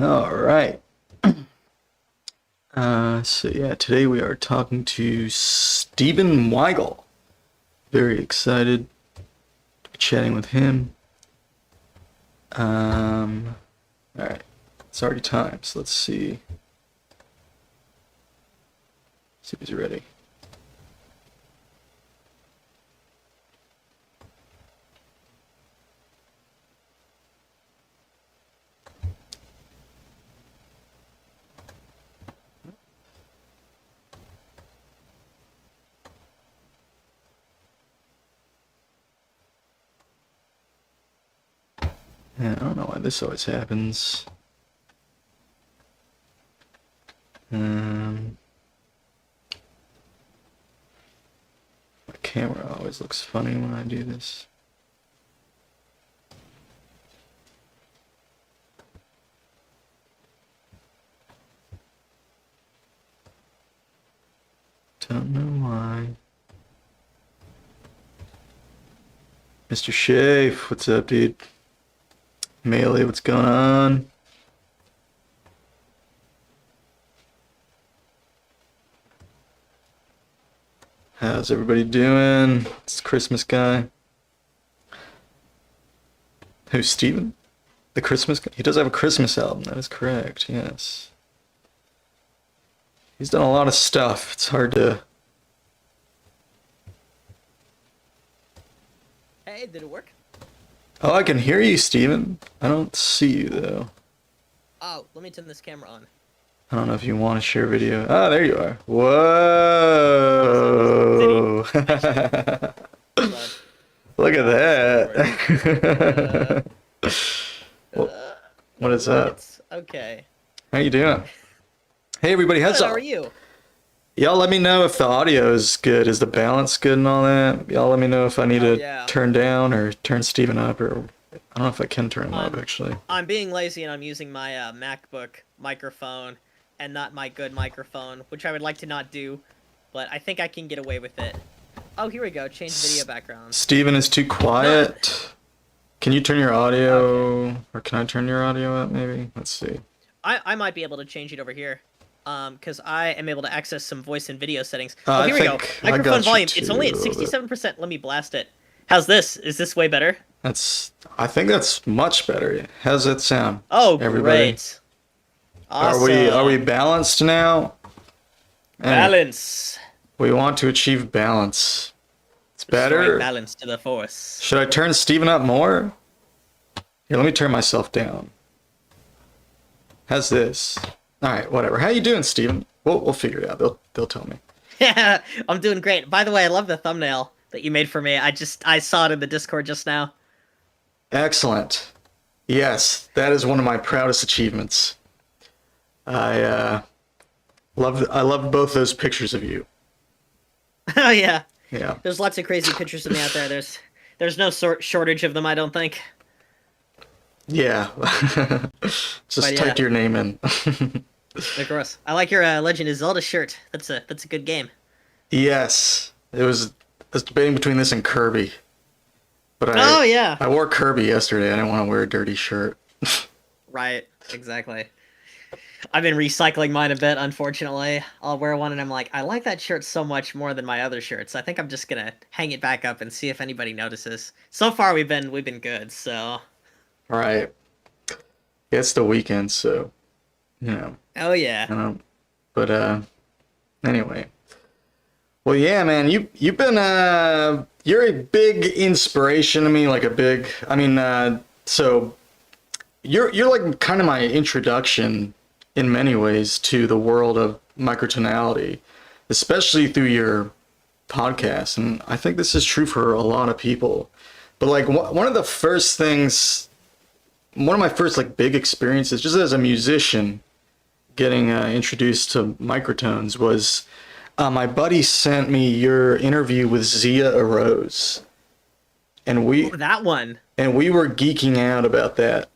All right. So yeah, today we are talking to Stephen Weigel. Very excited to be chatting with him. All right. It's already time, so let's see. See if he's ready. Yeah, I don't know why this always happens. My camera always looks funny when I do this. Don't know why. Mr. Shafe, what's up, dude? Melee, what's going on? How's everybody doing? It's the Christmas guy. Who's Steven? The Christmas guy? He does have a Christmas album, that is correct, yes. He's done a lot of stuff. It's hard to... Hey, did it work? Oh, I can hear you, Steven. I don't see you, though. Oh, let me turn this camera on. I don't know if you want to share video. Ah, there you are. Whoa! Look at that. What is that? It's okay. How you doing? Hey, everybody. Good, how are you? Y'all let me know if the audio is good. Is the balance good and all that? Y'all let me know if I need to turn down or turn Steven up, or I don't know if I can turn him up, actually. I'm being lazy and I'm using my MacBook microphone and not my good microphone, which I would like to not do, but I think I can get away with it. Oh, here we go. Change video background. Steven is too quiet. Can you turn your audio, or can I turn your audio up, maybe? Let's see. I might be able to change it over here. Because I am able to access some voice and video settings. Oh, here we go. Microphone volume. It's only at 67%. Let me blast it. How's this? Is this way better? I think that's much better. How's that sound? Oh, everybody? Great. Awesome. Are we balanced now? Balance. We want to achieve balance. It's better. Restoring balance to the force. Should I turn Steven up more? Here, let me turn myself down. How's this? All right, whatever. How you doing, Steven? We'll figure it out. They'll tell me. Yeah, I'm doing great. By the way, I love the thumbnail that you made for me. I saw it in the Discord just now. Excellent. Yes, that is one of my proudest achievements. I love both those pictures of you. Oh yeah. Yeah. There's lots of crazy pictures of me out there. There's no shortage of them, I don't think. Yeah. Just type your name in. Of course. I like your Legend of Zelda shirt. That's a good game. Yes. I was debating between this and Kirby. But yeah. I wore Kirby yesterday. I didn't want to wear a dirty shirt. Right. Exactly. I've been recycling mine a bit, unfortunately. I'll wear one and I'm like, I like that shirt so much more than my other shirts. I think I'm just gonna hang it back up and see if anybody notices. So far we've been good, so right. Yeah, it's the weekend, so you know. Oh yeah. But anyway. Well, yeah, man, you've been you're a big inspiration to me, like a big. I mean, so you're like kind of my introduction in many ways to the world of microtonality, especially through your podcast, and I think this is true for a lot of people. But like one of my first like big experiences, just as a musician, getting introduced to microtones was my buddy sent me your interview with Zia Arose, and we that one, and we were geeking out about that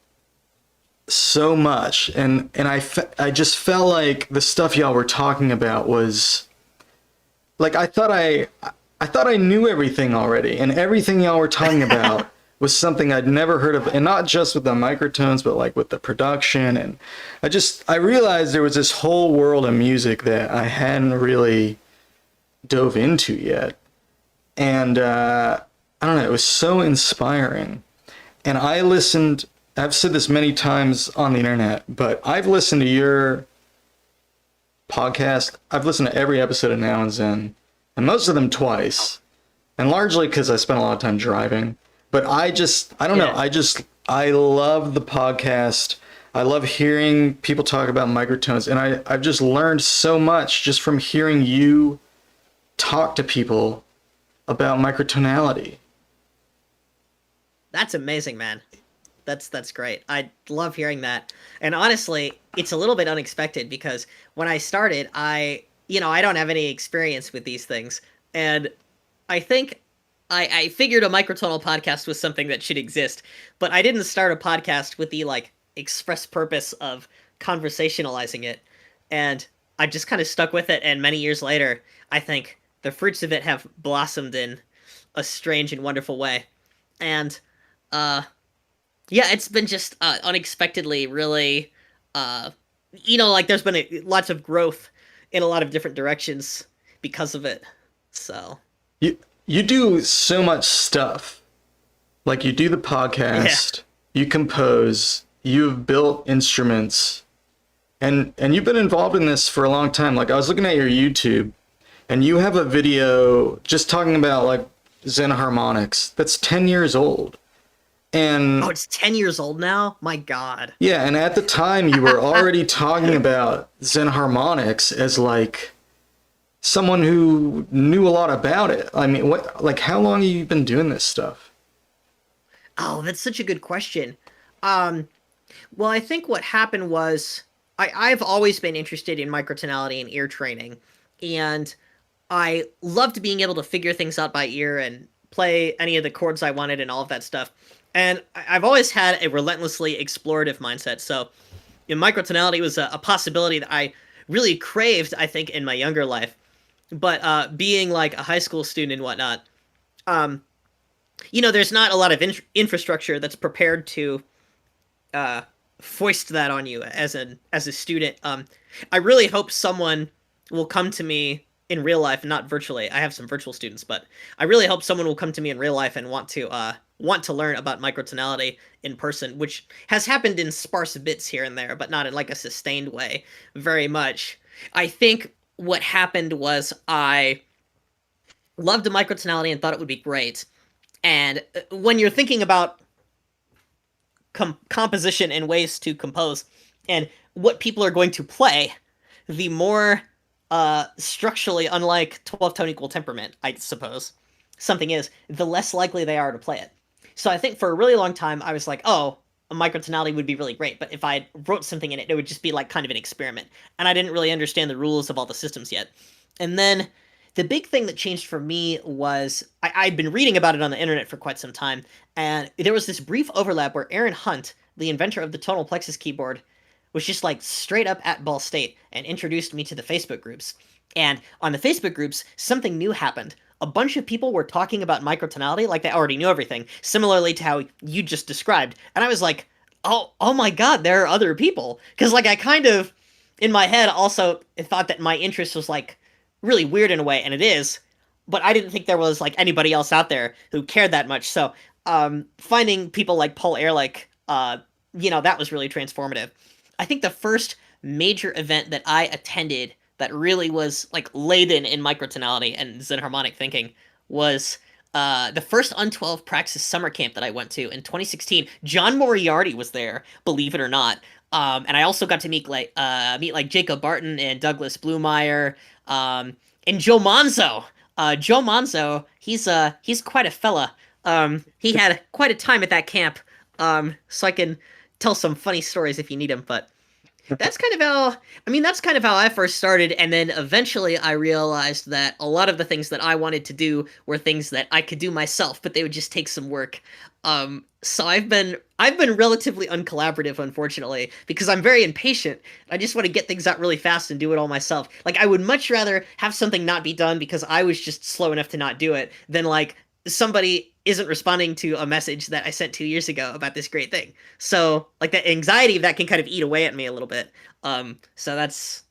so much, and I just felt like the stuff y'all were talking about was like I thought I knew everything already, and everything y'all were talking about was something I'd never heard of, and not just with the microtones, but like with the production. And I realized there was this whole world of music that I hadn't really dove into yet. And I don't know, it was so inspiring. And I've said this many times on the internet, but I've listened to your podcast. I've listened to every episode of Now and Xen, and most of them twice. And largely because I spent a lot of time driving. But I don't know. I love the podcast. I love hearing people talk about microtones. And I've just learned so much just from hearing you talk to people about microtonality. That's amazing, man. That's great. I love hearing that. And honestly, it's a little bit unexpected because when I started, I don't have any experience with these things. And I think I figured a microtonal podcast was something that should exist, but I didn't start a podcast with the like express purpose of conversationalizing it. And I just kind of stuck with it. And many years later, I think the fruits of it have blossomed in a strange and wonderful way. And, yeah, it's been just unexpectedly really, like there's been lots of growth in a lot of different directions because of it. So you do so much stuff. Like you do the podcast, you compose, you've built instruments, and you've been involved in this for a long time. Like I was looking at your YouTube, and you have a video just talking about like Xen harmonics that's 10 years old. And it's 10 years old now? My God. Yeah, and at the time you were already talking about Xen harmonics as like someone who knew a lot about it. I mean, how long have you been doing this stuff? Oh, that's such a good question. Well, I think what happened was I've always been interested in microtonality and ear training, and I loved being able to figure things out by ear and play any of the chords I wanted and all of that stuff. And I've always had a relentlessly explorative mindset. So microtonality was a possibility that I really craved, I think, in my younger life. But being like a high school student and whatnot, there's not a lot of infrastructure that's prepared to foist that on you as a student. I really hope someone will come to me in real life, not virtually. I have some virtual students, but I really hope someone will come to me in real life and want to learn about microtonality in person, which has happened in sparse bits here and there, but not in like a sustained way very much. I think what happened was I loved the microtonality and thought it would be great. And when you're thinking about composition and ways to compose and what people are going to play, the more structurally unlike 12-tone equal temperament, I suppose, something is, the less likely they are to play it. So I think for a really long time, I was like, oh, a microtonality would be really great, but if I wrote something in it, it would just be like kind of an experiment. And I didn't really understand the rules of all the systems yet. And then the big thing that changed for me was I'd been reading about it on the internet for quite some time, and there was this brief overlap where Aaron Hunt, the inventor of the tonal plexus keyboard, was just like straight up at Ball State and introduced me to the Facebook groups. And on the Facebook groups, something new happened. A bunch of people were talking about microtonality like they already knew everything, similarly to how you just described. And I was like, oh my God, there are other people. Because like I kind of, in my head, also thought that my interest was like really weird in a way, and it is. But I didn't think there was like anybody else out there who cared that much. So finding people like Paul Ehrlich, that was really transformative. I think the first major event that I attended that really was like laden in microtonality and Xen harmonic thinking was the first Un-12 Praxis summer camp that I went to in 2016. John Moriarty was there, believe it or not. And I also got to meet like Jacob Barton and Douglas Blumeyer, and Joe Manzo. Joe Manzo, he's quite a fella. He had quite a time at that camp. So I can tell some funny stories if you need them, but that's kind of how I first started. And then eventually I realized that a lot of the things that I wanted to do were things that I could do myself, but they would just take some work. So I've been relatively uncollaborative, unfortunately, because I'm very impatient. I just want to get things out really fast and do it all myself. Like I would much rather have something not be done because I was just slow enough to not do it than like somebody isn't responding to a message that I sent 2 years ago about this great thing. So like the anxiety of that can kind of eat away at me a little bit. So that's,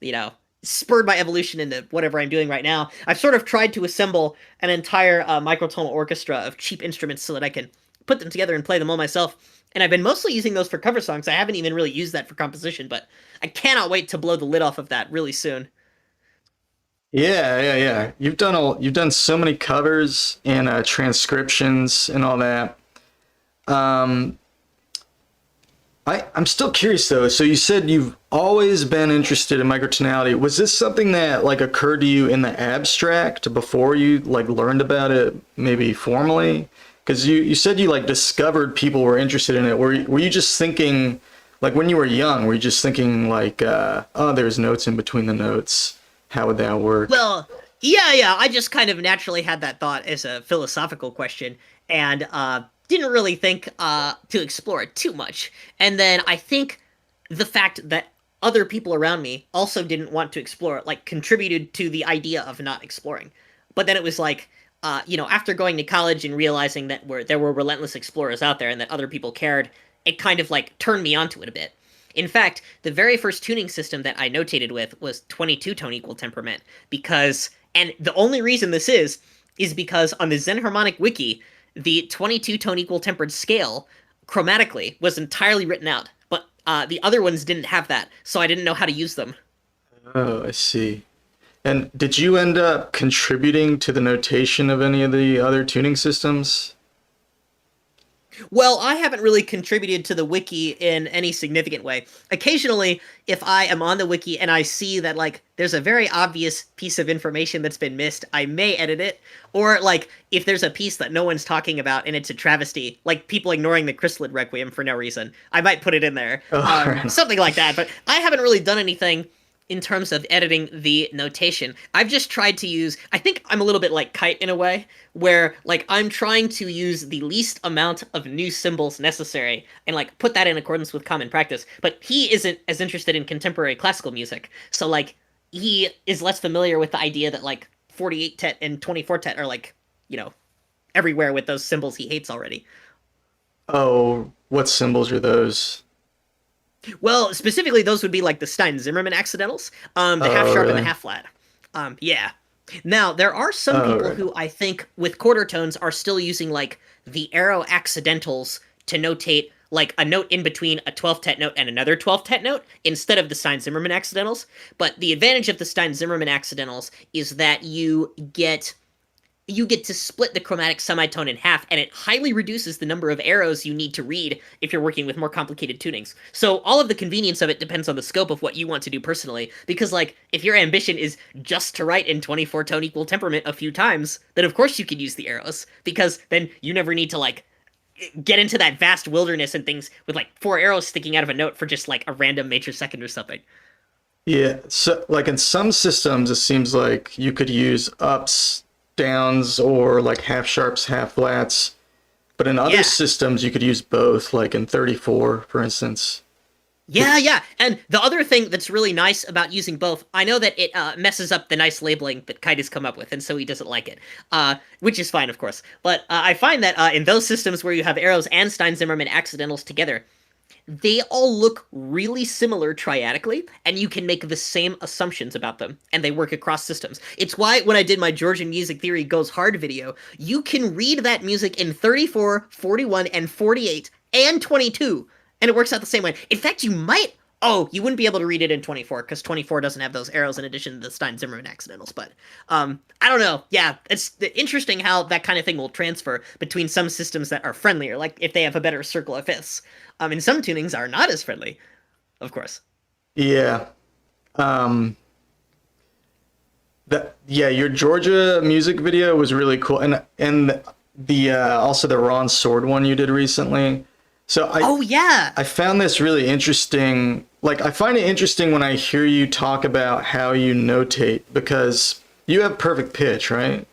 spurred my evolution into whatever I'm doing right now. I've sort of tried to assemble an entire microtonal orchestra of cheap instruments so that I can put them together and play them all myself. And I've been mostly using those for cover songs. I haven't even really used that for composition, but I cannot wait to blow the lid off of that really soon. Yeah. You've done so many covers and transcriptions and all that. Um, I'm still curious though. So you said you've always been interested in microtonality. Was this something that like occurred to you in the abstract before you like learned about it maybe formally? Because you said you like discovered people were interested in it. Were you just thinking like when you were young, were you just thinking like oh there's notes in between the notes. How would that work? Well, yeah. I just kind of naturally had that thought as a philosophical question, and didn't really think to explore it too much. And then I think the fact that other people around me also didn't want to explore it, like, contributed to the idea of not exploring. But then it was like, after going to college and realizing that there were relentless explorers out there and that other people cared, it kind of like turned me onto it a bit. In fact, the very first tuning system that I notated with was 22 tone equal temperament, and the only reason this is because on the Xen Harmonic Wiki, the 22 tone equal tempered scale chromatically was entirely written out, but the other ones didn't have that, so I didn't know how to use them. Oh, I see. And did you end up contributing to the notation of any of the other tuning systems? Well, I haven't really contributed to the wiki in any significant way. Occasionally, if I am on the wiki and I see that, like, there's a very obvious piece of information that's been missed, I may edit it. Or, like, if there's a piece that no one's talking about and it's a travesty, like people ignoring the Chrysalid Requiem for no reason, I might put it in there. Right. Something like that. But I haven't really done anything in terms of editing the notation. I've just tried to use, I think I'm a little bit like Kite in a way, where like I'm trying to use the least amount of new symbols necessary and like put that in accordance with common practice. But he isn't as interested in contemporary classical music. So like he is less familiar with the idea that like 48 tet and 24 tet are like, everywhere with those symbols he hates already. Oh, what symbols are those? Well, specifically, those would be like the Stein-Zimmermann accidentals, the half sharp and the Really? half flat. Yeah. Now, there are some Oh, people right. who I think with quarter tones are still using like the arrow accidentals to notate like a note in between a 12th tet note and another 12th tet note instead of the Stein-Zimmermann accidentals. But the advantage of the Stein-Zimmermann accidentals is that you get to split the chromatic semitone in half, and it highly reduces the number of arrows you need to read if you're working with more complicated tunings. So all of the convenience of it depends on the scope of what you want to do personally, because like, if your ambition is just to write in 24 tone equal temperament a few times, then of course you could use the arrows, because then you never need to like get into that vast wilderness and things with like 4 arrows sticking out of a note for just like a random major second or something. Yeah, so like in some systems, it seems like you could use ups, downs, or like half sharps, half flats. But in other Yeah. systems, you could use both, like in 34, for instance. Yeah. And the other thing that's really nice about using both, I know that it messes up the nice labeling that Kite has come up with, and so he doesn't like it, which is fine, of course. But I find that in those systems where you have arrows and Stein-Zimmermann accidentals together, they all look really similar triadically, and you can make the same assumptions about them, and they work across systems. It's why when I did my Georgian music theory goes hard video, you can read that music in 34, 41, and 48, and 22, and it works out the same way. In fact, you wouldn't be able to read it in 24, because 24 doesn't have those arrows in addition to the Stein-Zimmermann accidentals, but, I don't know. Yeah, it's interesting how that kind of thing will transfer between some systems that are friendlier, like if they have a better circle of fifths. And some tunings are not as friendly, of course. Yeah. Um, your Georgia music video was really cool, and the also the Ron Sword one you did recently. So Oh, yeah! I found this really interesting. Like, I find it interesting when I hear you talk about how you notate because you have perfect pitch, right?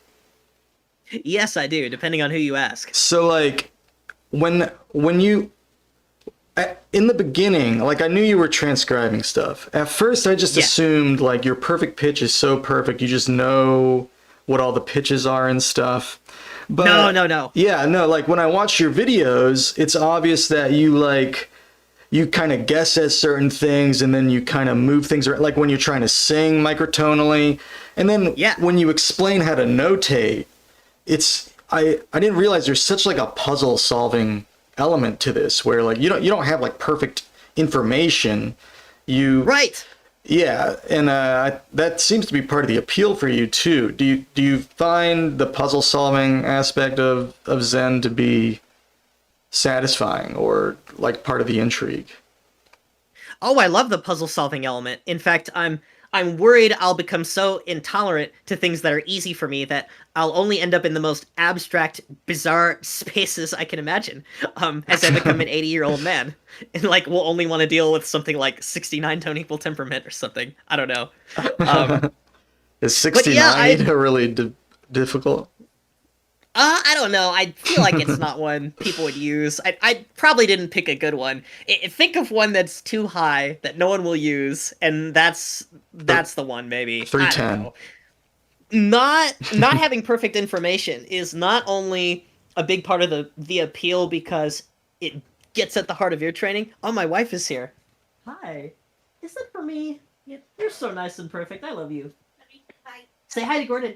Yes, I do, depending on who you ask. So like when you in the beginning, like I knew you were transcribing stuff. At first, I just Yeah. assumed like your perfect pitch is so perfect, you just know what all the pitches are and stuff. But No. yeah, no, like when I watch your videos, it's obvious that you kind of guess at certain things and then you kind of move things around, like when you're trying to sing microtonally, and then when you explain how to notate, it's I didn't realize there's such like a puzzle solving element to this, where like you don't have like perfect information. Right. Yeah, and that seems to be part of the appeal for you too. Do you find the puzzle solving aspect of Xen to be satisfying or like part of the intrigue? Oh, I love the puzzle solving element. In fact, I'm worried I'll become so intolerant to things that are easy for me that I'll only end up in the most abstract, bizarre spaces I can imagine, as I become an 80-year-old man, and like will only want to deal with something like 69 tone equal temperament or something. I don't know. Is 69 really difficult? I don't know. I feel like it's not one people would use. I probably didn't pick a good one. Think of one that's too high that no one will use, and that's the one maybe. 310. Not having perfect information is not only a big part of the appeal because it gets at the heart of your training. Oh, my wife is here. Hi. Is that for me? Yeah, you're so nice and perfect. I love you. Hi. Say hi to Gordon.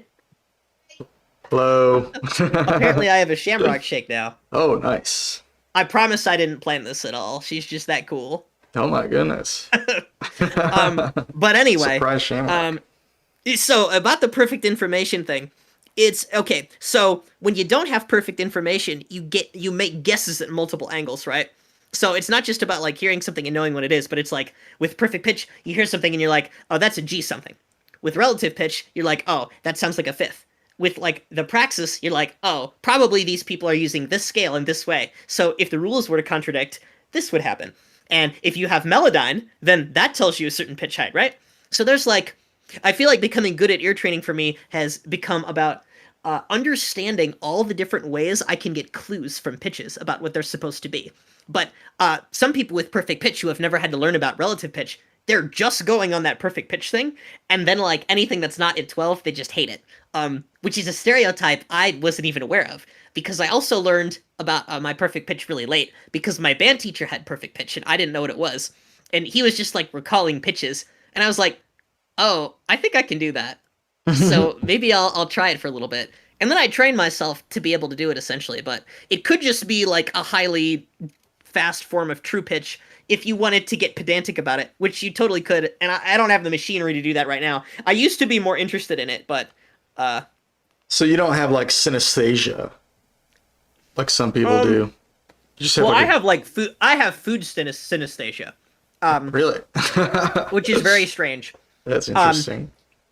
Hello. Apparently I have a shamrock shake now. Oh, nice. I promise I didn't plan this at all. She's just that cool. Oh my goodness. But anyway. Surprise shamrock. So about the perfect information thing, it's okay. So when you don't have perfect information, you make guesses at multiple angles, right? So it's not just about like hearing something and knowing what it is, but it's like with perfect pitch, you hear something and you're like, oh, that's a G something. With relative pitch, you're like, oh, that sounds like a fifth. With like the praxis, you're like, oh, probably these people are using this scale in this way. So if the rules were to contradict, this would happen. And if you have melodyne, then that tells you a certain pitch height, right? So there's like, I feel like becoming good at ear training for me has become about understanding all the different ways I can get clues from pitches about what they're supposed to be. But some people with perfect pitch who have never had to learn about relative pitch, they're just going on that perfect pitch thing, and then like anything that's not in 12, they just hate it. Which is a stereotype I wasn't even aware of, because I also learned about my perfect pitch really late, because my band teacher had perfect pitch, and I didn't know what it was. And he was just like recalling pitches, and I was like, oh, I think I can do that. So maybe I'll try it for a little bit. And then I trained myself to be able to do it essentially, but it could just be like a highly fast form of true pitch if you wanted to get pedantic about it, which you totally could, and I don't have the machinery to do that right now. I used to be more interested in it, but So you don't have like synesthesia, like some people do. You just have I have food synesthesia. Really? Which is very strange. That's interesting.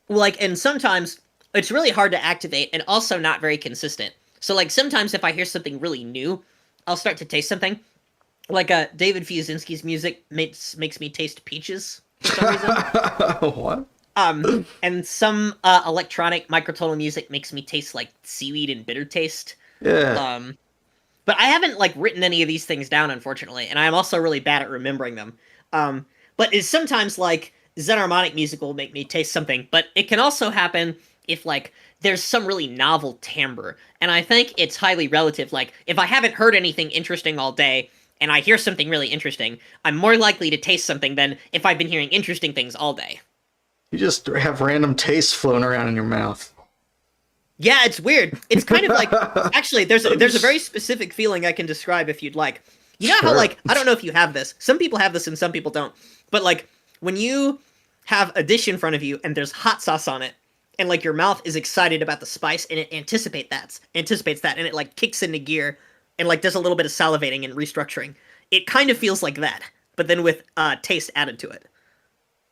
And sometimes it's really hard to activate and also not very consistent. So like sometimes if I hear something really new, I'll start to taste something. Like David Fiuzinski's music makes me taste peaches for some reason. What? And some electronic microtonal music makes me taste like seaweed and bitter taste. Yeah. But I haven't like written any of these things down, unfortunately, and I'm also really bad at remembering them. But it's sometimes like Xen harmonic music will make me taste something, but it can also happen if like there's some really novel timbre, and I think it's highly relative. Like if I haven't heard anything interesting all day, and I hear something really interesting, I'm more likely to taste something than if I've been hearing interesting things all day. You just have random tastes floating around in your mouth. Yeah, it's weird. It's kind of like, actually, there's a very specific feeling I can describe if you'd like. You know how, like, I don't know if you have this. Some people have this and some people don't. But, like, when you have a dish in front of you and there's hot sauce on it, and, like, your mouth is excited about the spice, and it anticipates that, and it, like, kicks into gear, and, like, does a little bit of salivating and restructuring. It kind of feels like that, but then with taste added to it.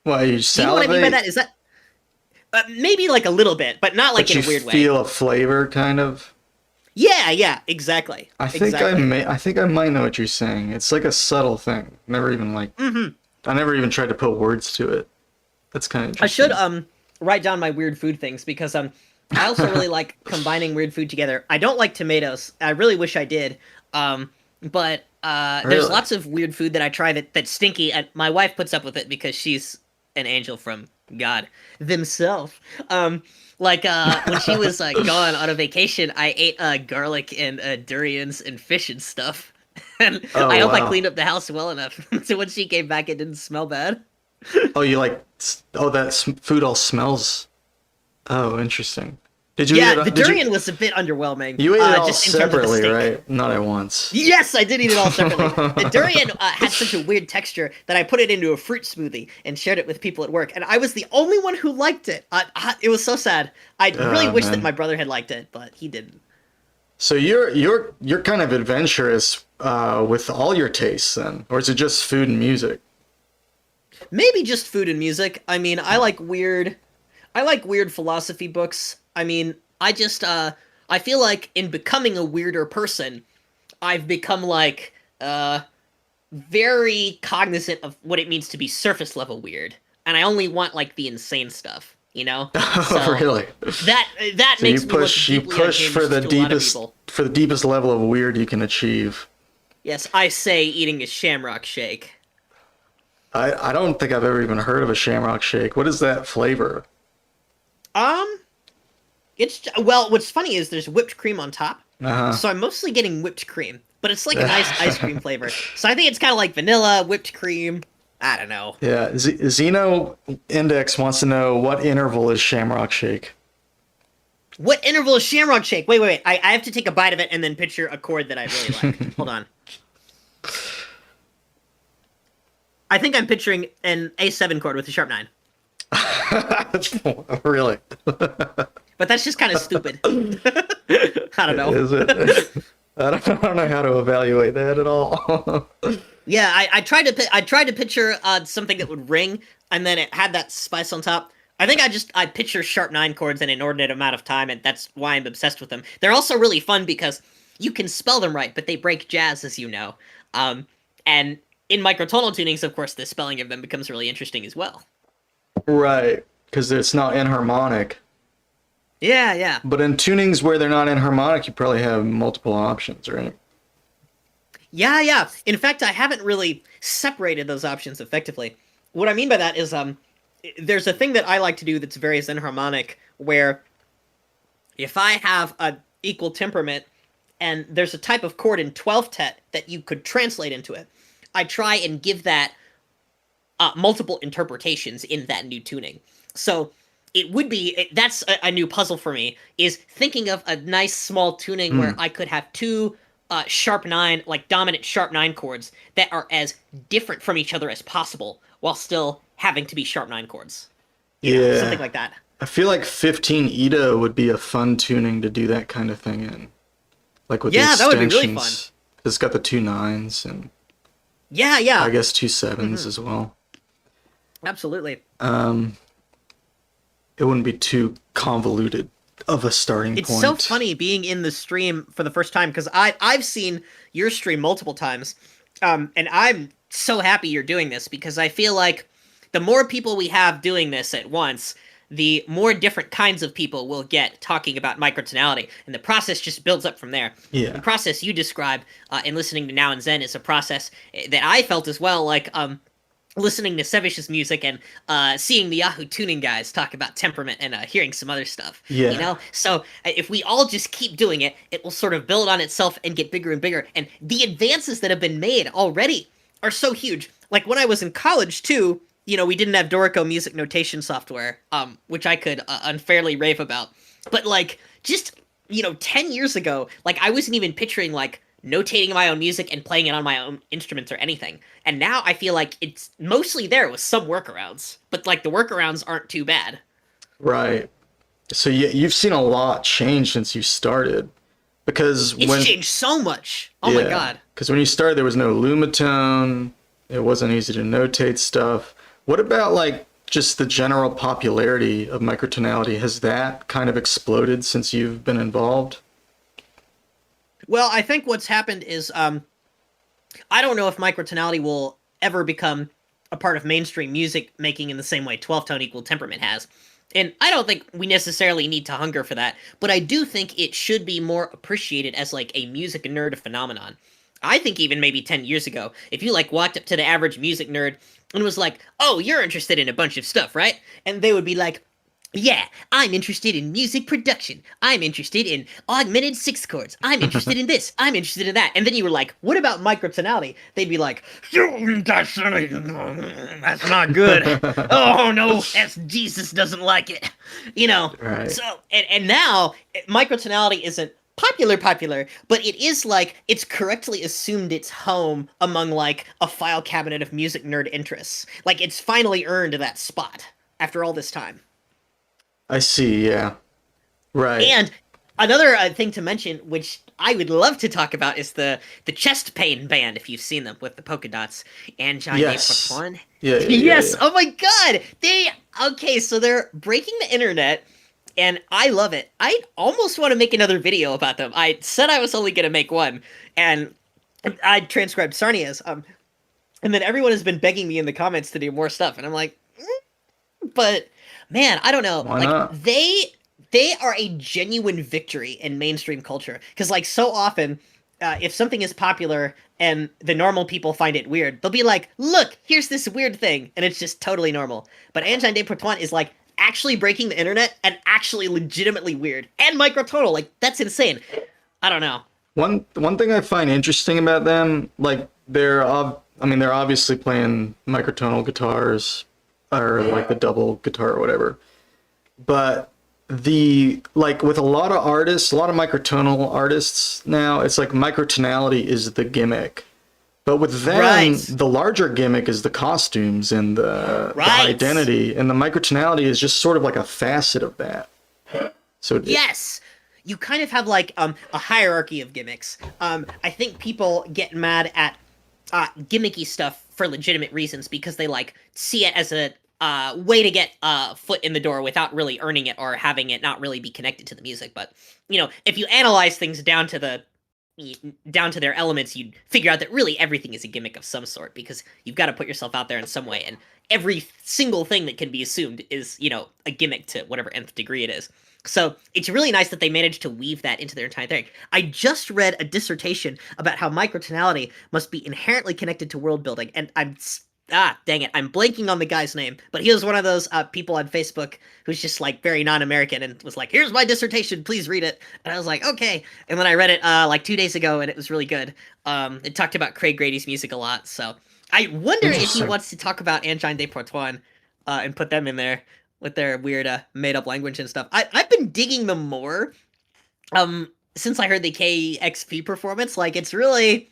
Why, you salivate? You know what I mean by that? Is that... maybe, like, a little bit, but not, like, but in a weird way. You feel a flavor, kind of? Yeah, exactly. I think I might know what you're saying. It's like a subtle thing. Never even like. Mm-hmm. I never even tried to put words to it. That's kind of interesting. I should write down my weird food things because I also really like combining weird food together. I don't like tomatoes. I really wish I did. But there's lots of weird food that I try that's stinky, and my wife puts up with it because she's an angel from God, themselves. Like when she was gone on a vacation, I ate garlic and durians and fish and stuff, and Oh I hope I wow. cleaned up the house well enough so when she came back, it didn't smell bad. Oh, you like? Oh, that food all smells. Oh, interesting. Did you eat Yeah, it? the Did you? durian was a bit underwhelming. You ate it all Just in terms of the separately, stink. right? Not at once. Yes, I did eat it all separately. The durian had such a weird texture that I put it into a fruit smoothie and shared it with people at work, and I was the only one who liked it. It was so sad. I really Oh wish that man. my brother had liked it, but he didn't. So you're kind of adventurous with all your tastes then, or is it just food and music? Maybe just food and music. I mean, I like weird philosophy books. I mean, I feel like in becoming a weirder person, I've become like very cognizant of what it means to be surface level weird, and I only want like the insane stuff, you know? Oh, So really? that So you makes me look push you deeply push for unhinged the to a lot of deepest people. level of weird you can achieve. Yes, I say eating a shamrock shake. I don't think I've ever even heard of a Shamrock Shake. What is that flavor? Um, it's well, what's funny is there's whipped cream on top. Uh-huh. So I'm mostly getting whipped cream, but it's like a nice ice cream flavor. So I think it's kind of like vanilla, whipped cream. I don't know. Yeah, Xeno Index wants to know what interval is Shamrock Shake. What interval is Shamrock Shake? Wait. I have to take a bite of it and then picture a chord that I really like. Hold on. I think I'm picturing an A7 chord with a sharp 9. Really? But that's just kind of stupid. I don't know. Is it? I don't know how to evaluate that at all. Yeah, I tried to picture something that would ring, and then it had that spice on top. I think I picture sharp 9 chords an inordinate amount of time, and that's why I'm obsessed with them. They're also really fun because you can spell them right, but they break jazz, as you know. And in microtonal tunings, of course, the spelling of them becomes really interesting as well. Right, because it's not enharmonic. Yeah. But in tunings where they're not enharmonic, you probably have multiple options, right? Yeah. In fact, I haven't really separated those options effectively. What I mean by that is, there's a thing that I like to do that's very enharmonic, where if I have a equal temperament and there's a type of chord in 12th tet that you could translate into it, I try and give that multiple interpretations in that new tuning. So it would be that's a new puzzle for me, is thinking of a nice small tuning where I could have two sharp 9, like dominant sharp 9 chords that are as different from each other as possible while still having to be sharp 9 chords. You know, something like that. I feel like 15 Ida would be a fun tuning to do that kind of thing in. Like with the Yeah, that would be really extensions. fun. It's got the two 9s and Yeah. I guess two 7s as well. Absolutely. It wouldn't be too convoluted of a starting It's point. so funny being in the stream for the first time, because I've seen your stream multiple times, and I'm so happy you're doing this, because I feel like the more people we have doing this at once, the more different kinds of people we'll get talking about microtonality, and the process just builds up from there. Yeah. The process you describe in listening to Now and Xen is a process that I felt as well, like listening to Sevish's music and seeing the Yahoo tuning guys talk about temperament and hearing some other stuff. Yeah. You know? So if we all just keep doing it, it will sort of build on itself and get bigger and bigger. And the advances that have been made already are so huge. Like when I was in college too, you know, we didn't have Dorico music notation software, which I could unfairly rave about. But like just, 10 years ago, like I wasn't even picturing like notating my own music and playing it on my own instruments or anything. And now I feel like it's mostly there with some workarounds, but like the workarounds aren't too bad. Right. So you've seen a lot change since you started. Because It's changed so much. Oh my god. Because when you started, there was no Lumitone. It wasn't easy to notate stuff. What about like just the general popularity of microtonality? Has that kind of exploded since you've been involved? Well, I think what's happened is I don't know if microtonality will ever become a part of mainstream music making in the same way 12-tone equal temperament has. And I don't think we necessarily need to hunger for that, but I do think it should be more appreciated as like a music nerd phenomenon. I think even maybe 10 years ago, if you like walked up to the average music nerd and was like, "Oh, you're interested in a bunch of stuff, right?" And they would be like, "Yeah, I'm interested in music production. I'm interested in augmented sixth chords. I'm interested in this. I'm interested in that." And then you were like, "What about microtonality?" They'd be like, "That's not good. Oh no, that's Jesus doesn't like it." You know. Right. So and now microtonality isn't popular, but it is like it's correctly assumed its home among like a file cabinet of music nerd interests. Like it's finally earned that spot after all this time. I see. Yeah. Right. And another thing to mention, which I would love to talk about, is the chest pain band. If you've seen them with the polka dots, Angine Yes. Poitrine. Yeah. Yes. Oh my God. So they're breaking the internet, and I love it. I almost want to make another video about them. I said I was only gonna make one, and I transcribed Sarniezz. And then everyone has been begging me in the comments to do more stuff, and I'm like, but man, I don't know. Why Like not? they are a genuine victory in mainstream culture because like so often. If something is popular and the normal people find it weird, they'll be like, "Look, here's this weird thing," and it's just totally normal. But Angine de Poitrine is like actually breaking the internet and actually legitimately weird and microtonal. Like that's insane. I don't know. One thing I find interesting about them, like they're obviously playing microtonal guitars or like the double guitar or whatever. But the like with a lot of artists, a lot of microtonal artists now, it's like microtonality is the gimmick. But with them, Right. the larger gimmick is the costumes and the Right. identity, and the microtonality is just sort of like a facet of that. So Yes. You kind of have like a hierarchy of gimmicks. I think people get mad at gimmicky stuff for legitimate reasons because they like see it as a way to get a foot in the door without really earning it or having it not really be connected to the music. But you know, if you analyze things down to their elements, you'd figure out that really everything is a gimmick of some sort because you've got to put yourself out there in some way, and every single thing that can be assumed is, you know, a gimmick to whatever nth degree it is. So it's really nice that they managed to weave that into their entire thing. I just read a dissertation about how microtonality must be inherently connected to world building, and dang it, I'm blanking on the guy's name, but he was one of those people on Facebook who's just like very non-American and was like, "Here's my dissertation, please read it." And I was like, "Okay." And then I read it like 2 days ago, and it was really good. It talked about Craig Grady's music a lot, so I wonder if he Interesting. wants to talk about Angine de Poitrine and put them in there with their weird made-up language and stuff. I've been digging them more since I heard the KXP performance. Like, it's really...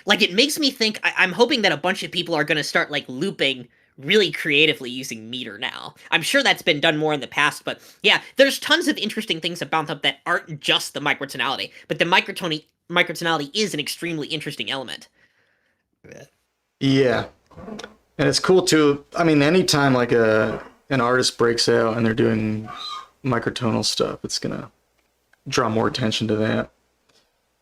Like, it makes me think, I'm hoping that a bunch of people are going to start, like, looping really creatively using meter now. I'm sure that's been done more in the past, but yeah, there's tons of interesting things about them that aren't just the microtonality, but the microtonality is an extremely interesting element. yeah. And it's cool too. I mean, anytime like an artist breaks out and they're doing microtonal stuff, it's gonna draw more attention to that.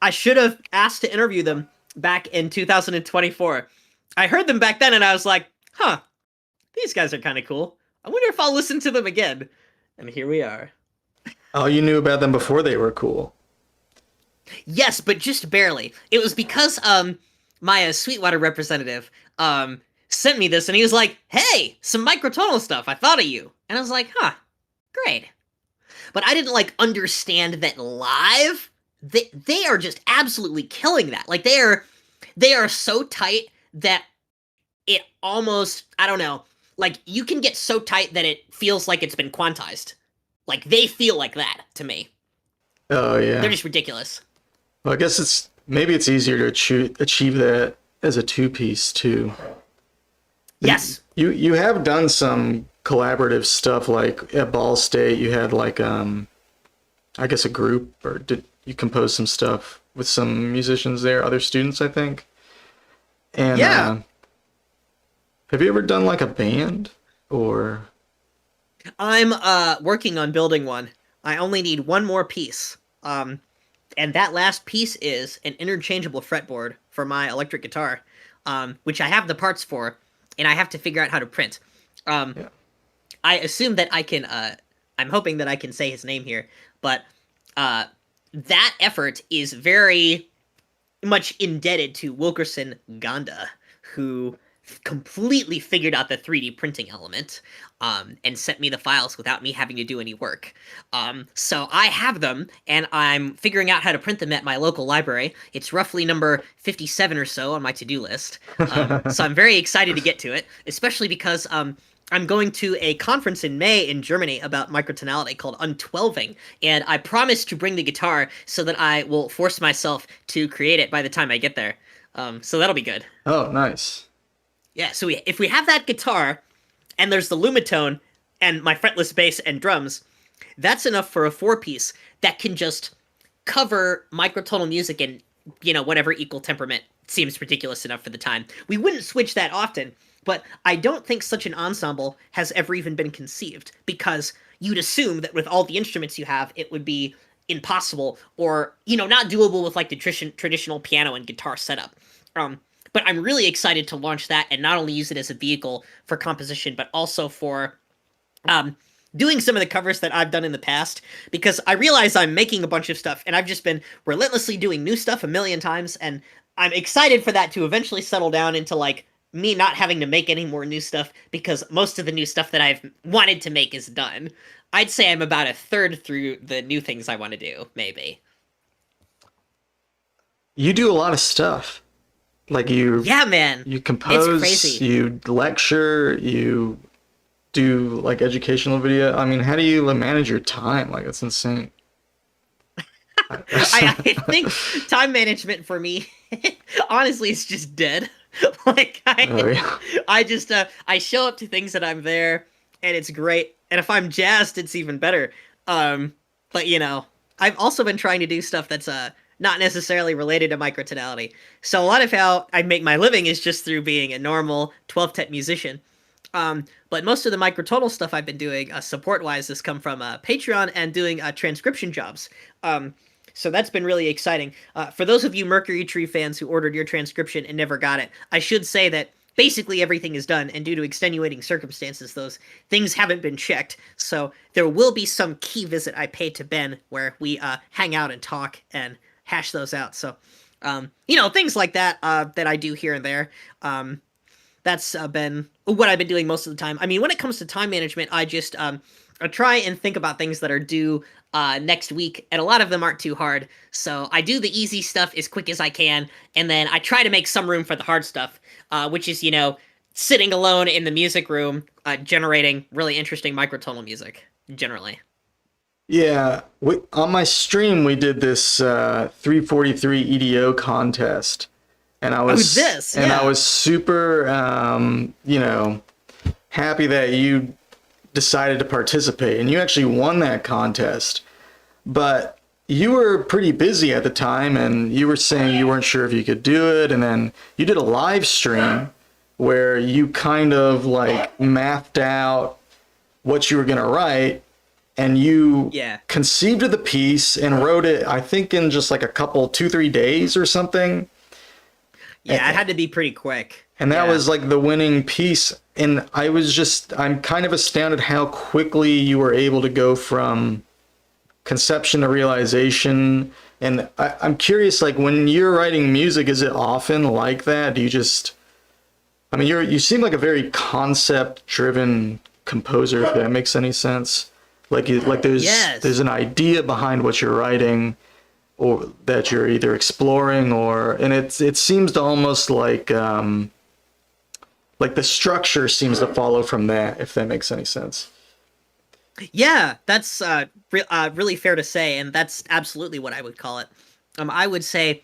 I should have asked to interview them back in 2024. I heard them back then and I was like, huh, these guys are kind of cool. I wonder if I'll listen to them again. And here we are. Oh, you knew about them before they were cool. Yes, but just barely. It was because my Sweetwater representative sent me this and he was like, "Hey, some microtonal stuff. I thought of you." And I was like, "Huh, great." But I didn't like understand that live they are just absolutely killing that. Like they are so tight that it almost, I don't know, like you can get so tight that it feels like it's been quantized. Like they feel like that to me. Oh yeah. They're just ridiculous. Well, I guess maybe it's easier to achieve that as a two-piece too. Yes. You have done some collaborative stuff, like at Ball State. You had like I guess a group, or did you compose some stuff with some musicians there, other students, I think. And Yeah. have you ever done like a band or? I'm working on building one. I only need one more piece. And that last piece is an interchangeable fretboard for my electric guitar, which I have the parts for, and I have to figure out how to print. Yeah. I assume that I can, I'm hoping that I can say his name here, but that effort is very, much indebted to Wilkerson Ganda, who completely figured out the 3D printing element, and sent me the files without me having to do any work. So I have them, and I'm figuring out how to print them at my local library. It's roughly number 57 or so on my to-do list. So I'm very excited to get to it, especially because I'm going to a conference in May in Germany about microtonality called Untwelving, and I promise to bring the guitar so that I will force myself to create it by the time I get there. So that'll be good. Oh, nice. Yeah, so if we have that guitar, and there's the Lumitone, and my fretless bass and drums, that's enough for a 4-piece that can just cover microtonal music in, whatever equal temperament seems ridiculous enough for the time. We wouldn't switch that often, but I don't think such an ensemble has ever even been conceived, because you'd assume that with all the instruments you have, it would be impossible, or, not doable with, like, the traditional piano and guitar setup. But I'm really excited to launch that and not only use it as a vehicle for composition, but also for doing some of the covers that I've done in the past, because I realize I'm making a bunch of stuff, and I've just been relentlessly doing new stuff a million times, and I'm excited for that to eventually settle down into, like, me not having to make any more new stuff, because most of the new stuff that I've wanted to make is done. I'd say I'm about a third through the new things I want to do, maybe. You do a lot of stuff. Like yeah, man. You compose, it's crazy. You lecture, you do like educational video. I mean, how do you manage your time? Like, it's insane. I think time management for me, honestly, is just dead. Like, I show up to things that I'm there, and it's great. And if I'm jazzed, it's even better. But I've also been trying to do stuff that's not necessarily related to microtonality. So a lot of how I make my living is just through being a normal 12-tet musician. But most of the microtonal stuff I've been doing, support-wise, has come from Patreon and doing transcription jobs. So that's been really exciting. For those of you Mercury Tree fans who ordered your transcription and never got it, I should say that basically everything is done, and due to extenuating circumstances, those things haven't been checked. So there will be some key visit I pay to Ben where we hang out and talk and hash those out. So, things like that that I do here and there. That's been what I've been doing most of the time. I mean, when it comes to time management, I just I try and think about things that are due next week, and a lot of them aren't too hard. So I do the easy stuff as quick as I can, and then I try to make some room for the hard stuff, which is, sitting alone in the music room, generating really interesting microtonal music, generally. Yeah, on my stream we did this 343 EDO contest, and I was I was super happy that you decided to participate, and you actually won that contest. But you were pretty busy at the time, and you were saying you weren't sure if you could do it, and then you did a live stream where you kind of like mathed out what you were going to write. And you conceived of the piece and wrote it, I think, in just like a couple, 2-3 days or something. Yeah, it had to be pretty quick. And that was like the winning piece. And I'm kind of astounded how quickly you were able to go from conception to realization. And I'm curious, like, when you're writing music, is it often like that? Do you just, I mean, you seem like a very concept-driven composer, if that makes any sense. Like there's an idea behind what you're writing, or that you're either exploring, and it seems to almost like the structure seems to follow from that, if that makes any sense. Yeah, that's really fair to say, and that's absolutely what I would call it. I would say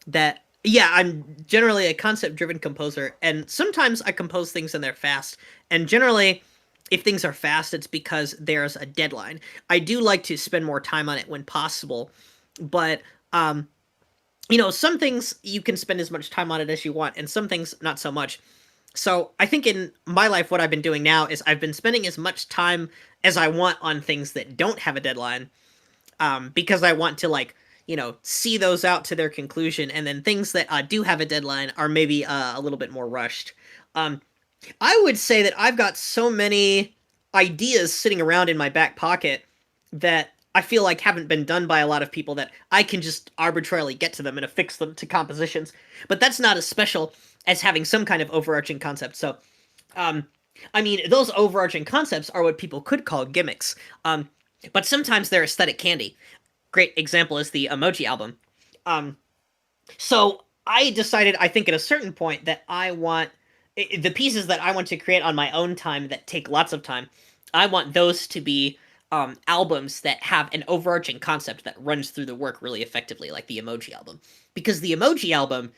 that, I'm generally a concept-driven composer, and sometimes I compose things and they're fast, and generally, if things are fast, it's because there's a deadline. I do like to spend more time on it when possible, but, some things you can spend as much time on it as you want, and some things not so much. So I think in my life, what I've been doing now is I've been spending as much time as I want on things that don't have a deadline, because I want to, see those out to their conclusion, and then things that do have a deadline are maybe a little bit more rushed. I would say that I've got so many ideas sitting around in my back pocket that I feel like haven't been done by a lot of people that I can just arbitrarily get to them and affix them to compositions. But that's not as special as having some kind of overarching concept. So, I mean, those overarching concepts are what people could call gimmicks. But sometimes they're aesthetic candy. Great example is the Emoji Album. So I decided, I think at a certain point, that I want the pieces that I want to create on my own time that take lots of time, I want those to be albums that have an overarching concept that runs through the work really effectively, like the Emoji Album. Because the Emoji Album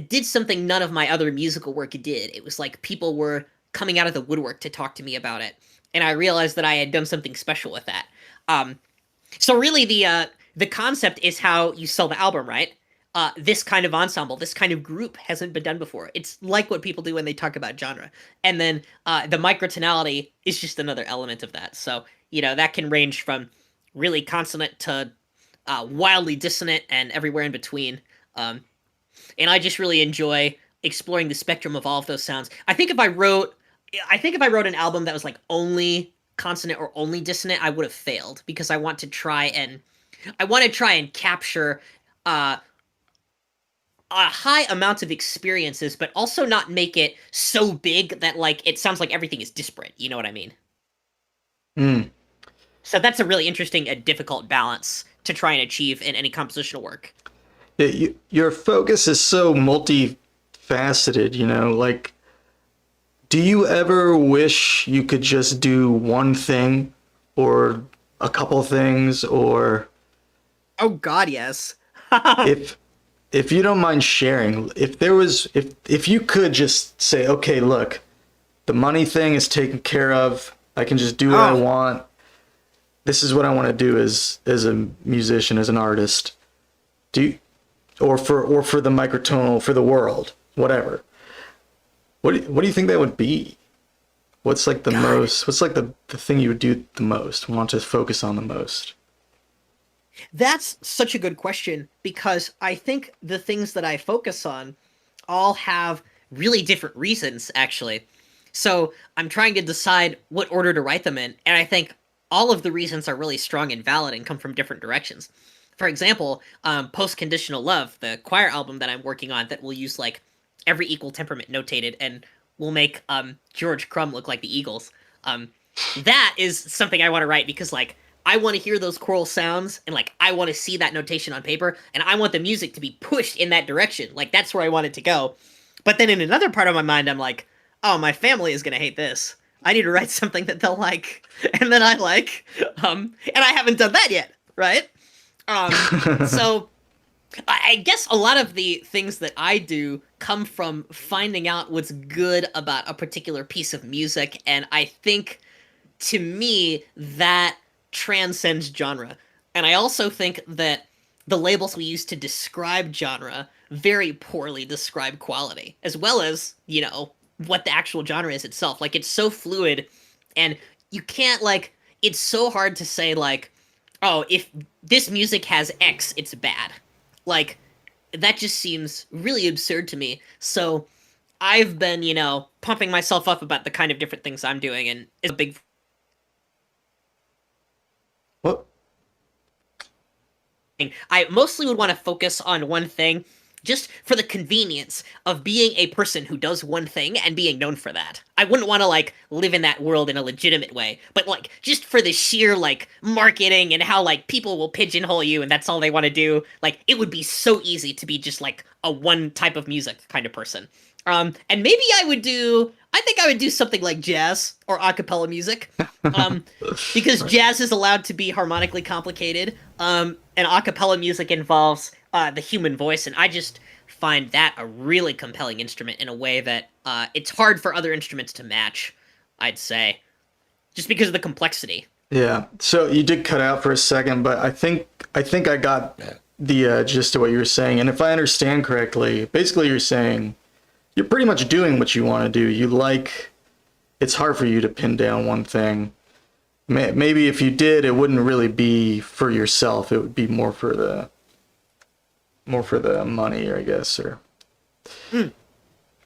did something none of my other musical work did. It was like people were coming out of the woodwork to talk to me about it, and I realized that I had done something special with that. So really, the concept is how you sell the album, right? This kind of ensemble, this kind of group hasn't been done before. It's like what people do when they talk about genre. And then the microtonality is just another element of that. So, that can range from really consonant to wildly dissonant and everywhere in between. And I just really enjoy exploring the spectrum of all of those sounds. I think if I wrote an album that was like only consonant or only dissonant, I would have failed, because I want to try and capture a high amount of experiences, but also not make it so big that like it sounds like everything is disparate. You know what I mean? So that's a really interesting and difficult balance to try and achieve in any compositional work. Yeah, your focus is so multifaceted, like, do you ever wish you could just do one thing or a couple things, or... Oh God, yes. If you don't mind sharing, if you could just say, okay, look, the money thing is taken care of. I can just do what I want. This is what I want to do as a musician, as an artist. Or for the microtonal, for the world, whatever. What do you think that would be? What's like the most? What's like the thing you would do the most? Want to focus on the most? That's such a good question, because I think the things that I focus on all have really different reasons, actually. So I'm trying to decide what order to write them in, and I think all of the reasons are really strong and valid and come from different directions. For example, Post-Conditional Love, the choir album that I'm working on that will use like every equal temperament notated and will make George Crumb look like the Eagles. That is something I want to write because like I want to hear those choral sounds, and like I want to see that notation on paper, and I want the music to be pushed in that direction. Like that's where I want it to go. But then in another part of my mind, I'm like, oh, my family is gonna hate this. I need to write something that they'll like, and then I like, and I haven't done that yet, right? So I guess a lot of the things that I do come from finding out what's good about a particular piece of music, and I think, to me, that transcends genre. And I also think that the labels we use to describe genre very poorly describe quality, as well as, what the actual genre is itself. Like, it's so fluid, and you can't, like, it's so hard to say, like, oh, if this music has X, it's bad. Like, that just seems really absurd to me. So I've been, pumping myself up about the kind of different things I'm doing, and it's a big... What? I mostly would want to focus on one thing, just for the convenience of being a person who does one thing and being known for that. I wouldn't want to, like, live in that world in a legitimate way, but, like, just for the sheer, like, marketing and how, like, people will pigeonhole you and that's all they want to do. Like, it would be so easy to be just, like, a one type of music kind of person. And maybe I think I would do something like jazz or a cappella music, because jazz is allowed to be harmonically complicated, and a cappella music involves the human voice, and I just find that a really compelling instrument in a way that it's hard for other instruments to match, I'd say, just because of the complexity. Yeah, so you did cut out for a second, but I think I got the gist of what you were saying, and if I understand correctly, basically you're saying you're pretty much doing what you want to do. It's hard for you to pin down one thing. Maybe if you did, it wouldn't really be for yourself. It would be more for the money, I guess, or...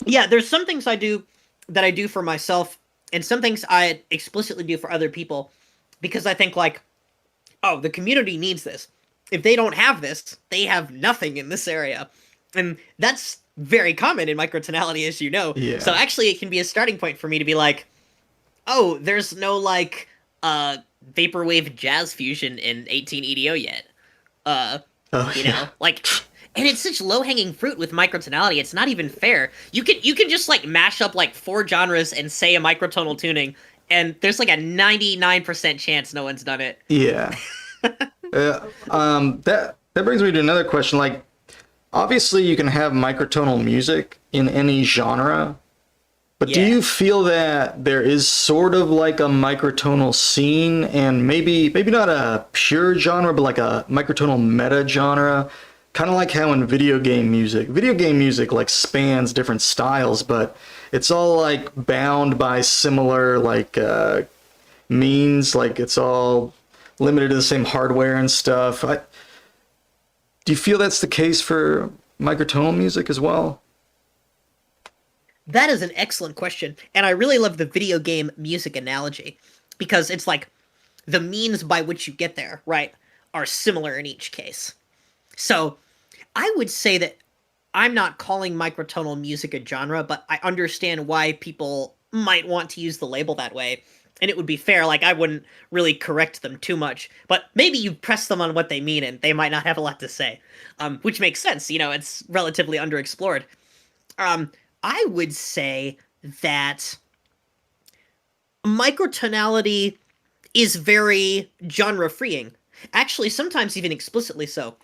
Yeah, there's some things I do that I do for myself, and some things I explicitly do for other people, because I think, like, oh, the community needs this. If they don't have this, they have nothing in this area. And that's very common in microtonality, as you know. Yeah. So actually, it can be a starting point for me to be like, oh, there's no, like, vaporwave jazz fusion in 18 EDO yet. You know? Like, and it's such low-hanging fruit with microtonality, it's not even fair. You can just, like, mash up, like, 4 genres and say a microtonal tuning, and there's, like, a 99% chance no one's done it. Yeah. That brings me to another question. Like, obviously you can have microtonal music in any genre, but do you feel that there is sort of like a microtonal scene, and maybe not a pure genre, but like a microtonal meta genre? Kind of like how in video game music like spans different styles, but it's all like bound by similar like means, like it's all limited to the same hardware and stuff. Do you feel that's the case for microtonal music as well? That is an excellent question, and I really love the video game music analogy, because it's like the means by which you get there, right, are similar in each case. So I would say that I'm not calling microtonal music a genre, but I understand why people might want to use the label that way, and it would be fair. Like, I wouldn't really correct them too much, but maybe you press them on what they mean, and they might not have a lot to say, which makes sense. You know, it's relatively underexplored. I would say that microtonality is very genre-freeing. Actually, sometimes even explicitly so.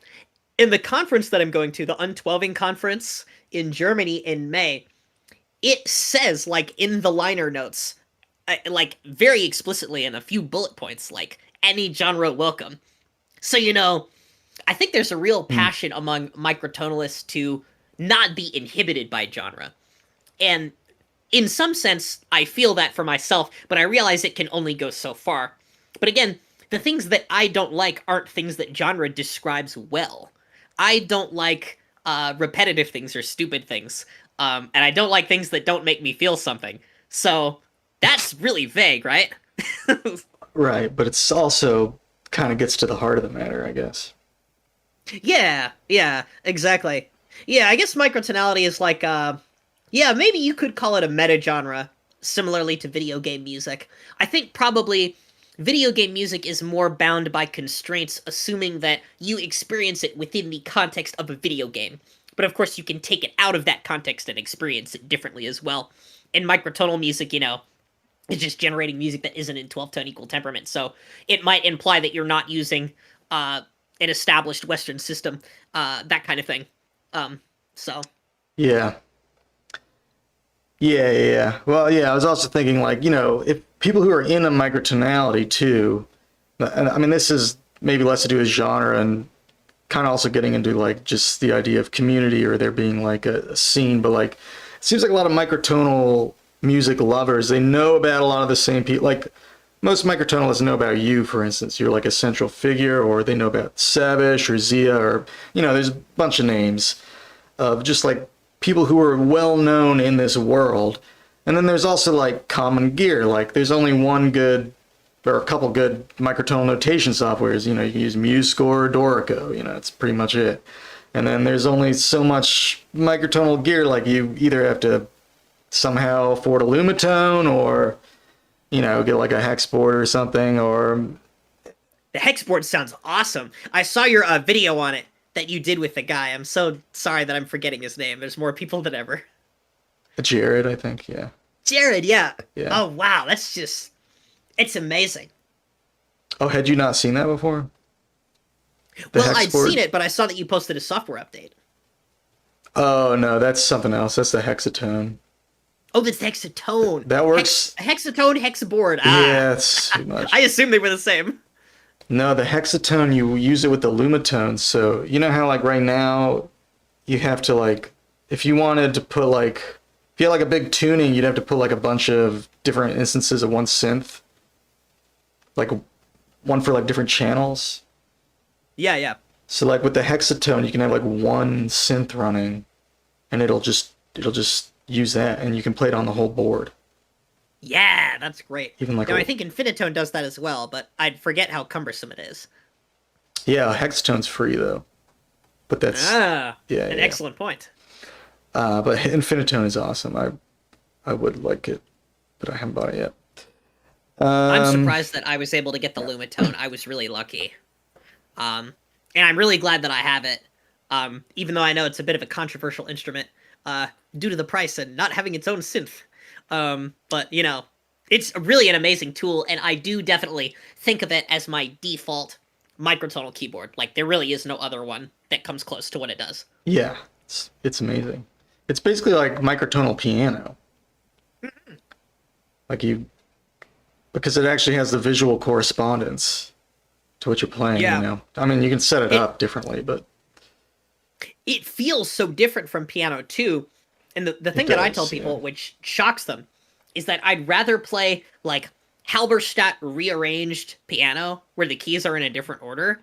In the conference that I'm going to, the Untwelving conference in Germany in May, it says, like, in the liner notes, like, very explicitly in a few bullet points, like, any genre welcome. So, you know, I think there's a real passion among microtonalists to not be inhibited by genre. And in some sense, I feel that for myself, but I realize it can only go so far. But again, the things that I don't like aren't things that genre describes well. I don't like repetitive things or stupid things. And I don't like things that don't make me feel something. So that's really vague, right? Right, but it's also kind of gets to the heart of the matter, I guess. Yeah, exactly. Yeah, I guess microtonality is like, yeah, maybe you could call it a meta-genre, similarly to video game music. I think probably video game music is more bound by constraints, assuming that you experience it within the context of a video game. But of course, you can take it out of that context and experience it differently as well. In microtonal music, you know, it's just generating music that isn't in 12-tone equal temperament, so it might imply that you're not using an established Western system, that kind of thing. So. Yeah. Well, yeah, I was also thinking, like, you know, if people who are in a microtonality too, and I mean, this is maybe less to do with genre and kind of also getting into, like, just the idea of community or there being, like, a scene, but, like, it seems like a lot of microtonal music lovers, they know about a lot of the same people. Like, most microtonalists know about you, for instance. You're, like, a central figure, or they know about Savish or Zia, or, you know, there's a bunch of names of just, like, people who are well known in this world. And then there's also, like, common gear. Like, there's only one good or a couple good microtonal notation softwares. You know, you can use MuseScore or Dorico. You know, that's pretty much it. And then there's only so much microtonal gear. Like, you either have to somehow afford a Lumitone, or, you know, get like a hex board or something, or... The hex board sounds awesome. I saw your video on it that you did with the guy. I'm so sorry that I'm forgetting his name. There's more people than ever. Jared, I think, yeah. Jared, yeah. Yeah. Oh, wow, that's just... It's amazing. Oh, had you not seen that before? Well, I'd seen it, but I saw that you posted a software update. Oh, no, that's something else. That's the hexatone. Oh, that's the hexatone. That works. Hexatone, hexaboard. Yeah, that's too much. I assumed they were the same. No, the hexatone, you use it with the Lumitone. So, you know how, like, right now, you have to, like, if you wanted to put, like, if you had, like, a big tuning, you'd have to put, like, a bunch of different instances of one synth. Like, one for, like, different channels. Yeah. So, like, with the hexatone, you can have, like, one synth running, and it'll just use that, and you can play it on the whole board. Yeah, that's great. Even like now, I think Infinitone does that as well, but I'd forget how cumbersome it is. Yeah, hexatone's free though, but that's An yeah. excellent point. But infinitone is awesome. I would like it, but I haven't bought it yet. I'm surprised that I was able to get the Lumitone. I was really lucky. And I'm really glad that I have it. Even though I know it's a bit of a controversial instrument, due to the price and not having its own synth. But, you know, it's really an amazing tool, and I do definitely think of it as my default microtonal keyboard. Like, there really is no other one that comes close to what it does. Yeah, it's amazing. It's basically like microtonal piano. Like because it actually has the visual correspondence to what you're playing, Yeah. you know? I mean, you can set it up differently, but... It feels so different from piano, too. And the thing that I tell people, which shocks them, is that I'd rather play, like, Halberstadt rearranged piano, where the keys are in a different order,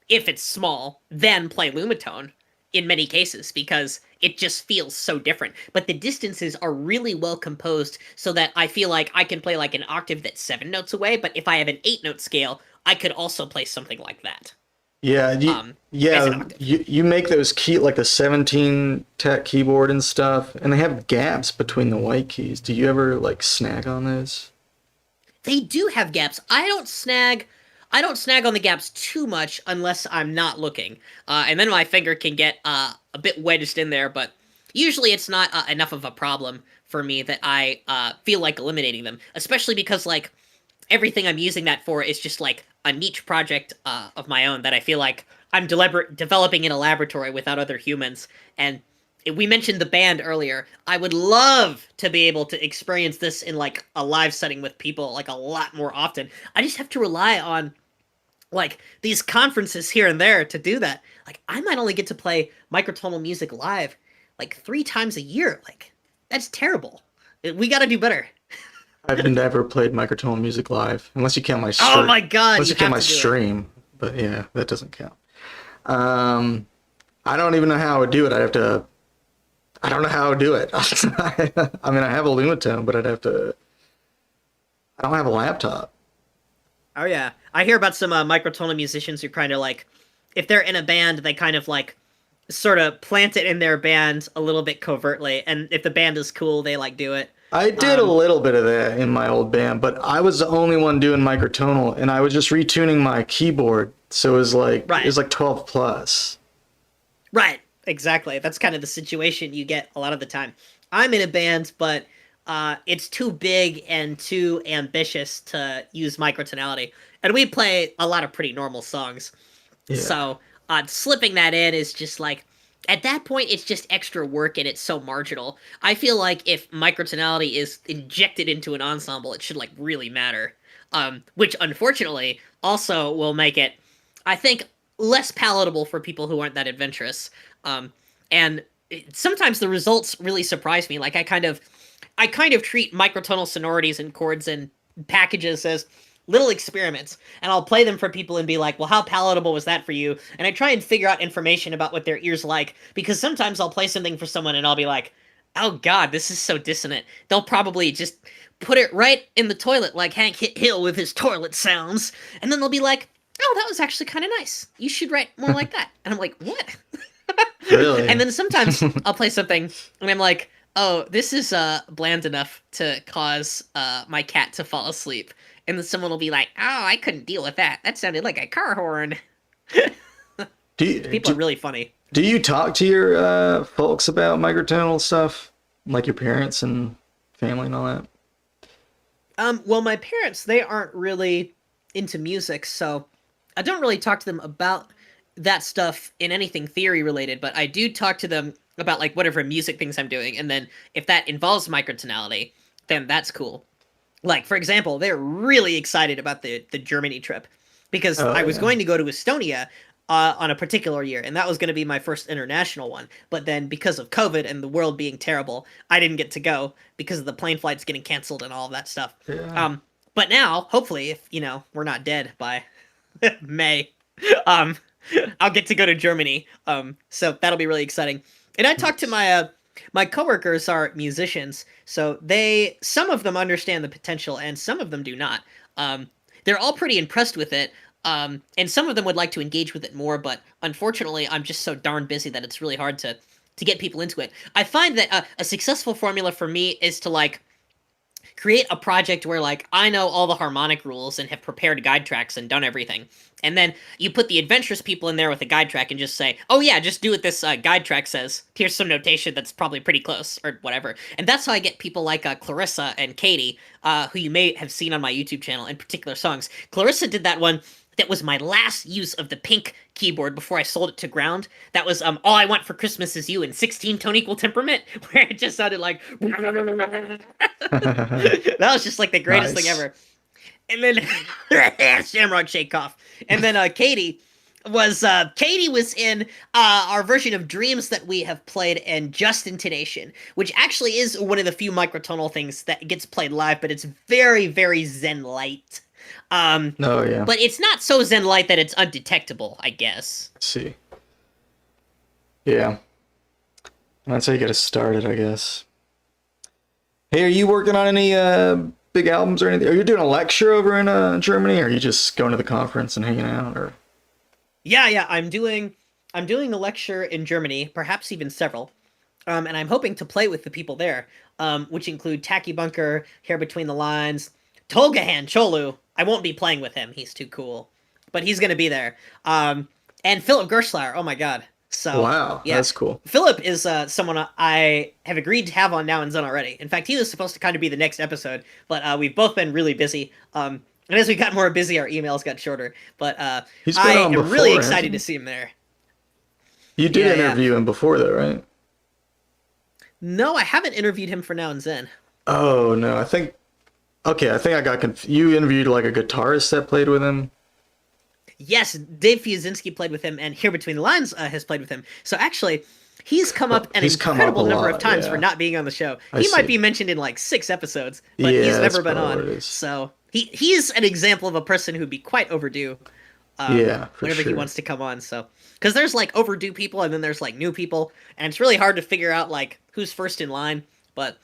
if it's small, than play Lumitone, in many cases, because it just feels so different. But the distances are really well composed, so that I feel like I can play, like, an octave that's 7 notes away, but if I have an 8-note scale, I could also play something like that. Yeah, you make those like the 17 tech keyboard and stuff, and they have gaps between the white keys. Do you ever like snag on those? They do have gaps. I don't snag on the gaps too much unless I'm not looking. And then my finger can get a bit wedged in there, but usually it's not enough of a problem for me that I feel like eliminating them, especially because like everything I'm using that for is just like a niche project of my own that I feel like I'm developing in a laboratory without other humans. And we mentioned the band earlier. I would love to be able to experience this in like a live setting with people like a lot more often. I just have to rely on like these conferences here and there to do that. Like I might only get to play microtonal music live like 3 times a year. Like that's terrible. We got to do better. I've never played microtonal music live, unless you count my stream. Oh my god! Unless you count my stream, but yeah, that doesn't count. I don't even know how I would do it. I don't know how I would do it. I mean, I have a Lumitone, but I don't have a laptop. Oh yeah, I hear about some microtonal musicians who kind of like, if they're in a band, they kind of like, sort of plant it in their band a little bit covertly, and if the band is cool, they like do it. I did a little bit of that in my old band, but I was the only one doing microtonal, and I was just retuning my keyboard, so it was like Right. it was like 12 plus. Right, exactly. That's kind of the situation you get a lot of the time. I'm in a band, but it's too big and too ambitious to use microtonality, and we play a lot of pretty normal songs. Yeah. So slipping that in is just like, at that point, it's just extra work and it's so marginal. I feel like if microtonality is injected into an ensemble, it should like really matter. Which unfortunately also will make it, I think, less palatable for people who aren't that adventurous. And sometimes the results really surprise me. Like I kind of treat microtonal sonorities and chords and packages as little experiments, and I'll play them for people and be like, well, how palatable was that for you? And I try and figure out information about what their ears like, because sometimes I'll play something for someone and I'll be like, oh god, this is so dissonant. They'll probably just put it right in the toilet like Hank Hill with his toilet sounds, and then they'll be like, oh, that was actually kind of nice. You should write more like that. And I'm like, what? Really? And then sometimes I'll play something and I'm like, oh, this is bland enough to cause my cat to fall asleep. And then someone will be like, oh, I couldn't deal with that. That sounded like a car horn. People are really funny. Do you talk to your folks about microtonal stuff? Like your parents and family and all that? Well, my parents, they aren't really into music, so I don't really talk to them about that stuff in anything theory related, but I do talk to them about like whatever music things I'm doing, and then if that involves microtonality, then that's cool. Like, for example, they're really excited about the Germany trip, because I was going to go to Estonia on a particular year, and that was going to be my first international one. But then because of COVID and the world being terrible, I didn't get to go because of the plane flights getting canceled and all of that stuff. Yeah. But now, hopefully, if, you know, we're not dead by May, I'll get to go to Germany. So that'll be really exciting. And I talked to my coworkers are musicians, so some of them understand the potential and some of them do not. They're all pretty impressed with it. And some of them would like to engage with it more, but unfortunately, I'm just so darn busy that it's really hard to get people into it. I find that a successful formula for me is to like create a project where like I know all the harmonic rules and have prepared guide tracks and done everything. And then you put the adventurous people in there with a guide track and just say, oh yeah, just do what this guide track says. Here's some notation that's probably pretty close or whatever. And that's how I get people like Clarissa and Katie, who you may have seen on my YouTube channel in particular songs. Clarissa did that one that was my last use of the pink keyboard before I sold it to Ground. That was All I Want for Christmas Is You in 16-tone equal temperament, where it just sounded like... That was just like the greatest thing ever. And then... Shamrock Shake Cough. And then Katie was in our version of Dreams that we have played in Just Intonation, which actually is one of the few microtonal things that gets played live, but it's very, very Zen light. Oh yeah. But it's not so Zen light that it's undetectable, I guess. Let's see. Yeah. That's how you get it started, I guess. Hey, are you working on any big albums or anything? Are you doing a lecture over in Germany, or are you just going to the conference and hanging out, or? Yeah, I'm doing a lecture in Germany, perhaps even several. And I'm hoping to play with the people there, which include Tacky Bunker, Hair Between the Lines, Tolgahan Cholu. I won't be playing with him. He's too cool. But he's going to be there. And Philip Gerschler. Oh my god. So wow, yeah. That's cool. Philip is someone I have agreed to have on Now and Xen already. In fact, he was supposed to kind of be the next episode, but we've both been really busy. And as we got more busy, our emails got shorter. But I am really excited to see him there. You did interview him before, though, right? No, I haven't interviewed him for Now and Xen. Oh no, I think I got confused. You interviewed like a guitarist that played with him? Yes, Dave Fiuzinski played with him, and Here Between the Lines has played with him. So actually, he's come up an incredible number of times for not being on the show. He might be mentioned in like 6 episodes, but he's never been on. So he's an example of a person who'd be quite overdue whenever he wants to come on. So because there's like overdue people, and then there's like new people, and it's really hard to figure out like who's first in line. But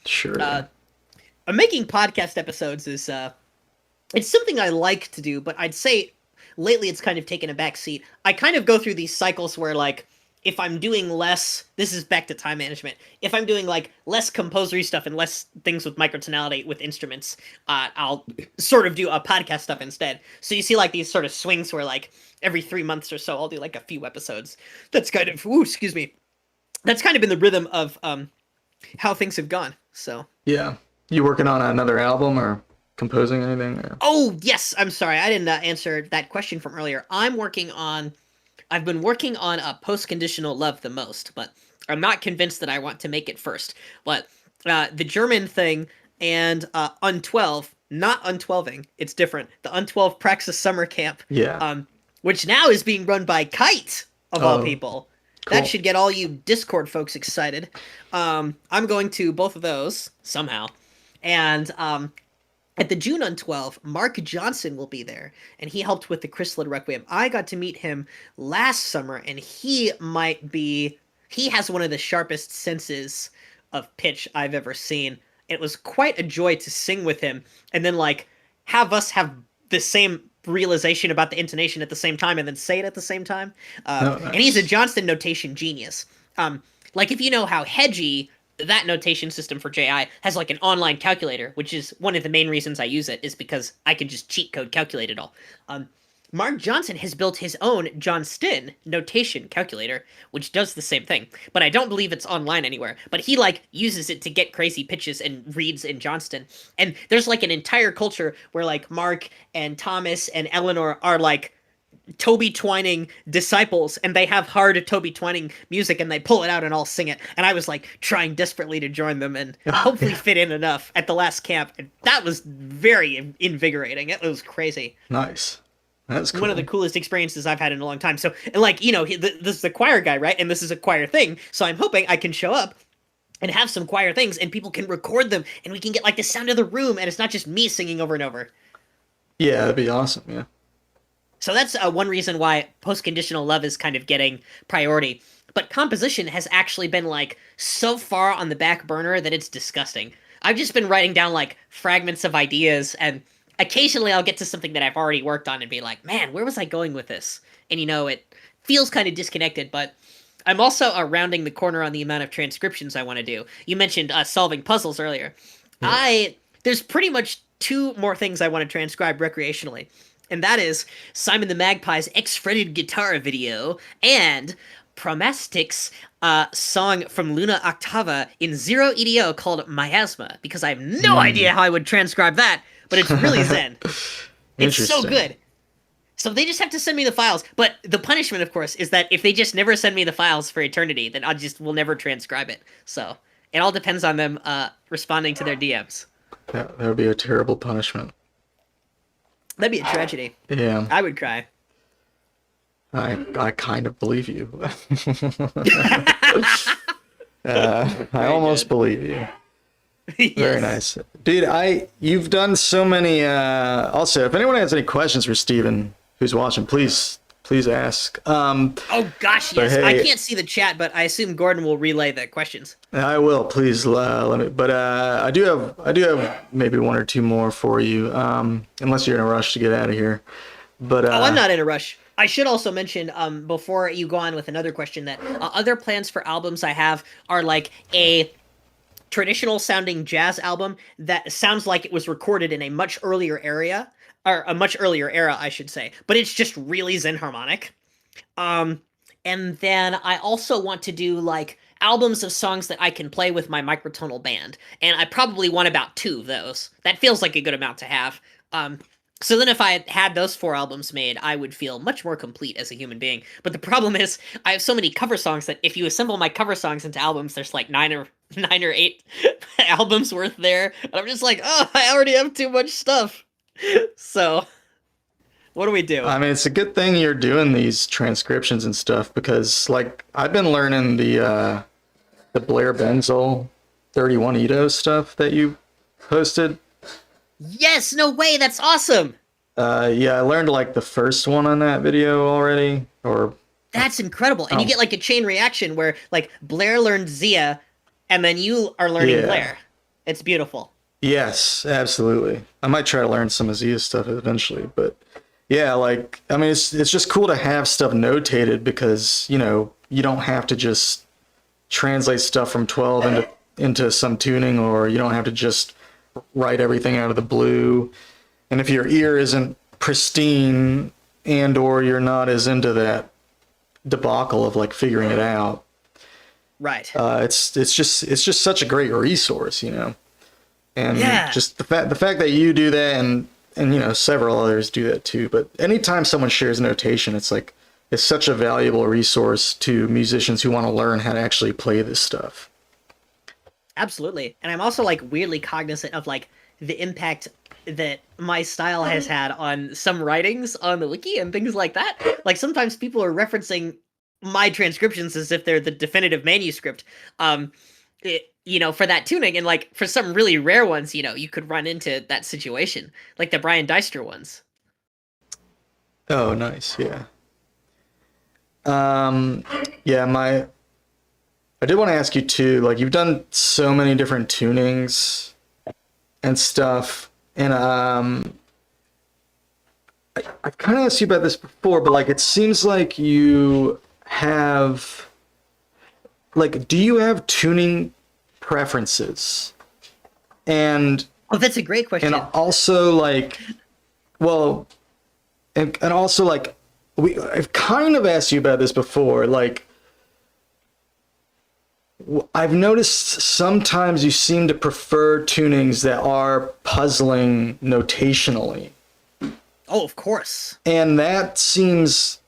making podcast episodes is it's something I like to do, but I'd say lately it's kind of taken a back seat. I kind of go through these cycles where like if I'm doing less, this is back to time management. If I'm doing like less composery stuff and less things with microtonality with instruments, I'll sort of do a podcast stuff instead. So you see like these sort of swings where like every 3 months or so I'll do like a few episodes. That's kind of that's kind of been the rhythm of how things have gone. So yeah. You working on another album or composing anything? Or? Oh, yes. I'm sorry. I didn't answer that question from earlier. I've been working on a Post-Conditional Love the most, but I'm not convinced that I want to make it first. But the German thing and Un12, not Untwelving, it's different. The Un12 Praxis Summer Camp, which now is being run by Kite, of all people. Cool. That should get all you Discord folks excited. I'm going to both of those, somehow. And at the June Un12, Mark Johnson will be there, and he helped with the Chrysalid Requiem. I got to meet him last summer, and he has one of the sharpest senses of pitch I've ever seen. It was quite a joy to sing with him, and then like have us have the same realization about the intonation at the same time, and then say it at the same time. Nice. And he's a Johnston notation genius. Like if you know how Hedgie, that notation system for JI, has like an online calculator, which is one of the main reasons I use it, is because I can just cheat code calculate it all. Mark Johnson has built his own Johnston notation calculator, which does the same thing, but I don't believe it's online anywhere. But he like uses it to get crazy pitches and reads in Johnston. And there's like an entire culture where like Mark and Thomas and Eleanor are like Toby Twining disciples, and they have hard Toby Twining music, and they pull it out and all sing it. And I was like trying desperately to join them and hopefully fit in enough at the last camp. And that was very invigorating. It was crazy. Nice. That's cool. One of the coolest experiences I've had in a long time. So, and like, this is a choir guy, right? And this is a choir thing. So I'm hoping I can show up and have some choir things, and people can record them, and we can get like the sound of the room, and it's not just me singing over and over. Yeah, that'd be awesome. Yeah. So that's one reason why Post-Conditional Love is kind of getting priority. But composition has actually been like so far on the back burner that it's disgusting. I've just been writing down like fragments of ideas, and occasionally I'll get to something that I've already worked on and be like, man, where was I going with this? And it feels kind of disconnected, but I'm also rounding the corner on the amount of transcriptions I want to do. You mentioned solving puzzles earlier. Yeah. There's pretty much two more things I want to transcribe recreationally, and that is Simon the Magpie's X-Fretted Guitar video and Promastic's song from Luna Octava in Zero EDO called Miasma, because I have no idea how I would transcribe that, but it's really zen. It's so good. So they just have to send me the files. But the punishment, of course, is that if they just never send me the files for eternity, then will never transcribe it. So it all depends on them responding to their DMs. That would be a terrible punishment. That'd be a tragedy. Yeah. I would cry. I kind of believe you. I almost believe you. Yes. Very nice. Dude, you've done so many, also, if anyone has any questions for Steven, who's watching, please ask. Oh gosh, yes. Hey, I can't see the chat, but I assume Gordon will relay the questions. I will, please let me, but I do have maybe one or two more for you, unless you're in a rush to get out of here. But I'm not in a rush. I should also mention, before you go on with another question, that other plans for albums I have are like a traditional sounding jazz album that sounds like it was recorded in a much earlier era, I should say, but it's just really Zen harmonic. And then I also want to do like albums of songs that I can play with my microtonal band, and I probably want about 2 of those. That feels like a good amount to have. So then if I had those 4 albums made, I would feel much more complete as a human being. But the problem is, I have so many cover songs that if you assemble my cover songs into albums, there's like 9 or 8 albums worth there. And I'm just like, oh, I already have too much stuff. So, what do we do? I mean, it's a good thing you're doing these transcriptions and stuff, because like I've been learning the Blair Benzel 31 Edo stuff that you posted. Yes, no way, that's awesome. Yeah, I learned like the first one on that video already, or that's incredible. And you get like a chain reaction where like Blair learned Zia and then you are learning Blair. It's beautiful. Yes, absolutely. I might try to learn some of Zia's stuff eventually, but yeah, like I mean it's just cool to have stuff notated, because, you don't have to just translate stuff from 12 into some tuning, or you don't have to just write everything out of the blue. And if your ear isn't pristine, and or you're not as into that debacle of like figuring it out, right, it's just such a great resource, and just the fact that you do that, and several others do that too. But anytime someone shares notation, it's such a valuable resource to musicians who want to learn how to actually play this stuff. Absolutely. And I'm also like weirdly cognizant of like the impact that my style has had on some writings on the wiki and things like that. Like sometimes people are referencing my transcriptions as if they're the definitive manuscript, for that tuning. And like for some really rare ones, you could run into that situation, like the Brian Deister ones. Oh, nice. Yeah. Yeah, I did want to ask you too, like you've done so many different tunings and stuff, and I've kind of asked you about this before, but like it seems like you have, like, do you have tuning preferences? And that's a great question. And also like, well, and also like I've kind of asked you about this before, like I've noticed sometimes you seem to prefer tunings that are puzzling notationally. Oh, of course. And that seems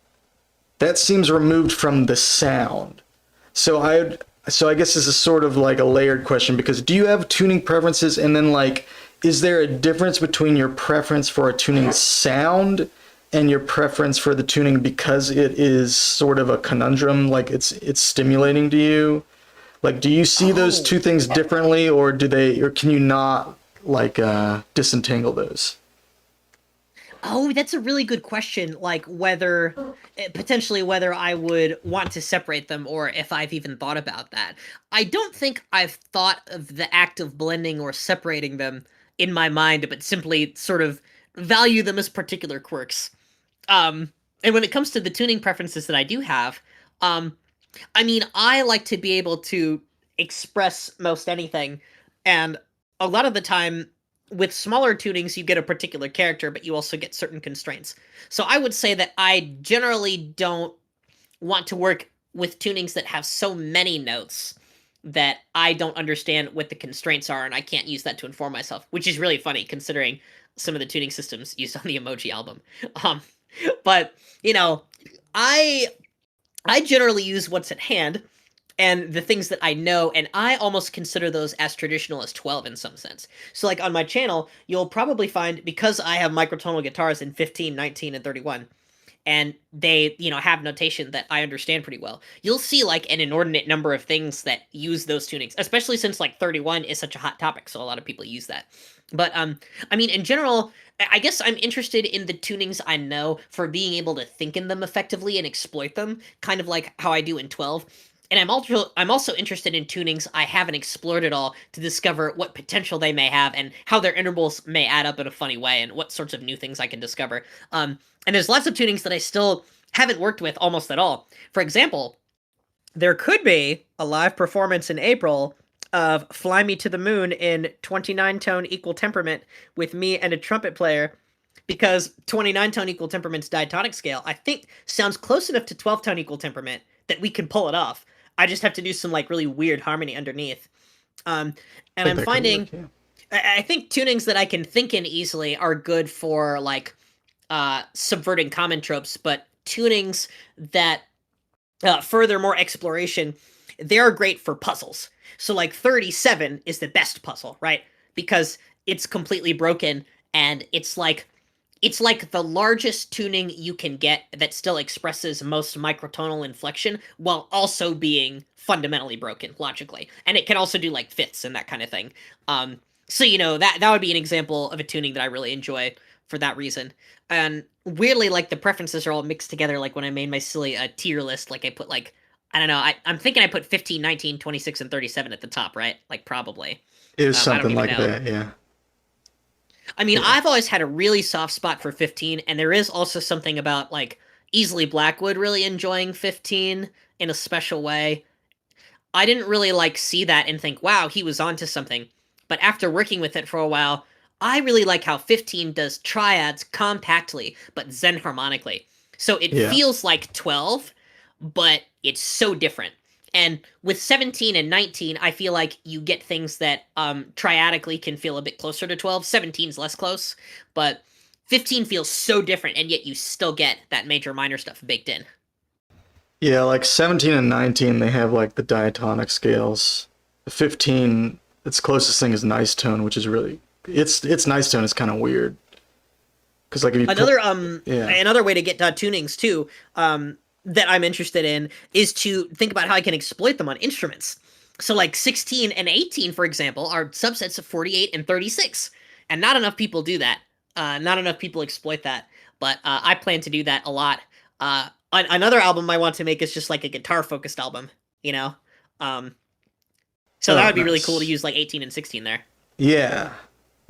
removed from the sound. So I guess this is sort of like a layered question, because do you have tuning preferences, and then like is there a difference between your preference for a tuning sound and your preference for the tuning because it is sort of a conundrum, like it's stimulating to you? Like, do you see those two things differently, or can you not like disentangle those? Oh, that's a really good question. Like whether I would want to separate them, or if I've even thought about that. I don't think I've thought of the act of blending or separating them in my mind, but simply sort of value them as particular quirks. And when it comes to the tuning preferences that I do have, I mean, I like to be able to express most anything, and a lot of the time, with smaller tunings, you get a particular character, but you also get certain constraints. So I would say that I generally don't want to work with tunings that have so many notes that I don't understand what the constraints are, and I can't use that to inform myself, which is really funny considering some of the tuning systems used on the Emoji album. Um, but you know, I I generally use what's at hand and the things that I know, and I almost consider those as traditional as 12 in some sense. So like on my channel, you'll probably find, because I have microtonal guitars in 15, 19, and 31, and they, have notation that I understand pretty well, you'll see like an inordinate number of things that use those tunings, especially since like 31 is such a hot topic, so a lot of people use that. But I mean, in general, I guess I'm interested in the tunings I know for being able to think in them effectively and exploit them, kind of like how I do in 12. And I'm also interested in tunings I haven't explored at all to discover what potential they may have and how their intervals may add up in a funny way and what sorts of new things I can discover. And there's lots of tunings that I still haven't worked with almost at all. For example, there could be a live performance in April of Fly Me to the Moon in 29-tone equal temperament with me and a trumpet player, because 29-tone equal temperament's diatonic scale, I think, sounds close enough to 12-tone equal temperament that we can pull it off. I just have to do some like really weird harmony underneath. And I'm finding, I think tunings that I can think in easily are good for like subverting common tropes, but tunings that further more exploration, they're great for puzzles. So like 37 is the best puzzle, right? Because it's completely broken, and it's like the largest tuning you can get that still expresses most microtonal inflection while also being fundamentally broken logically. And it can also do like fifths and that kind of thing. So that would be an example of a tuning that I really enjoy for that reason. And weirdly, like, the preferences are all mixed together. Like when I made my silly tier list, like I put like, I don't know, I'm thinking I put 15, 19, 26, and 37 at the top, right? Like probably. It was something like that, yeah. I mean, I've always had a really soft spot for 15, and there is also something about, like, Easily Blackwood really enjoying 15 in a special way. I didn't really, like, see that and think, wow, he was onto something. But after working with it for a while, I really like how 15 does triads compactly, but Xen harmonically. So it feels like 12, but it's so different. And with 17 and 19, I feel like you get things that triadically can feel a bit closer to 12. 17's less close, but 15 feels so different, and yet you still get that major minor stuff baked in. Yeah, like 17 and 19, they have like the diatonic scales. 15, its closest thing is nice tone, which is really, it's nice tone is kind of weird. Because like if you another way to get tunings too, that I'm interested in is to think about how I can exploit them on instruments. So like 16 and 18, for example, are subsets of 48 and 36. And not enough people do that. Not enough people exploit that. But I plan to do that a lot. Another album I want to make is just like a guitar-focused album, So that would be really cool to use like 18 and 16 there. Yeah,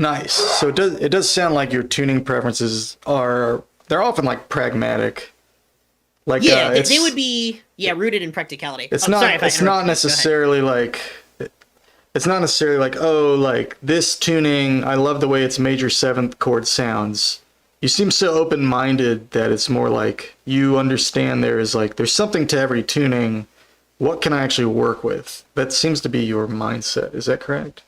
nice. So it does sound like your tuning preferences they're often like pragmatic. Like, they would be rooted in practicality. It's not necessarily like oh, like this tuning, I love the way its major seventh chord sounds. You seem so open-minded that it's more like you understand there's something to every tuning. What can I actually work with? That seems to be your mindset. Is that correct?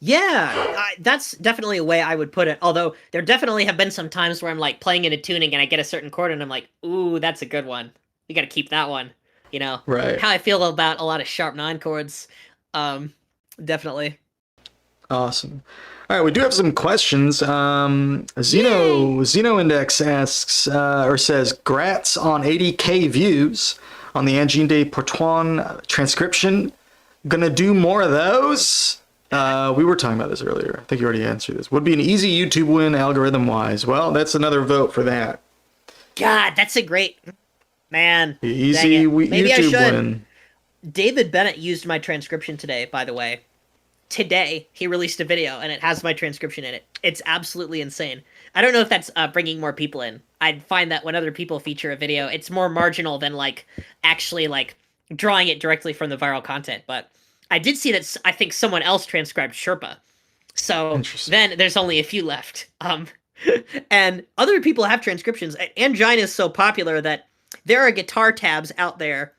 Yeah, that's definitely a way I would put it. Although there definitely have been some times where I'm like playing in a tuning and I get a certain chord and I'm like, ooh, that's a good one. You got to keep that one. Right. How I feel about a lot of sharp 9 chords. Definitely. Awesome. All right, we do have some questions. Zeno Index asks or says, "Grats on 80K views on the Angine de Poitrine transcription. Gonna do more of those." We were talking about this earlier. I think you already answered this. Would be an easy YouTube win algorithm-wise. Well, that's another vote for that. God, that's a great... Man. Easy YouTube win. David Bennett used my transcription today, by the way. Today, he released a video, and it has my transcription in it. It's absolutely insane. I don't know if that's bringing more people in. I'd find that when other people feature a video, it's more marginal than like actually like drawing it directly from the viral content. But I did see that I think someone else transcribed Sherpa. So Interesting. then there's only a few left. And other people have transcriptions. Angine is so popular that there are guitar tabs out there,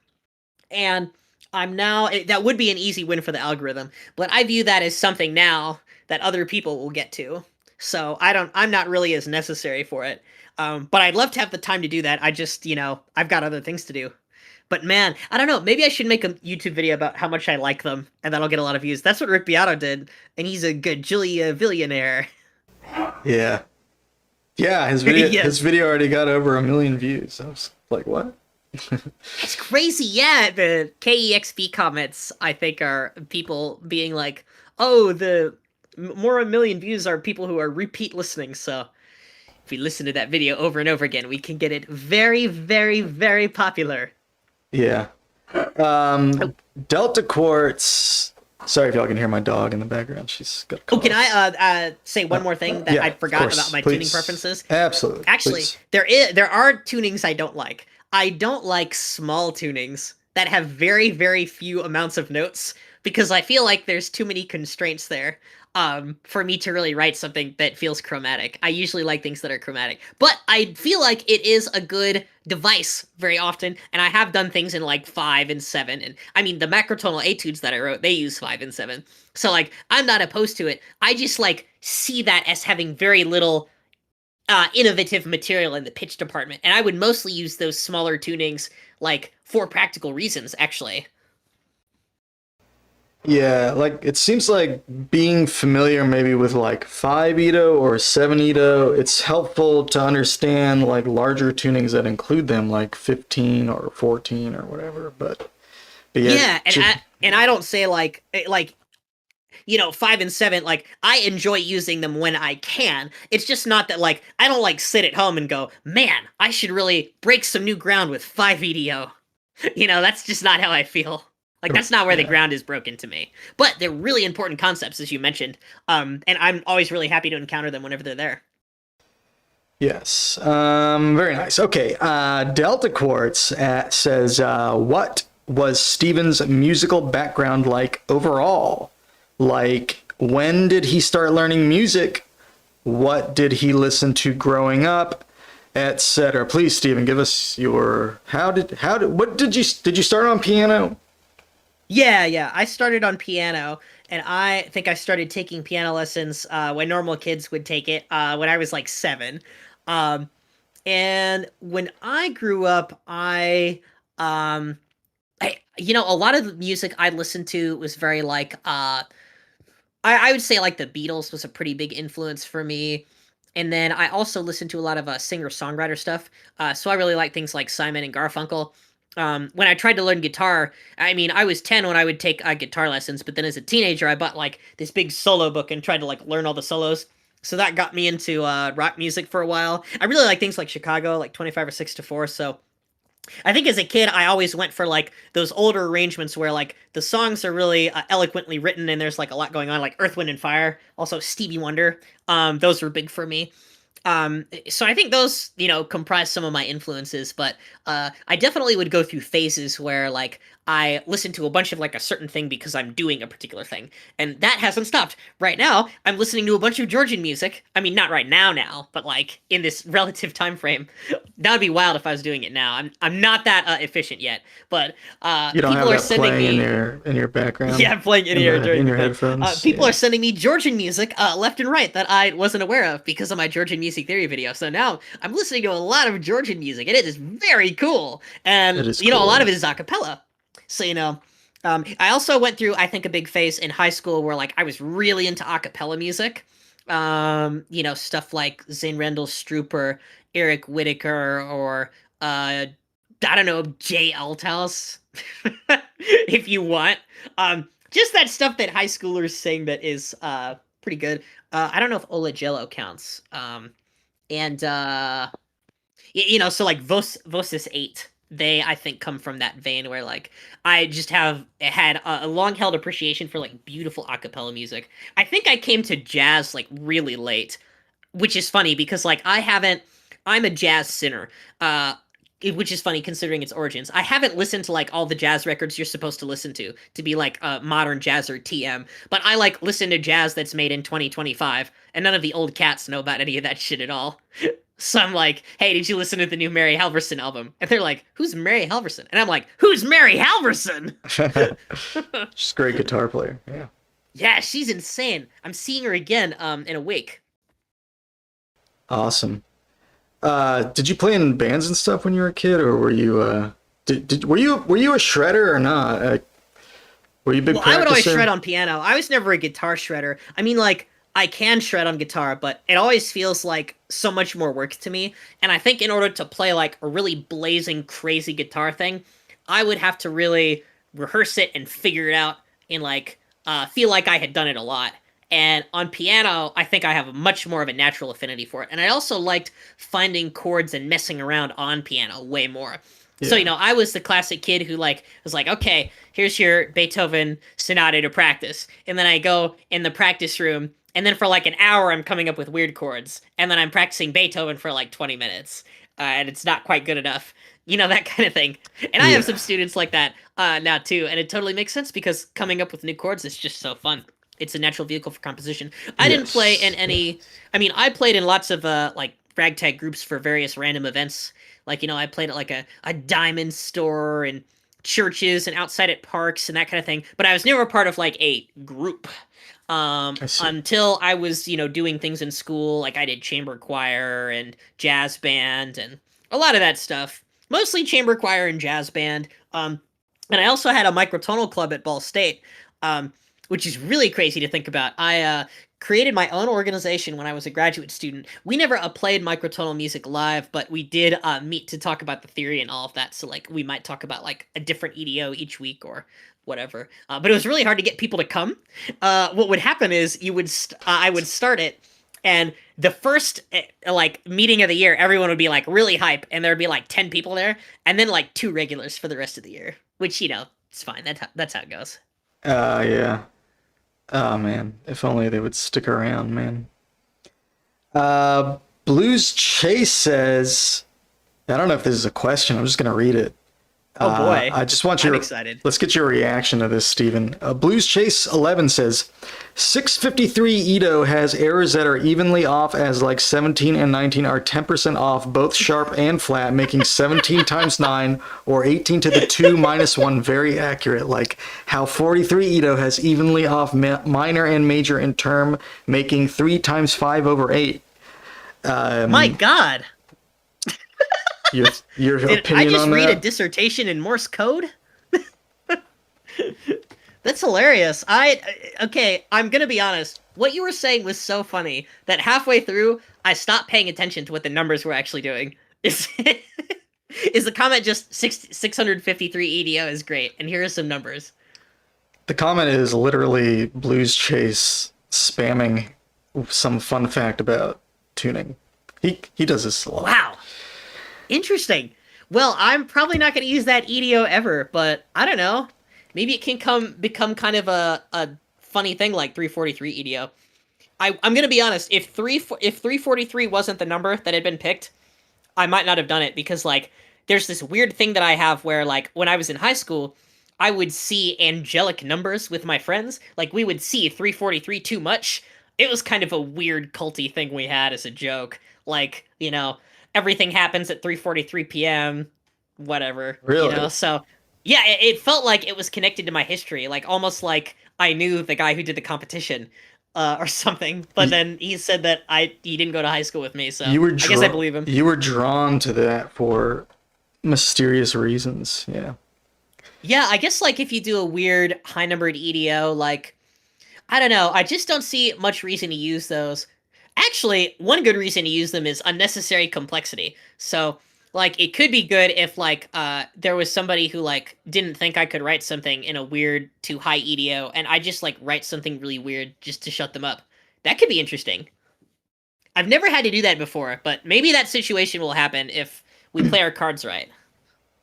and that would be an easy win for the algorithm, but I view that as something now that other people will get to. So I'm not really as necessary for it. But I'd love to have the time to do that. I just, I've got other things to do. But man, I don't know. Maybe I should make a YouTube video about how much I like them, and that'll get a lot of views. That's what Rick Beato did, and he's a gajillionaire. Yeah. Yeah, his video Yes. his video already got over 1 million views. I was like, what? It's crazy, yeah. The KEXP comments, I think, are people being like, "Oh, the more 1 million views are people who are repeat listening." So if we listen to that video over and over again, we can get it very, very, very popular. Yeah. Delta Quartz. Sorry if y'all can hear my dog in the background. She's got a cough. Oh, can I say one more thing that yeah, I forgot of course, about my please. tuning preferences? Absolutely. Actually, please. there are tunings I don't like. I don't like small tunings that have very, very few amounts of notes, because I feel like there's too many constraints there for me to really write something that feels chromatic. I usually like things that are chromatic, but I feel like it is a good device very often, and I have done things in like 5 and 7, and I mean the macrotonal etudes that I wrote, they use 5 and 7, so like I'm not opposed to it. I just like see that as having very little innovative material in the pitch department, and I would mostly use those smaller tunings like for practical reasons, actually. Yeah, like it seems like being familiar maybe with like 5 Ito or 7 Ito, it's helpful to understand like larger tunings that include them, like 15 or 14 or whatever. But Yeah, and I don't say like 5 and 7, like I enjoy using them when I can. It's just not that like I don't like sit at home and go, man, I should really break some new ground with 5 EDO. That's just not how I feel. Like that's not where the ground is broken to me. But they're really important concepts, as you mentioned. And I'm always really happy to encounter them whenever they're there. Yes. Very nice. Okay. Delta Quartz says, what was Steven's musical background like overall? Like, when did he start learning music? What did he listen to growing up, etc.? Please, Steven, give us your did you start on piano? Yeah. I started on piano, and I think I started taking piano lessons when normal kids would take it when I was like 7. And when I grew up, a lot of the music I listened to was very like I would say like the Beatles was a pretty big influence for me. And then I also listened to a lot of singer-songwriter stuff. So I really like things like Simon and Garfunkel. When I tried to learn guitar, I mean, I was 10 when I would take guitar lessons, but then as a teenager, I bought like this big solo book and tried to like learn all the solos. So that got me into rock music for a while. I really like things like Chicago, like 25 or 6 to 4. So I think as a kid, I always went for like those older arrangements where like the songs are really eloquently written and there's like a lot going on, like Earth, Wind and Fire, also Stevie Wonder. Those were big for me. So I think those, comprise some of my influences, but I definitely would go through phases where like I listen to a bunch of like a certain thing because I'm doing a particular thing, and that hasn't stopped. Right now, I'm listening to a bunch of Georgian music. I mean, not right now, but like in this relative time frame. That would be wild if I was doing it now. I'm not that efficient yet, but You don't people have are that sending playing me. in your background. Yeah, I'm playing in here during in your the thing. headphones. People Yeah. are sending me Georgian music left and right that I wasn't aware of because of my Georgian music theory video. So now I'm listening to a lot of Georgian music, and it is very cool. And It is a cool. lot of it is a cappella. So I also went through, I think, a big phase in high school where like I was really into a cappella music. Stuff like Zane Rendell Strooper, Eric Whitaker, or I don't know, Jay Althouse, if you want. Just that stuff that high schoolers sing that is pretty good. I don't know if Ola Jello counts. And so like Vosis 8, they I think come from that vein where like I just had a long held appreciation for like beautiful a cappella music. I think I came to jazz like really late, which is funny because like I'm a jazz sinner. Which is funny considering its origins. I haven't listened to like all the jazz records you're supposed to listen to be like modern jazz or TM, but I like listen to jazz that's made in 2025, and none of the old cats know about any of that shit at all. So I'm like, hey, did you listen to the new Mary Halverson album? And they're like, who's Mary Halverson? And I'm like, who's Mary Halverson? She's a great guitar player. Yeah. Yeah, she's insane. I'm seeing her again in a week. Awesome. Did you play in bands and stuff when you were a kid, or were you were you a shredder or not? Were you a big practicer? I would always shred on piano. I was never a guitar shredder. I mean, like, I can shred on guitar, but it always feels like so much more work to me. And I think in order to play like a really blazing, crazy guitar thing, I would have to really rehearse it and figure it out and like feel like I had done it a lot. And on piano, I think I have much more of a natural affinity for it. And I also liked finding chords and messing around on piano way more. Yeah. So, I was the classic kid who was like, okay, here's your Beethoven sonata to practice. And then I go in the practice room, and then for like an hour, I'm coming up with weird chords. And then I'm practicing Beethoven for like 20 minutes. And it's not quite good enough. That kind of thing. And I have some students like that now too. And it totally makes sense because coming up with new chords is just so fun. It's a natural vehicle for composition. I didn't play in any... I mean, I played in lots of, ragtag groups for various random events. I played at, a diamond store and churches and outside at parks and that kind of thing. But I was never part of, a group. Until I was, doing things in school. Like, I did chamber choir and jazz band and a lot of that stuff. Mostly chamber choir and jazz band. And I also had a microtonal club at Ball State. Which is really crazy to think about. I created my own organization when I was a graduate student. We never played microtonal music live, but we did meet to talk about the theory and all of that. So, we might talk about, a different EDO each week or whatever. But it was really hard to get people to come. What would happen is I would start it, and the first, meeting of the year, everyone would be, really hype, and there would be, 10 people there, and then, 2 regulars for the rest of the year. Which, it's fine. That's how it goes. Yeah. Oh, man. If only they would stick around, man. Blues Chase says... I don't know if this is a question. I'm just going to read it. Oh, boy. I just want I'm excited. Let's get your reaction to this, Steven. Blues Chase 11 says, 653 Edo has errors that are evenly off as 17 and 19 are 10% off, both sharp and flat, making 17 times 9 or 18 to the 2 minus 1 very accurate, like how 43 Edo has evenly off minor and major in term, making 3 times 5 over 8. My God! Your opinion on that? Did I just read a dissertation in Morse code? That's hilarious. Okay, I'm gonna be honest. What you were saying was so funny that halfway through, I stopped paying attention to what the numbers were actually doing. Is the comment just 653 EDO is great, and here are some numbers. The comment is literally Blues Chase spamming some fun fact about tuning. He does this a lot. Wow. Interesting. Well, I'm probably not going to use that EDO ever, but I don't know. Maybe it can become kind of a funny thing like 343 EDO. I'm going to be honest. If 343 wasn't the number that had been picked, I might not have done it because there's this weird thing that I have where when I was in high school, I would see angelic numbers with my friends. We would see 343 too much. It was kind of a weird culty thing we had as a joke. Everything happens at 3:43 p.m., whatever. Really? So, yeah, it felt like it was connected to my history, almost like I knew the guy who did the competition or something. But then he said that he didn't go to high school with me, so I guess I believe him. You were drawn to that for mysterious reasons, yeah. Yeah, I guess, if you do a weird high-numbered EDO, I don't know, I just don't see much reason to use those. Actually, one good reason to use them is unnecessary complexity. So, it could be good if, there was somebody who, didn't think I could write something in a weird, too high EDO, and I just, write something really weird just to shut them up. That could be interesting. I've never had to do that before, but maybe that situation will happen if we play our cards right.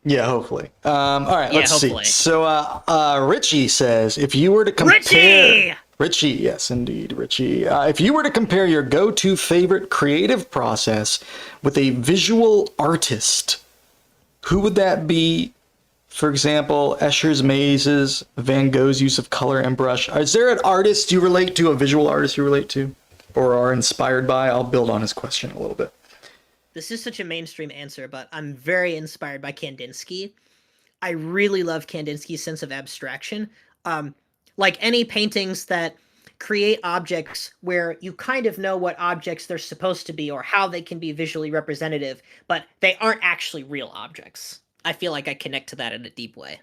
Yeah, hopefully. All right, let's see. So, Richie says, if you were to compare... Richie, yes, indeed, Richie. If you were to compare your go-to favorite creative process with a visual artist, who would that be? For example, Escher's mazes, Van Gogh's use of color and brush. Is there an artist you relate to, a visual artist you relate to, or are inspired by? I'll build on his question a little bit. This is such a mainstream answer, but I'm very inspired by Kandinsky. I really love Kandinsky's sense of abstraction. Like any paintings that create objects where you kind of know what objects they're supposed to be or how they can be visually representative, but they aren't actually real objects. I feel like I connect to that in a deep way.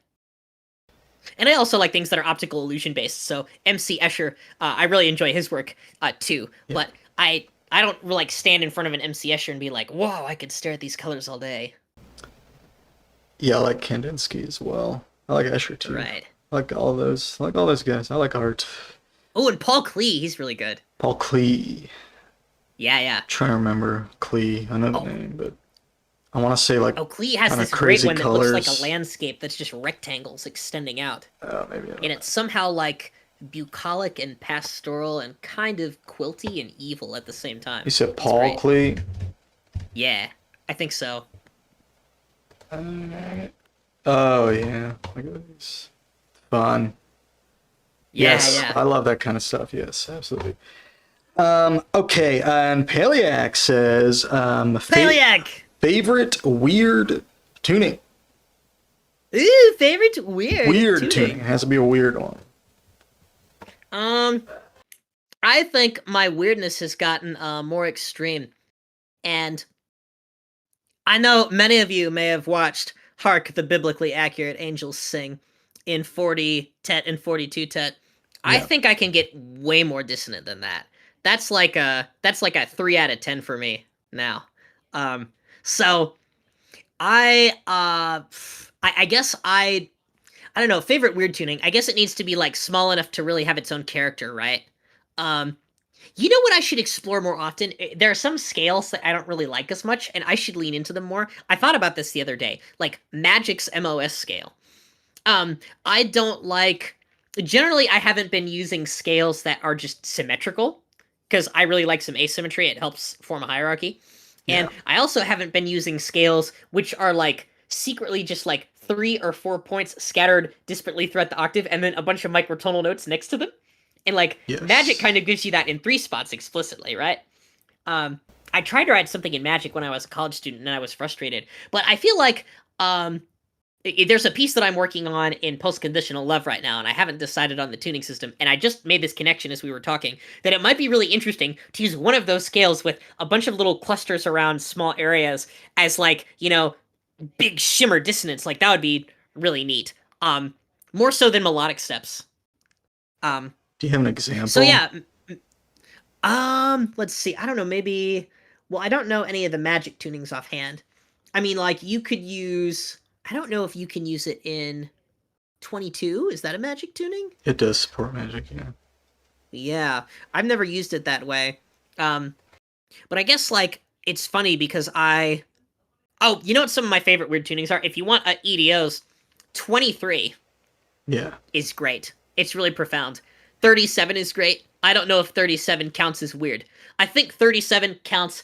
And I also like things that are optical illusion based. So MC Escher, I really enjoy his work too. Yeah. But I don't like stand in front of an MC Escher and be like, whoa, I could stare at these colors all day. Yeah, I like Kandinsky as well. I like Escher too. Right. I like all those. I like all those guys. I like art. Oh, and Paul Klee, he's really good. Paul Klee. Yeah. I'm trying to remember Klee. I know the name, but I want to say like. Oh, Klee has this great one that looks like a landscape that's just rectangles extending out. Oh, maybe. And it's somehow like bucolic and pastoral and kind of quilty and evil at the same time. You said Paul Klee? Yeah, I think so. Oh yeah, look at this. Fun. Yeah, yes, yeah. I love that kind of stuff. Yes, absolutely. Okay, and Paleac says, Paleac! Favorite weird tuning. Ooh, favorite weird tuning. It has to be a weird one. I think my weirdness has gotten more extreme, and I know many of you may have watched Hark the Biblically Accurate Angels Sing in 40 tet and 42 tet. Yeah. I think I can get way more dissonant than that. That's like a 3 out of 10 for me now. So I guess I don't know, favorite weird tuning. I guess it needs to be like small enough to really have its own character, right? You know what I should explore more often? There are some scales that I don't really like as much, and I should lean into them more. I thought about this the other day, like Magic's MOS scale. I don't like... Generally, I haven't been using scales that are just symmetrical, because I really like some asymmetry. It helps form a hierarchy. And I also haven't been using scales which are like secretly just like 3 or 4 points scattered disparately throughout the octave, and then a bunch of microtonal notes next to them. And like Magic kind of gives you that in 3 spots explicitly, right? I tried to write something in Magic when I was a college student and I was frustrated, but I feel like there's a piece that I'm working on in Post-Conditional Love right now, and I haven't decided on the tuning system, and I just made this connection as we were talking, that it might be really interesting to use one of those scales with a bunch of little clusters around small areas as like, you know, big shimmer dissonance. Like, that would be really neat. More so than melodic steps. Do you have an example? So yeah, let's see. I don't know, maybe... Well, I don't know any of the Magic tunings offhand. I mean, like, you could use... I don't know if you can use it in 22. Is that a Magic tuning? It does support Magic, yeah. Yeah, I've never used it that way. But I guess, like, it's funny because I... Oh, you know what some of my favorite weird tunings are? If you want EDOs, 23 is great. It's really profound. 37 is great. I don't know if 37 counts as weird. I think 37 counts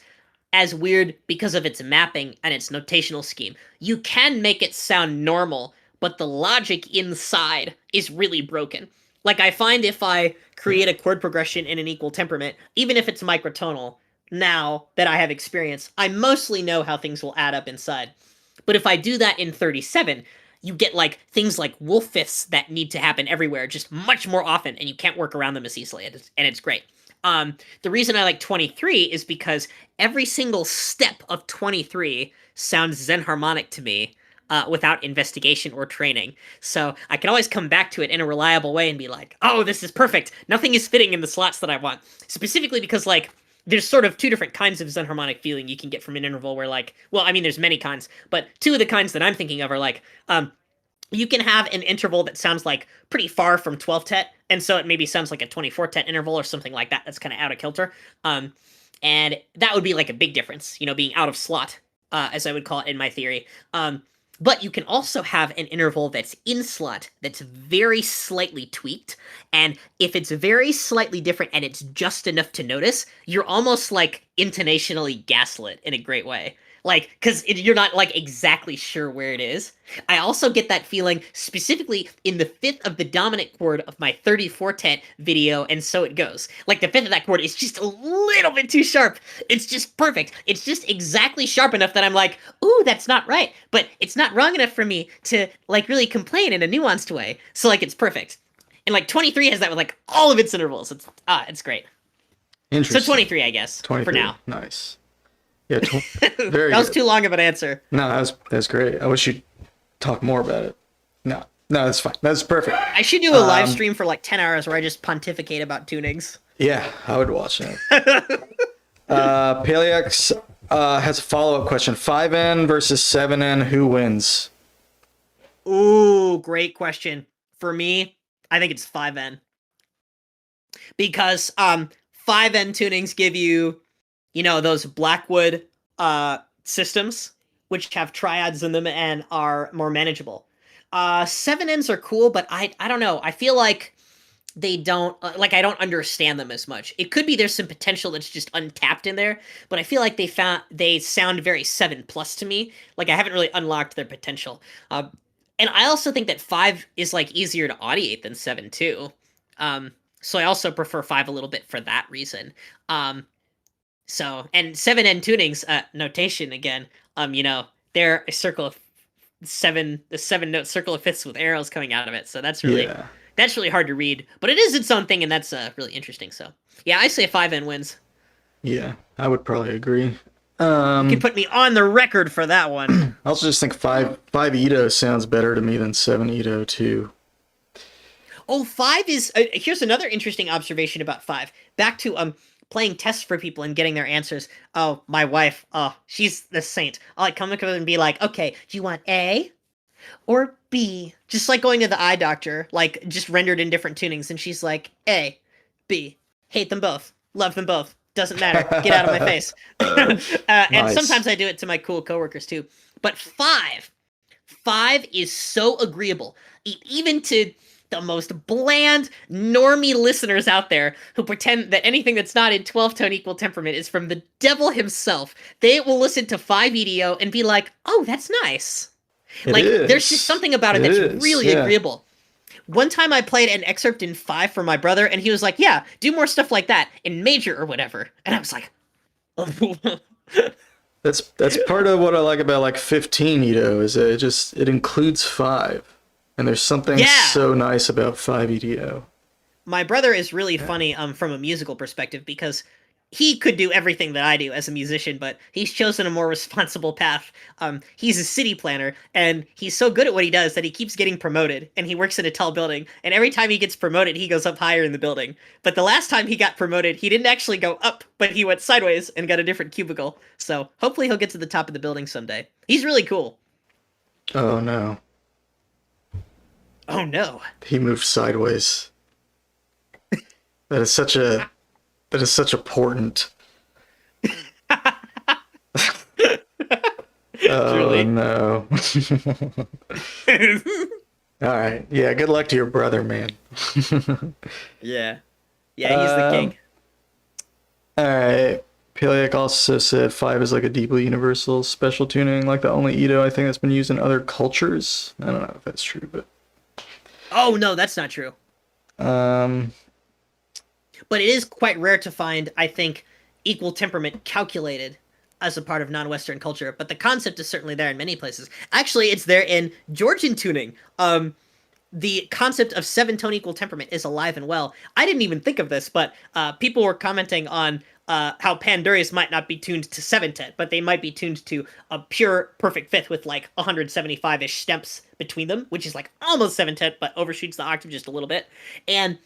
as weird because of its mapping and its notational scheme. You can make it sound normal, but the logic inside is really broken. Like, I find if I create a chord progression in an equal temperament, even if it's microtonal, now that I have experience, I mostly know how things will add up inside. But if I do that in 37, you get like things like wolf fifths that need to happen everywhere just much more often, and you can't work around them as easily, and it's great. The reason I like 23 is because every single step of 23 sounds Xen harmonic to me without investigation or training. So I can always come back to it in a reliable way and be like, oh, this is perfect. Nothing is fitting in the slots that I want. Specifically because, like, there's sort of 2 different kinds of Xen harmonic feeling you can get from an interval where, like, well, I mean, there's many kinds, but 2 of the kinds that I'm thinking of are, like, you can have an interval that sounds like pretty far from 12 tet, and so it maybe sounds like a 24 tet interval or something like that that's kind of out of kilter. And that would be like a big difference, you know, being out of slot, as I would call it in my theory. But you can also have an interval that's in slot that's very slightly tweaked. And if it's very slightly different and it's just enough to notice, you're almost like intonationally gaslit in a great way. Like, because you're not like exactly sure where it is. I also get that feeling specifically in the fifth of the dominant chord of my 34-tet video, and so it goes. Like, the fifth of that chord is just a little bit too sharp. It's just perfect. It's just exactly sharp enough that I'm like, ooh, that's not right. But it's not wrong enough for me to, like, really complain in a nuanced way. So, like, it's perfect. And, like, 23 has that with, like, all of its intervals. It's great. Interesting. So 23, I guess, 23. for now. Nice. Yeah, very That was good. too long of an answer. No, that's great. I wish you'd talk more about it. No, that's fine. That's perfect. I should do a live stream for like 10 hours where I just pontificate about tunings. Yeah, I would watch that. Palex has a follow-up question. 5N versus 7N, who wins? Ooh, great question. For me, I think it's 5N. Because 5N tunings give you, those Blackwood systems, which have triads in them and are more manageable. 7Ns are cool, but I don't know. I feel like they don't, I don't understand them as much. It could be there's some potential that's just untapped in there, but I feel like they sound very 7+ to me. Like, I haven't really unlocked their potential. And I also think that 5 is, like, easier to audiate than 7, too. So I also prefer 5 a little bit for that reason. So, and 7N tunings, notation again, they're a circle of 7, the 7-note circle of fifths with arrows coming out of it. So that's really hard to read, but it is its own thing, and that's really interesting. So yeah, I say 5N wins. Yeah, I would probably agree. You can put me on the record for that one. I also just think 5 Ito sounds better to me than 7 Ito too. Oh, 5 is here's another interesting observation about 5. Back to playing tests for people and getting their answers. Oh, my wife, she's the saint. I'll come up and be like, okay, do you want A or B? Just like going to the eye doctor, like just rendered in different tunings. And she's like, A, B, hate them both, love them both, doesn't matter, get out of my face. And sometimes I do it to my cool coworkers too. But 5 is so agreeable, even to the most bland, normie listeners out there who pretend that anything that's not in 12-tone equal temperament is from the devil himself. They will listen to 5 EDO and be like, oh, that's nice. There's just something about it that's really agreeable. One time I played an excerpt in 5 for my brother, and he was like, yeah, do more stuff like that in major or whatever. And I was like, oh. That's part of what I like about like 15 Edo is that it includes 5. And there's something so nice about 5 EDO. My brother is really funny from a musical perspective because he could do everything that I do as a musician, but he's chosen a more responsible path. He's a city planner, and he's so good at what he does that he keeps getting promoted, and he works in a tall building, and every time he gets promoted, he goes up higher in the building. But the last time he got promoted, he didn't actually go up, but he went sideways and got a different cubicle. So hopefully he'll get to the top of the building someday. He's really cool. Oh, no. Oh no. He moved sideways. That is such a portent. Oh Truly. No. All right. Yeah, good luck to your brother, man. Yeah. Yeah, he's the king. All right. Paleac also said 5 is like a deeply universal special tuning, like the only Edo I think that's been used in other cultures. I don't know if that's true, but oh no, that's not true. But it is quite rare to find, I think, equal temperament calculated as a part of non-Western culture. But the concept is certainly there in many places. Actually, it's there in Georgian tuning. The concept of 7-tone equal temperament is alive and well. I didn't even think of this, but people were commenting on how panduries might not be tuned to 7-tet, but they might be tuned to a pure perfect fifth with like 175-ish steps between them, which is like almost 7-tet, but overshoots the octave just a little bit. And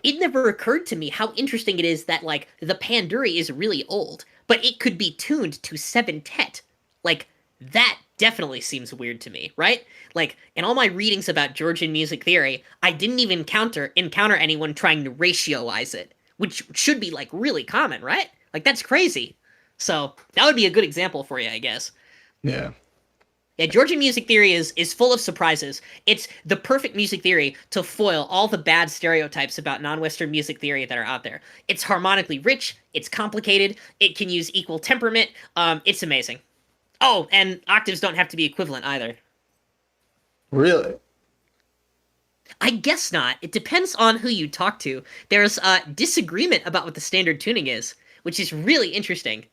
it never occurred to me how interesting it is that like the panduri is really old, but it could be tuned to 7-tet. Like, that definitely seems weird to me, right? Like, in all my readings about Georgian music theory, I didn't even encounter anyone trying to ratioize it, which should be, like, really common, right? Like, that's crazy. So, that would be a good example for you, I guess. Yeah. Yeah, Georgian music theory is full of surprises. It's the perfect music theory to foil all the bad stereotypes about non-Western music theory that are out there. It's harmonically rich, it's complicated, it can use equal temperament. It's amazing. Oh, and octaves don't have to be equivalent either. Really? I guess not. It depends on who you talk to. There's disagreement about what the standard tuning is, which is really interesting.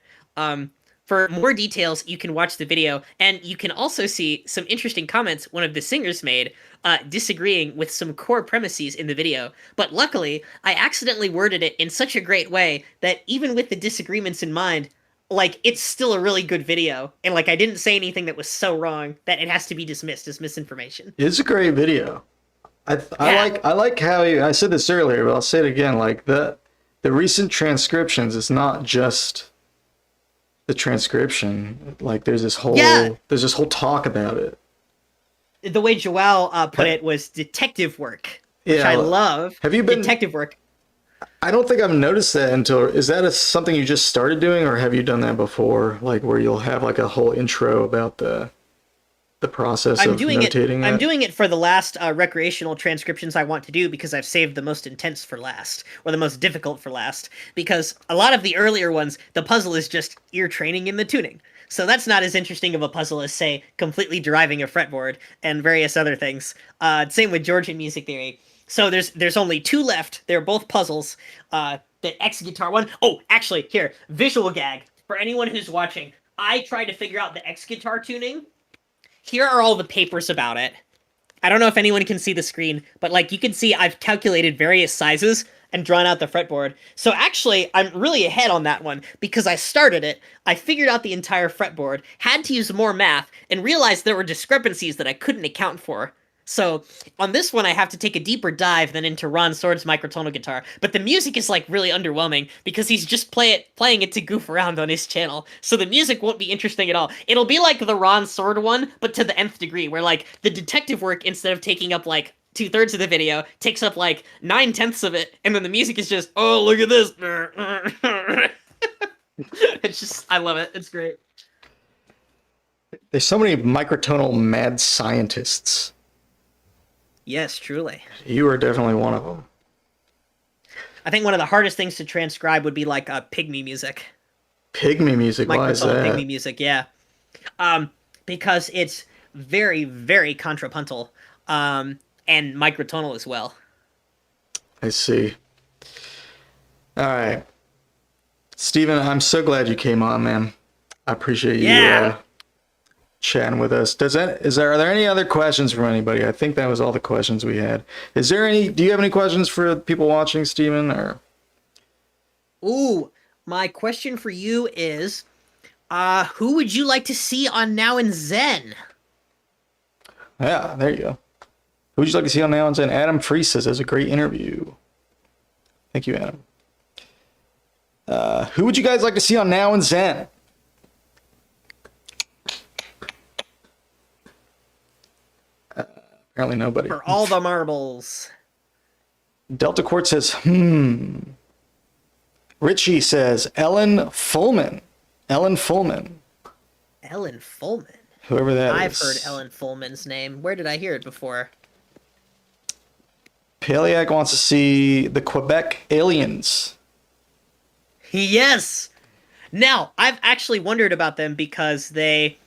For more details, you can watch the video, and you can also see some interesting comments one of the singers made, disagreeing with some core premises in the video. But luckily, I accidentally worded it in such a great way that even with the disagreements in mind, like, it's still a really good video. And, like, I didn't say anything that was so wrong that it has to be dismissed as misinformation. It's a great video. I like how I said this earlier, but I'll say it again. Like the recent transcriptions, it's not just the transcription. Like there's this whole talk about it. The way Joel put it was detective work, which I love. Have you been detective work? I don't think I've noticed that until. Is that something you just started doing, or have you done that before? Like where you'll have like a whole intro about the process of notating it? I'm doing it for the last recreational transcriptions I want to do because I've saved the most intense for last, or the most difficult for last, because a lot of the earlier ones, the puzzle is just ear training in the tuning. So that's not as interesting of a puzzle as, say, completely deriving a fretboard and various other things. Same with Georgian music theory. So there's only 2 left. They're both puzzles. The X guitar one. Oh, actually, here, visual gag. For anyone who's watching, I tried to figure out the X guitar tuning. Here are all the papers about it. I don't know if anyone can see the screen, but like you can see I've calculated various sizes and drawn out the fretboard. So actually, I'm really ahead on that one because I started it, I figured out the entire fretboard, had to use more math, and realized there were discrepancies that I couldn't account for. So on this one, I have to take a deeper dive than into Ron Sword's microtonal guitar. But the music is like really underwhelming because he's just playing it to goof around on his channel. So the music won't be interesting at all. It'll be like the Ron Sword one, but to the nth degree, where like the detective work, instead of taking up like 2/3 of the video, takes up like 9/10 of it, and then the music is just, oh, look at this. It's just, I love it. It's great. There's so many microtonal mad scientists. Yes, truly. You are definitely one of them. I think one of the hardest things to transcribe would be like pygmy music. Pygmy music? Why is that? Pygmy music, yeah. Because it's very, very contrapuntal, and microtonal as well. I see. All right. Steven, I'm so glad you came on, man. I appreciate you chatting with us. Are there any other questions from anybody? I think that was all the questions we had. Do you have any questions for people watching, Steven? Or ooh, my question for you is, who would you like to see on Now and Xen? Yeah, there you go. Who would you like to see on Now and Xen? Adam Free says it was a great interview. Thank you, Adam. Who would you guys like to see on Now and Xen? Apparently nobody. For all the marbles. Delta Quartz says, Richie says, Ellen Fullman. Ellen Fullman? Whoever that is. I've heard Ellen Fullman's name. Where did I hear it before? Paleac wants to see the Quebec aliens. Yes! Now, I've actually wondered about them because they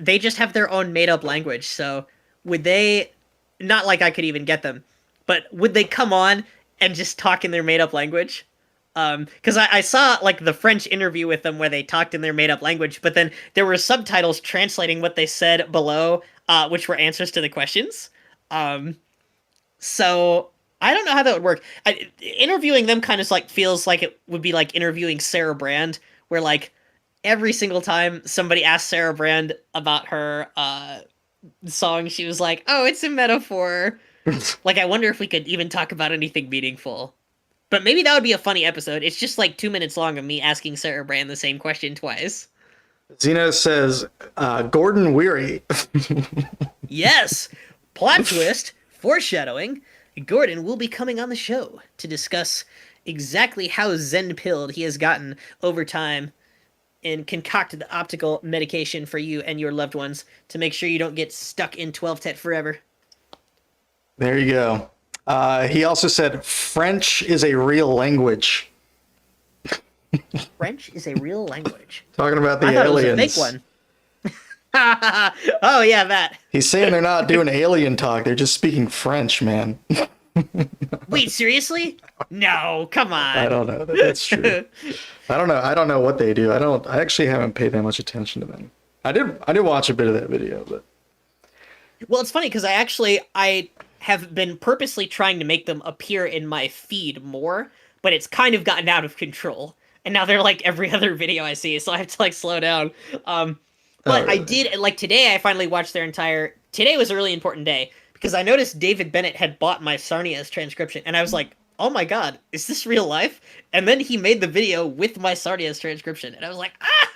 just have their own made-up language, so would they, not like I could even get them, but would they come on and just talk in their made-up language? Because I saw, like, the French interview with them where they talked in their made-up language, but then there were subtitles translating what they said below, which were answers to the questions. So I don't know how that would work. Interviewing them kind of like feels like it would be like interviewing Sarah Brand, where like every single time somebody asked Sarah Brand about her song, she was like, "Oh, it's a metaphor." Like, I wonder if we could even talk about anything meaningful. But maybe that would be a funny episode. It's just like 2 minutes long of me asking Sarah Brand the same question twice. Zeno says, Gordon Weary. Yes! Plot twist, foreshadowing. Gordon will be coming on the show to discuss exactly how Zen-pilled he has gotten over time. and concocted the optical medication for you and your loved ones to make sure you don't get stuck in 12-tet forever. There you go. He also said French is a real language. French is a real language. Talking about the I thought aliens. it was a fake one. Oh, yeah, that. He's saying they're not doing alien talk. They're just speaking French, man. Wait, seriously? No, come on. I don't know. That's true. I don't know what they do. I actually haven't paid that much attention to them. I did watch a bit of that video, but Well, it's funny because I have been purposely trying to make them appear in my feed more, but it's kind of gotten out of control. And now they're like every other video I see, so I have to like slow down. But really? I did, like today I finally watched their entire... Today was a really important day because I noticed David Bennett had bought my Sarniezz transcription, and I was like, oh my god, is this real life? And then he made the video with my Sarniezz transcription, and I was like, ah!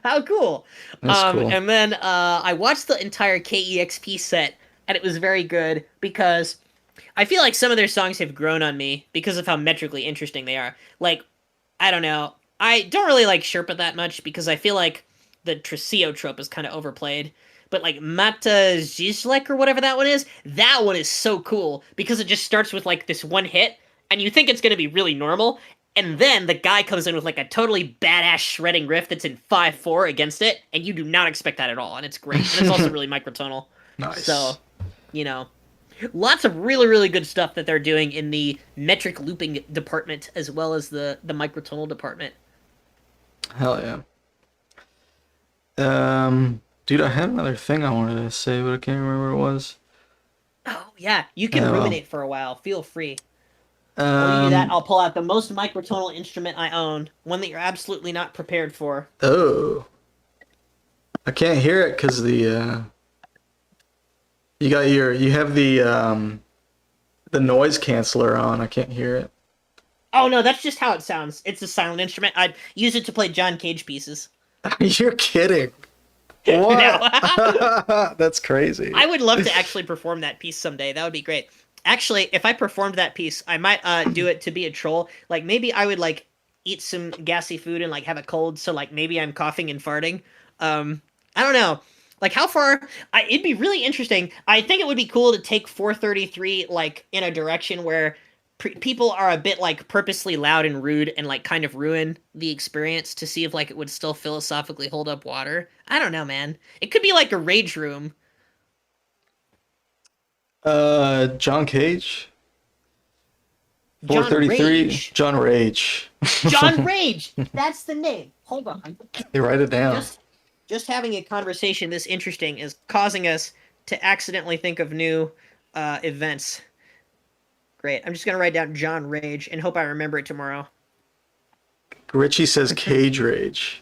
How cool. That's cool. And then I watched the entire KEXP set, and it was very good because I feel like some of their songs have grown on me because of how metrically interesting they are. Like, I don't know. I don't really like Sherpa that much because I feel like the Triceo trope is kind of overplayed. But like Mata Zizlek or whatever that one is so cool because it just starts with like this one hit, and you think it's going to be really normal, and then the guy comes in with like a totally badass shredding riff that's in 5/4 against it, and you do not expect that at all, and it's great. And it's also really microtonal. Nice. So, you know, lots of really, really good stuff that they're doing in the metric looping department as well as the microtonal department. Hell yeah. Dude, I had another thing I wanted to say, but I can't remember what it was. Oh, yeah. You can Oh. ruminate for a while. Feel free. While you do that, Um, I'll pull out the most microtonal instrument I own, one that you're absolutely not prepared for. oh. I can't hear it because you have the noise canceller on. I can't hear it. Oh, no, that's just how it sounds. It's a silent instrument. I'd use it to play John Cage pieces. You're kidding. What? No. That's crazy. I would love to actually perform that piece someday. That would be great. Actually, if I performed that piece, I might do it to be a troll. Like, maybe I would, like, eat some gassy food and, like, have a cold, so, like, maybe I'm coughing and farting. I don't know. Like, how far... it'd be really interesting. I think it would be cool to take 433, like, in a direction where people are a bit, like, purposely loud and rude and, like, kind of ruin the experience to see if, like, it would still philosophically hold up water. I don't know, man. It could be, like, a rage room. John Cage? John 433? Rage. John Rage. John Rage! That's the name. Hold on. You write it down. Just having a conversation this interesting is causing us to accidentally think of new events. Great. I'm just going to write down John Rage and hope I remember it tomorrow. Richie says Cage Rage.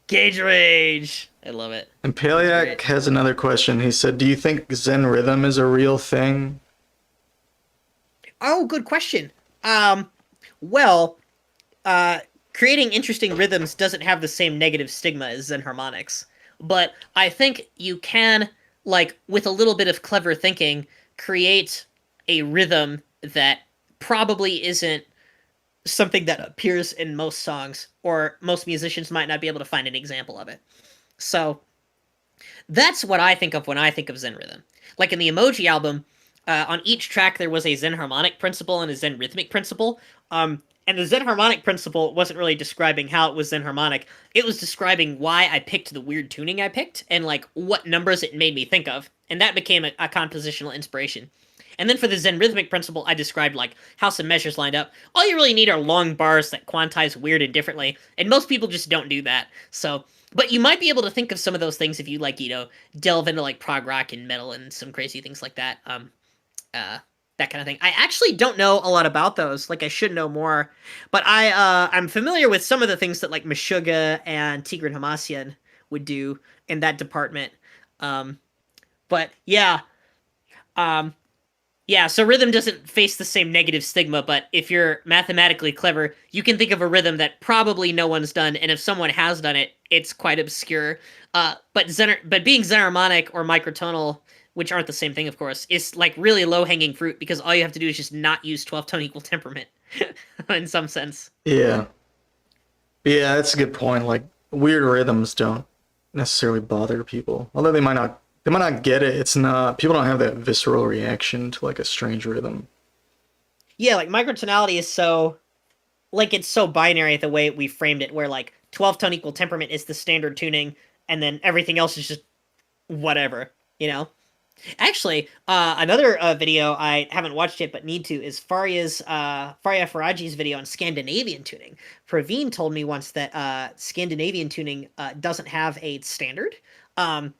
Cage Rage! I love it. And That's Paleac great. has another question. He said, do you think Zen rhythm is a real thing? Oh, good question. Well, creating interesting rhythms doesn't have the same negative stigma as Zen harmonics. But I think you can, like, with a little bit of clever thinking, create a rhythm that probably isn't something that appears in most songs, or most musicians might not be able to find an example of it. So, that's what I think of when I think of Zen rhythm. Like in the Emoji album, on each track there was a Zen harmonic principle and a Zen rhythmic principle. And the Zen harmonic principle wasn't really describing how it was Zen harmonic. It was describing why I picked the weird tuning I picked and like what numbers it made me think of. And that became a compositional inspiration. And then for the Zen rhythmic principle, I described like how some measures lined up. All you really need are long bars that quantize weird and differently, and most people just don't do that. So, but you might be able to think of some of those things if you like, you know, delve into like prog rock and metal and some crazy things like that. That kind of thing. I actually don't know a lot about those. Like I should know more, but I'm familiar with some of the things that like Meshuggah and Tigran Hamasyan would do in that department. But yeah. Yeah, so rhythm doesn't face the same negative stigma, but if you're mathematically clever, you can think of a rhythm that probably no one's done, and if someone has done it, it's quite obscure. But being Zen harmonic or microtonal, which aren't the same thing, of course, is like really low-hanging fruit because all you have to do is just not use 12-tone equal temperament, in some sense. Yeah. Yeah, that's a good point. Like, weird rhythms don't necessarily bother people. Although they might not get it. It's not people don't have that visceral reaction to like a strange rhythm. Yeah, like microtonality is so like it's so binary the way we framed it, where like 12 tone equal temperament is the standard tuning, and then everything else is just whatever, you know? Actually, another video I haven't watched yet but need to is Faria Faraji's video on Scandinavian tuning. Praveen told me once that Scandinavian tuning doesn't have a standard, um,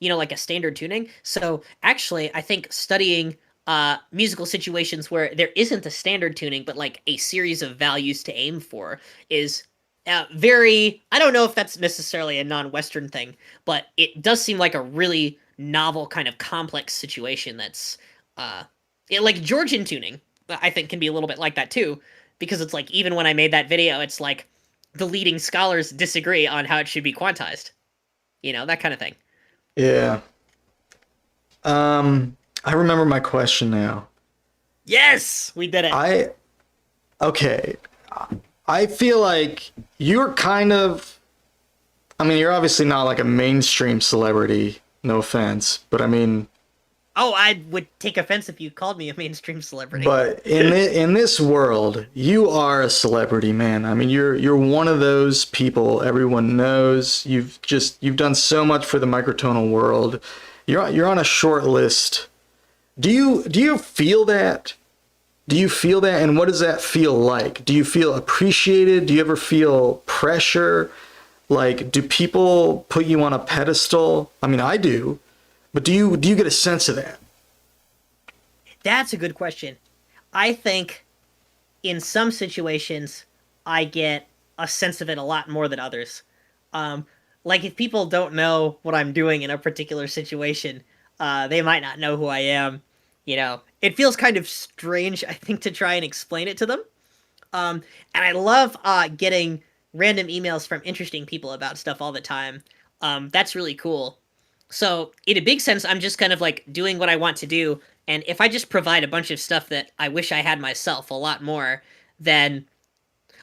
like a standard tuning. So actually, I think studying musical situations where there isn't a standard tuning but like a series of values to aim for is very. I don't know if that's necessarily a non-Western thing, but it does seem like a really novel kind of complex situation that's like Georgian tuning. I think can be a little bit like that too, because it's like even when I made that video, it's like the leading scholars disagree on how it should be quantized. That kind of thing. Yeah. I remember my question now. Yes, we did it. Okay. I feel like you're kind of, I mean, you're obviously not like a mainstream celebrity, no offense, but I mean, Oh, I would take offense if you called me a mainstream celebrity. but in this world, you are a celebrity, man. I mean, you're one of those people everyone knows. You've done so much for the microtonal world. You're on a short list. Do you feel that? Do you feel that? And what does that feel like? Do you feel appreciated? Do you ever feel pressure? Like, do people put you on a pedestal? I mean, I do. But do you get a sense of that? That's a good question. I think in some situations I get a sense of it a lot more than others. Um, like if people don't know what I'm doing in a particular situation, they might not know who I am. It feels kind of strange, I think, to try and explain it to them. And I love getting random emails from interesting people about stuff all the time. That's really cool. So, in a big sense, I'm just kind of like doing what I want to do. And if I just provide a bunch of stuff that I wish I had myself a lot more, then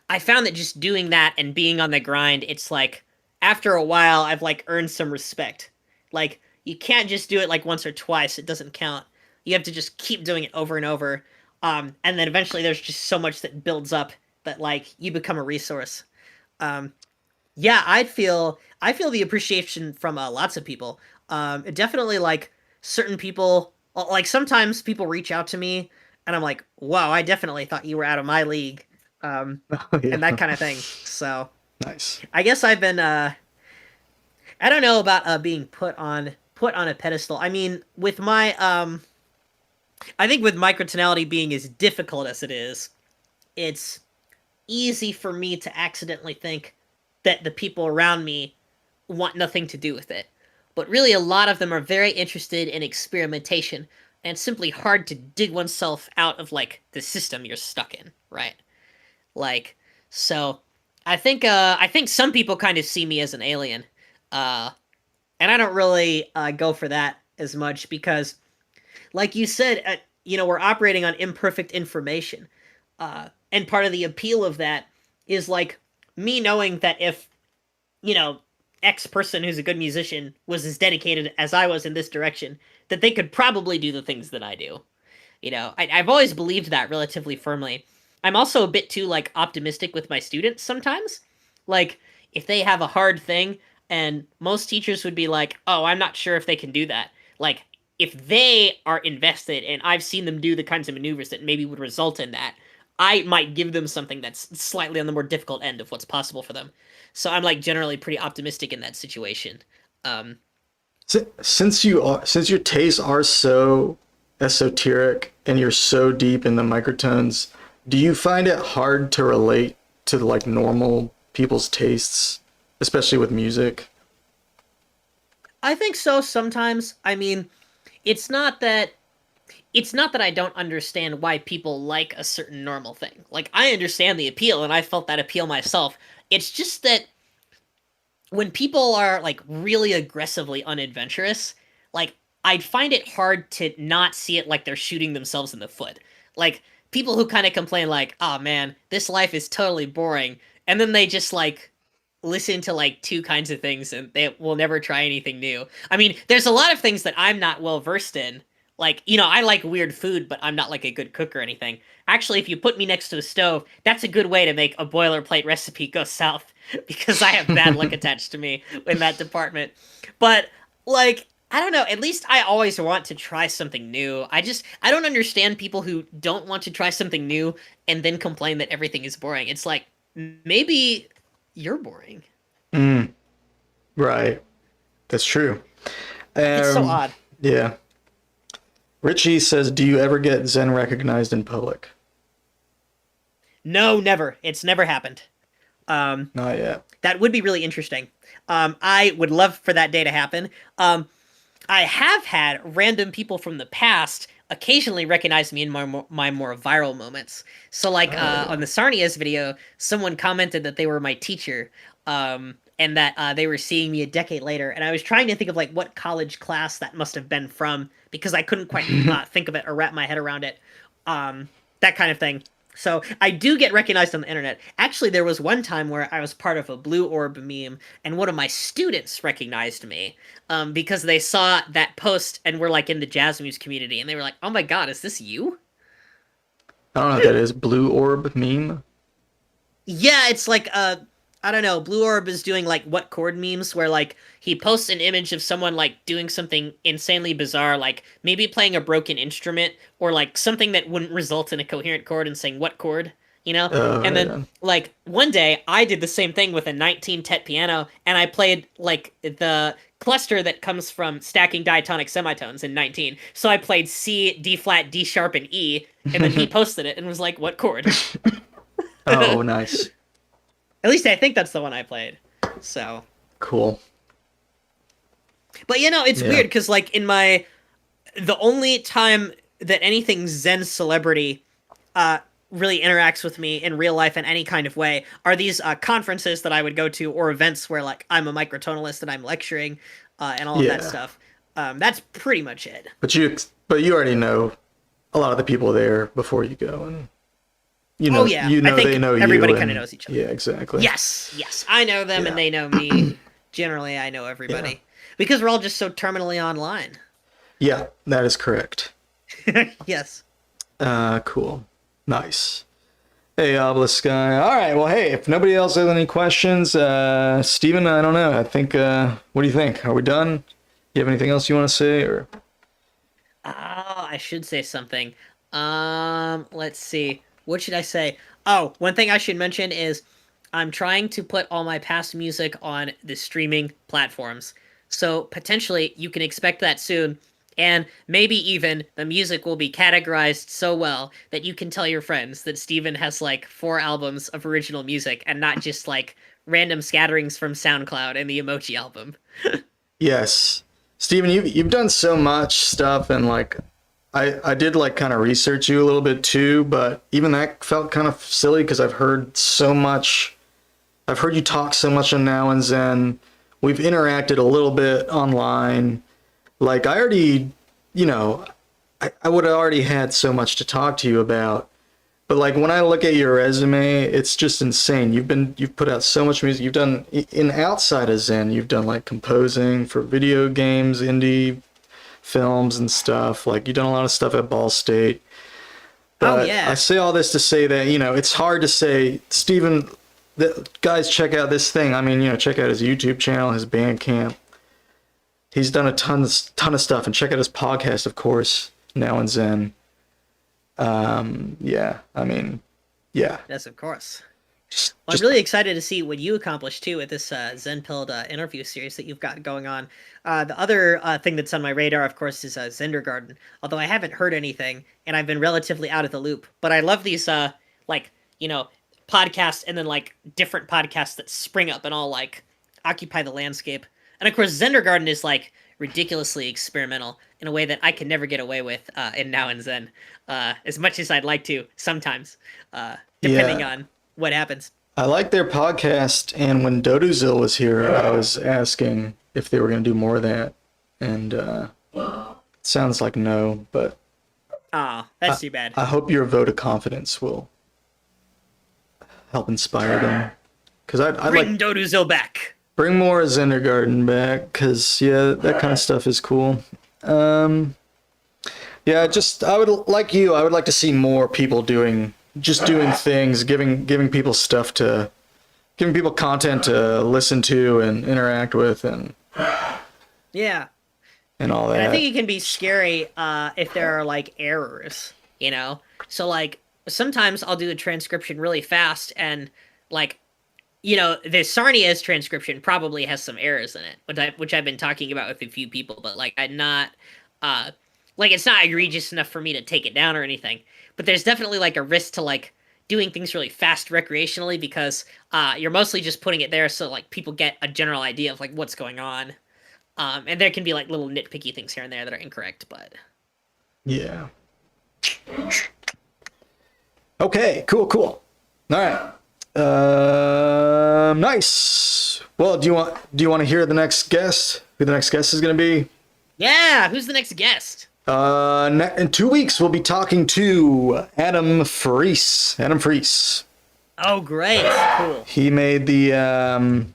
I found that just doing that and being on the grind, it's like after a while, I've like earned some respect. Like, you can't just do it like once or twice, it doesn't count. You have to just keep doing it over and over. And then eventually there's just so much that builds up that like you become a resource. Um, yeah, I feel the appreciation from lots of people. Definitely like certain people. Like sometimes people reach out to me, and I'm like, "Wow, I definitely thought you were out of my league," Oh, and that yeah. kind of thing. So Nice. I guess I've been. I don't know about being put on a pedestal. I mean, with my I think with microtonality being as difficult as it is, it's easy for me to accidentally think that the people around me want nothing to do with it. But really, a lot of them are very interested in experimentation, and it's simply hard to dig oneself out of, like, the system you're stuck in, right? Like, so, I think some people kind of see me as an alien, uh, and I don't really go for that as much because, like you said, we're operating on imperfect information. And part of the appeal of that is like me knowing that if, you know, X person who's a good musician was as dedicated as I was in this direction, that they could probably do the things that I do. I've always believed that relatively firmly. I'm also a bit too like optimistic with my students sometimes. Like if they have a hard thing and most teachers would be like, "Oh, I'm not sure if they can do that." Like if they are invested and I've seen them do the kinds of maneuvers that maybe would result in that, I might give them something that's slightly on the more difficult end of what's possible for them. So I'm like generally pretty optimistic in that situation. Um, Since your tastes are so esoteric and you're so deep in the microtones, do you find it hard to relate to like normal people's tastes, especially with music? I think so sometimes. I mean, it's not that it's not that I don't understand why people like a certain normal thing. Like I understand the appeal and I felt that appeal myself. It's just that when people are like really aggressively unadventurous, like I'd find it hard to not see it like they're shooting themselves in the foot. Like people who kind of complain like, "Oh man, this life is totally boring." And then they just like listen to like two kinds of things and they will never try anything new. I mean, there's a lot of things that I'm not well versed in. Like, I like weird food, but I'm not like a good cook or anything. Actually, if you put me next to a stove, that's a good way to make a boilerplate recipe go south because I have bad luck attached to me in that department. But like, I don't know, at least I always want to try something new. I don't understand people who don't want to try something new and then complain that everything is boring. It's like, maybe you're boring. Right. That's true. It's so odd. Yeah. Richie says, do you ever get Xen recognized in public? No, never. It's never happened. Not yet. That would be really interesting. I would love for that day to happen. I have had random people from the past occasionally recognize me in my more viral moments. So like on the Sarniezz video, someone commented that they were my teacher, and that they were seeing me a decade later. And I was trying to think of like what college class that must have been from because I couldn't quite think of it or wrap my head around it. That kind of thing. So I do get recognized on the internet. Actually, there was one time where I was part of a blue orb meme, and one of my students recognized me because they saw that post and were like in the jazz music community, and they were like, "Oh my god, is this you?" I don't know what that is. Blue orb meme? Yeah, it's like I don't know. Blue Orb is doing like what chord memes where like he posts an image of someone like doing something insanely bizarre, like maybe playing a broken instrument or like something that wouldn't result in a coherent chord and saying what chord, and then like one day I did the same thing with a 19 tet piano and I played like the cluster that comes from stacking diatonic semitones in 19. So I played C, D flat, D sharp, and E, and then he posted it and was like, what chord? Oh, nice. At least I think that's the one I played. So cool. But it's weird because like the only time that anything Xen celebrity really interacts with me in real life in any kind of way are these conferences that I would go to or events where like I'm a microtonalist and I'm lecturing and all of that stuff. That's pretty much it. But you already know a lot of the people there before you go, and they know everybody kind of knows each other. Yeah, exactly. Yes, I know them and they know me. Generally, I know everybody because we're all just so terminally online. Yeah, that is correct. Yes. Cool. Nice. Hey, Obelisk guy. All right. Well, hey, if nobody else has any questions, Steven, I don't know. I think, what do you think? Are we done? You have anything else you want to say, or? Oh, I should say something. Let's see. What should I say? Oh, one thing I should mention is I'm trying to put all my past music on the streaming platforms. So potentially you can expect that soon. And maybe even the music will be categorized so well that you can tell your friends that Steven has like 4 albums of original music and not just like random scatterings from SoundCloud and the Emoji Album. Yes. Steven, you've done so much stuff, and like I did like kind of research you a little bit too, but even that felt kind of silly because I've heard you talk so much on Now and Xen. We've interacted a little bit online. Like I already, I would have already had so much to talk to you about. But like when I look at your resume, it's just insane. You've put out so much music. You've done outside of Xen, you've done like composing for video games, indie films and stuff. Like you've done a lot of stuff at Ball State. But I say all this to say that, it's hard to say, Steven, guys, check out this thing. I mean, check out his YouTube channel, his Bandcamp. He's done a ton of stuff, and check out his podcast, of course, Now and Xen. Yes, of course. I'm really excited to see what you accomplish too with this Zenpilled interview series that you've got going on. The other thing that's on my radar, of course, is Zendergarden. Although I haven't heard anything, and I've been relatively out of the loop. But I love these podcasts and then like different podcasts that spring up and all like occupy the landscape. And of course, Zendergarden is like ridiculously experimental in a way that I can never get away with in Now and Xen, as much as I'd like to sometimes, depending on what happens. I like their podcast, and when Dodozil was here, I was asking if they were going to do more of that, and it sounds like no, but that's too bad. I hope your vote of confidence will help inspire them. because I'd Bring like Doduzo back. bring more Zendergarten back, because yeah, that kind of stuff is cool. Yeah, just I would like to see more people doing things, giving people giving people content to listen to and interact with Yeah. and all that. And I think it can be scary if there are like errors, you know? So like sometimes I'll do the transcription really fast and like you know, the Sarniezz transcription probably has some errors in it, which I've been talking about with a few people, but like I'm not like it's not egregious enough for me to take it down or anything. But there's definitely like a risk to like doing things really fast recreationally because you're mostly just putting it there so like people get a general idea of like what's going on. And there can be like little nitpicky things here and there that are incorrect, but yeah. Okay, cool. All right. Nice. Well, do you want to hear the next guest? Who the next guest is going to be? yeah, who's the next guest? In 2 weeks we'll be talking to Adam Friese. Oh, great, cool. He made the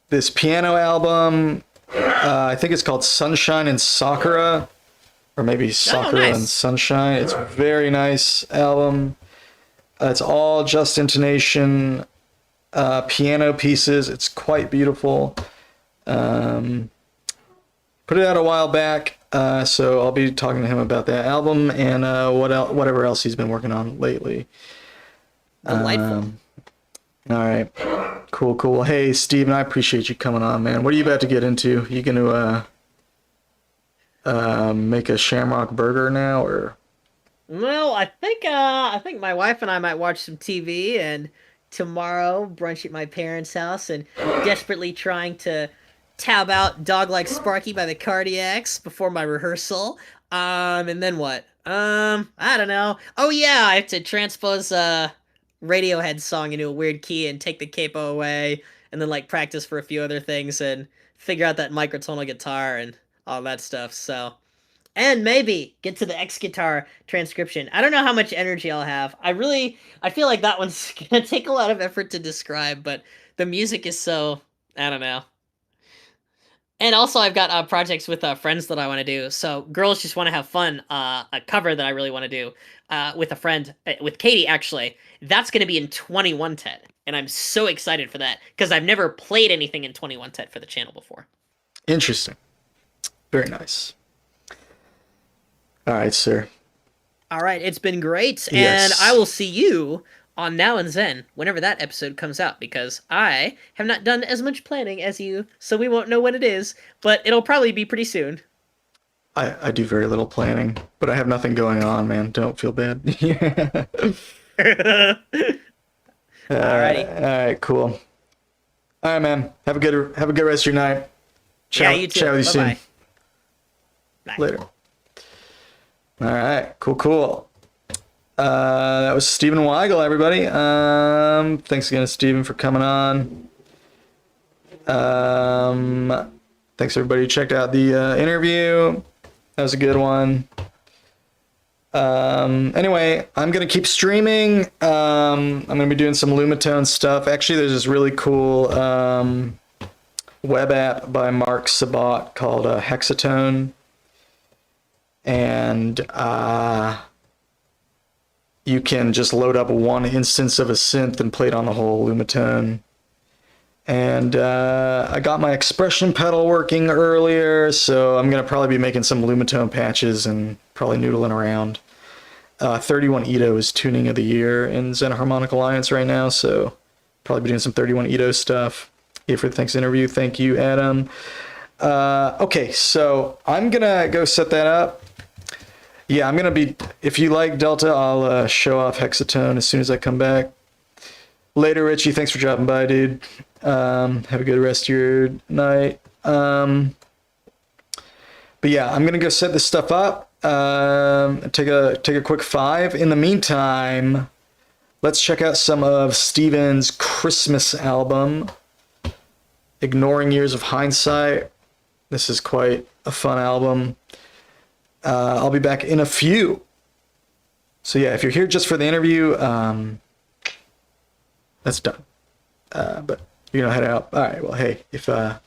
this piano album. I think it's called Sunshine and Sakura, or maybe Sakura nice. and Sunshine. It's a very nice album. It's all just intonation, piano pieces. It's quite beautiful. Put it out a while back, so I'll be talking to him about that album and whatever else he's been working on lately. Delightful. All right, cool. Hey, Steven, I appreciate you coming on, man. What are you about to get into? You gonna make a shamrock burger now, or? Well, I think my wife and I might watch some TV and tomorrow brunch at my parents' house and desperately trying to tab out Dog Like Sparky by the Cardiacs before my rehearsal. And then what? I don't know. Oh yeah, I have to transpose a Radiohead song into a weird key and take the capo away and then like practice for a few other things and figure out that microtonal guitar and all that stuff. So and maybe get to the X guitar transcription. I don't know how much energy I'll have. I feel like that one's gonna take a lot of effort to describe, but the music is so, I don't know. And also I've got projects with friends that I want to do. So Girls Just Want to Have Fun, a cover that I really want to do with a friend, with Katie actually. That's going to be in 2110. And I'm so excited for that because I've never played anything in 2110 for the channel before. Interesting. Very nice. All right, sir. All right, it's been great. Yes. And I will see you on Now and Xen whenever that episode comes out because I have not done as much planning as you, so we won't know when it is, but it'll probably be pretty soon. I do very little planning, but I have nothing going on, man. Don't feel bad. Alrighty. All right, cool. All right, man. Have a good rest of your night. Yeah, you too. Chat with you soon. Bye-bye. Bye. Later. All right, cool. That was Stephen Weigel, everybody. Thanks again to Stephen for coming on. Thanks everybody who checked out the interview. That was a good one. Anyway, I'm gonna keep streaming. I'm gonna be doing some Lumitone stuff. Actually, there's this really cool web app by Mark Sabat called Hexatone. And you can just load up one instance of a synth and play it on the whole Lumitone. And I got my expression pedal working earlier, so I'm going to probably be making some Lumitone patches and probably noodling around. 31 Ito is tuning of the year in Xen Harmonic Alliance right now, so probably be doing some 31 Ito stuff. Here for the thanks interview. Thank you, Adam. Okay, so I'm going to go set that up. Yeah, I'm going to be, if you like Delta, I'll show off Hexatone as soon as I come back. Later, Richie. Thanks for dropping by, dude. Have a good rest of your night. But yeah, I'm going to go set this stuff up. Take a quick 5. In the meantime, let's check out some of Steven's Christmas album, Ignoring Years of Hindsight. This is quite a fun album. I'll be back in a few. So yeah, if you're here just for the interview, that's done. But you're gonna head out. All right. Well, hey, if I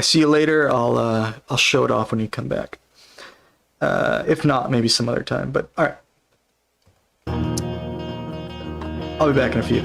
see you later, I'll show it off when you come back. If not, maybe some other time. But all right. I'll be back in a few.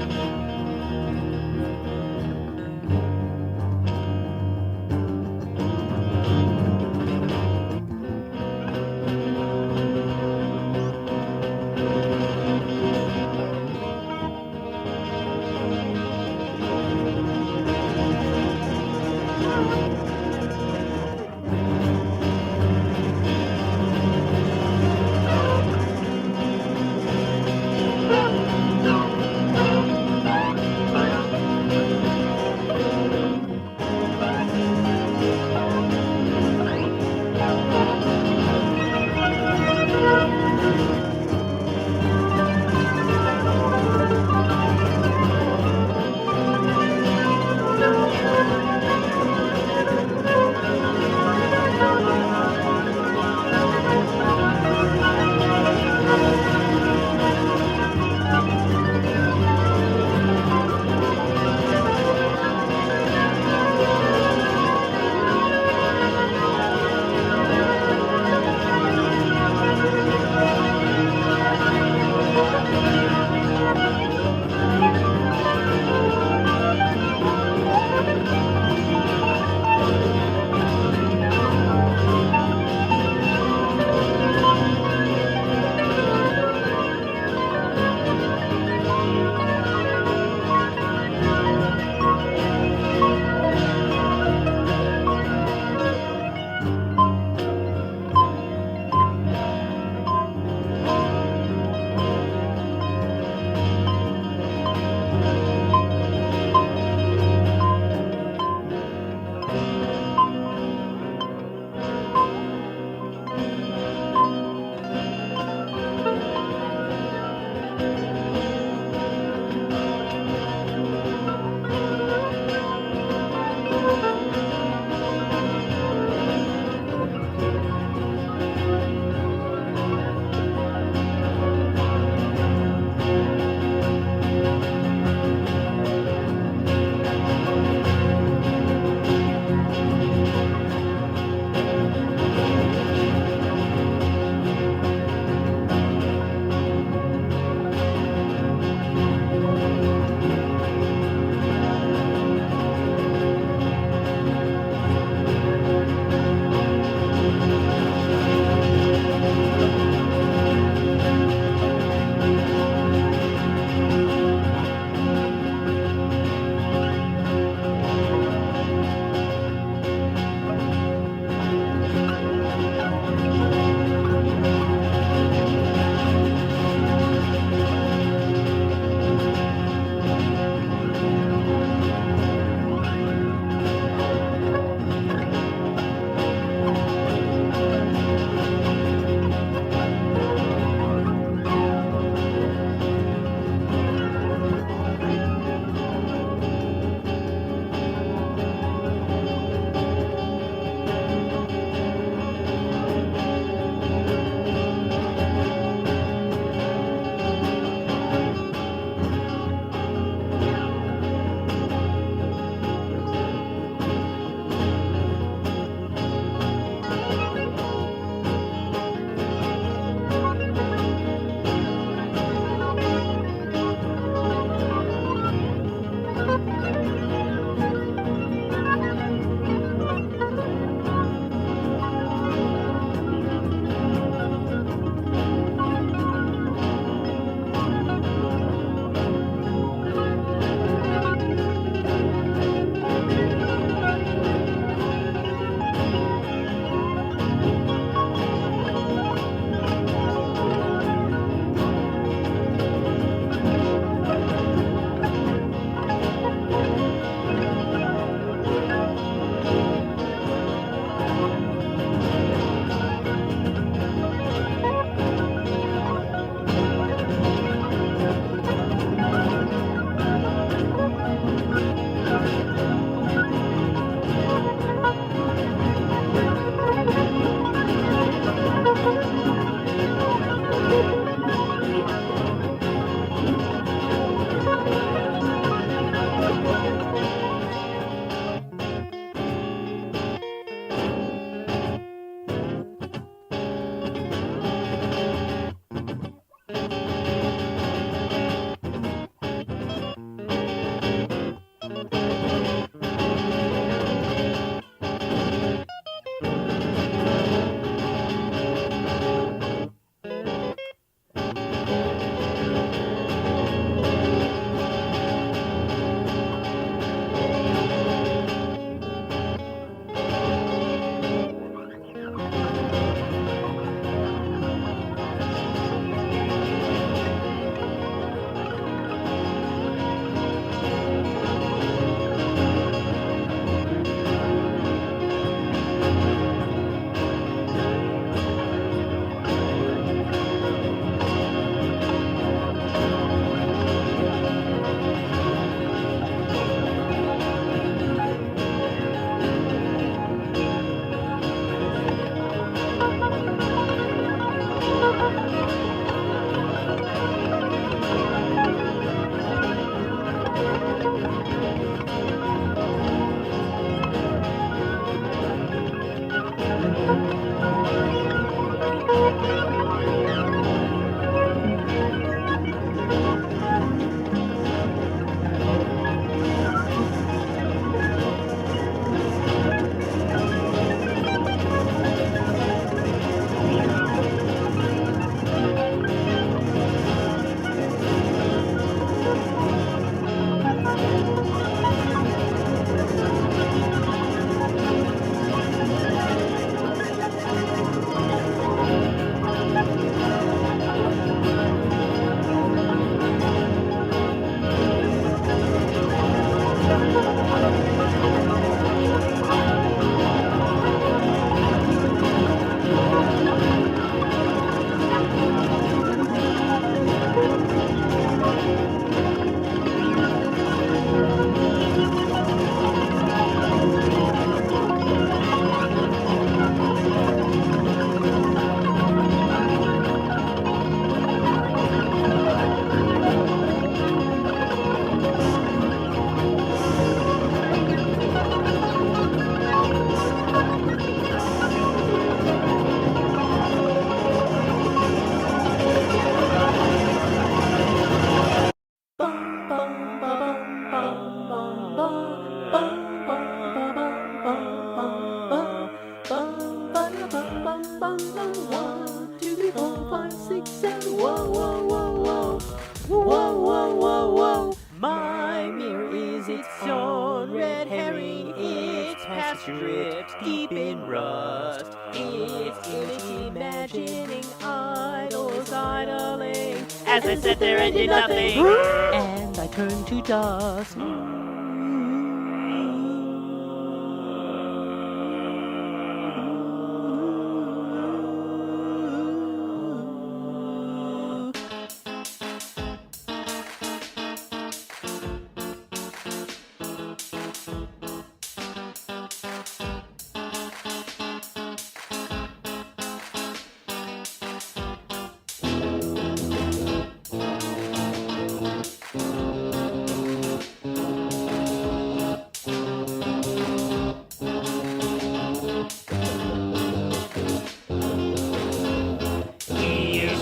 deep in rust. It's imagining idols idling as they sit there and do nothing. And I turn to dust.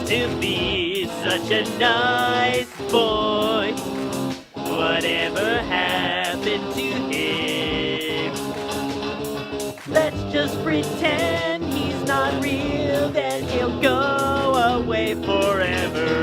To be such a nice boy. Whatever happened to him? Let's just pretend he's not real, then he'll go away forever.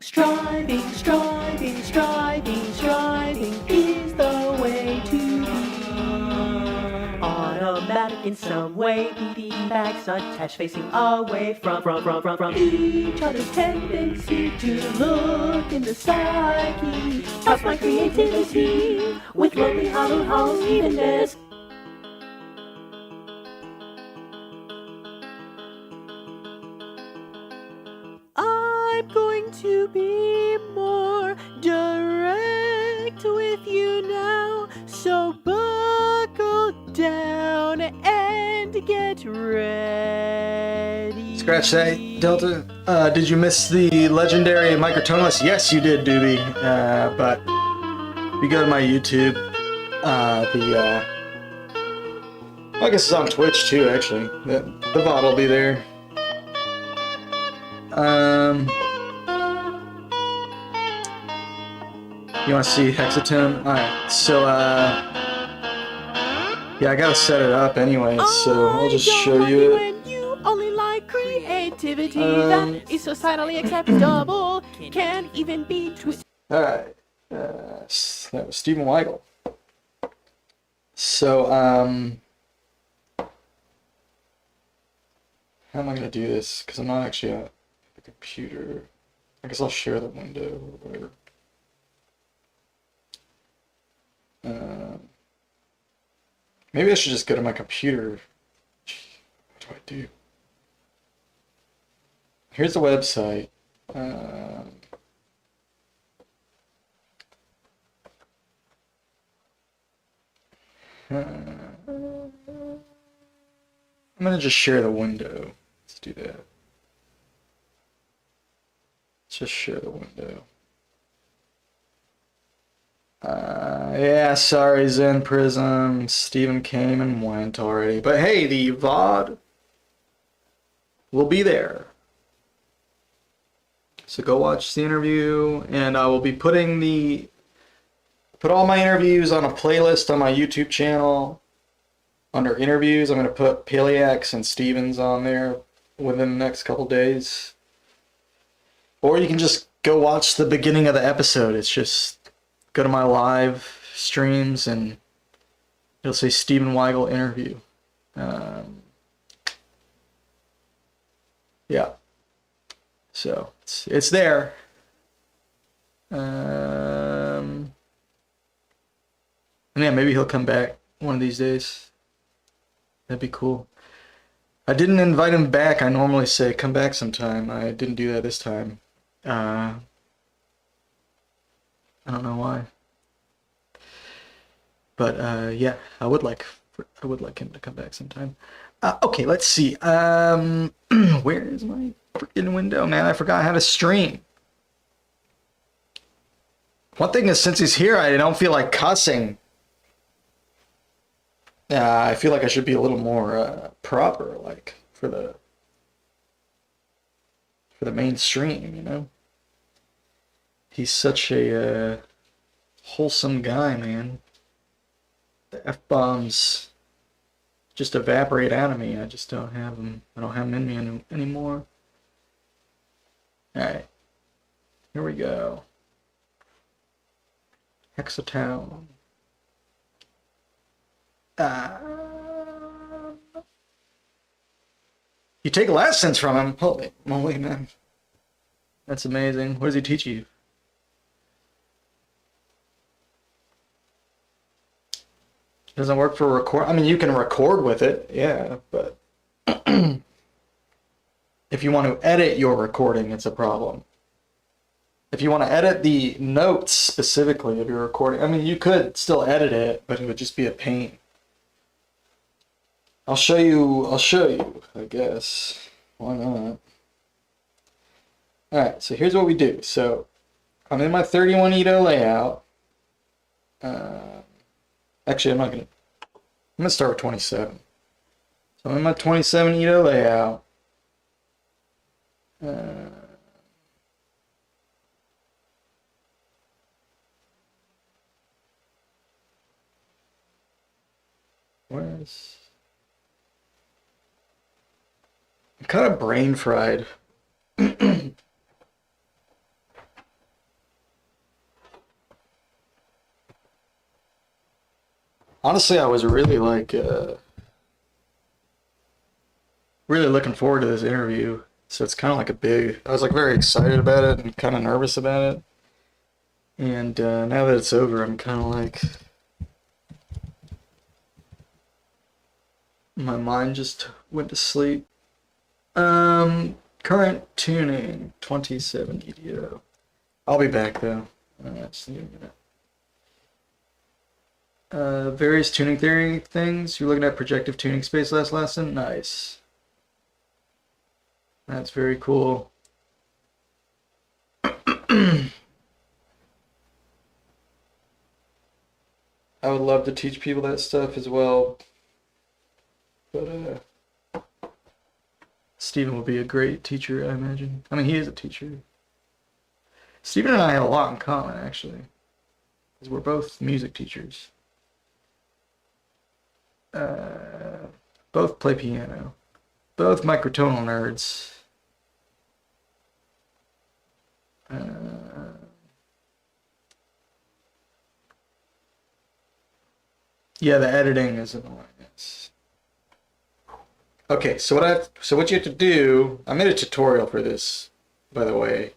Striving is the way to be. Automatic in some way, beating backs attached, facing away from each other's tendency to look in the psyche. Trust my creativity with lonely hollow evenness. I'm going to be more direct with you now, so buckle down and get ready. Scratch that, Delta. Did you miss the legendary microtonalist? Yes, you did, Doobie. But if you go to my YouTube, I guess it's on Twitch too, actually. The VOD will be there. You want to see hexatone? Alright, so, yeah, I gotta set it up anyway, so I'll just show you it. When you only like creativity that is societally acceptable, can't even be twisted. Alright, that was Stephen Weigel. So, how am I gonna do this? Because I'm not actually at the computer. I guess I'll share the window or whatever. Maybe I should just go to my computer. What do I do? Here's the website. I'm gonna just share the window. Let's do that. Let's just share the window. Yeah, sorry, Xen Prism. Steven came and went already. But hey, the VOD will be there. So go watch the interview, and I will be put all my interviews on a playlist on my YouTube channel. Under interviews, I'm going to put Paleax and Stevens on there within the next couple days. Or you can just go watch the beginning of the episode. It's just go to my live streams and you'll say Stephen Weigel interview. Yeah. So it's there. And yeah, maybe he'll come back one of these days. That'd be cool. I didn't invite him back. I normally say come back sometime. I didn't do that this time. I don't know why. But yeah, I would like him to come back sometime. Okay, let's see. Where is my freaking window, man? I forgot how to stream. One thing is, since he's here, I don't feel like cussing. I feel like I should be a little more proper, like for the mainstream, you know. He's such a wholesome guy, man. The F-bombs just evaporate out of me. I just don't have them. I don't have them in me anymore. All right, here we go. Hexatown. You take lessons from him? Holy moly, man. That's amazing. What does he teach you? Doesn't work for record. I mean, you can record with it, yeah, but if you want to edit your recording, it's a problem. If you want to edit the notes specifically of your recording, I mean, you could still edit it, but it would just be a pain. I'll show you, I guess. Why not? Alright, so here's what we do. So, I'm in my 31 Edo layout. Actually, I'm gonna start with 27. So I'm in my 27 Edo layout. I'm kind of brain fried. Honestly, I was really really looking forward to this interview. So it's kind of like I was like very excited about it and kind of nervous about it. And now that it's over, I'm kind of like, my mind just went to sleep. Current tuning, 27 EDO. I'll be back though. Just need a minute. Various tuning theory things. You're looking at projective tuning space last lesson? Nice. That's very cool. I would love to teach people that stuff as well. But Steven will be a great teacher, I imagine. I mean, he is a teacher. Steven and I have a lot in common, actually. Because we're both music teachers. Both play piano. Both microtonal nerds. Yeah, the editing is annoying. Okay, so what you have to do, I made a tutorial for this, by the way.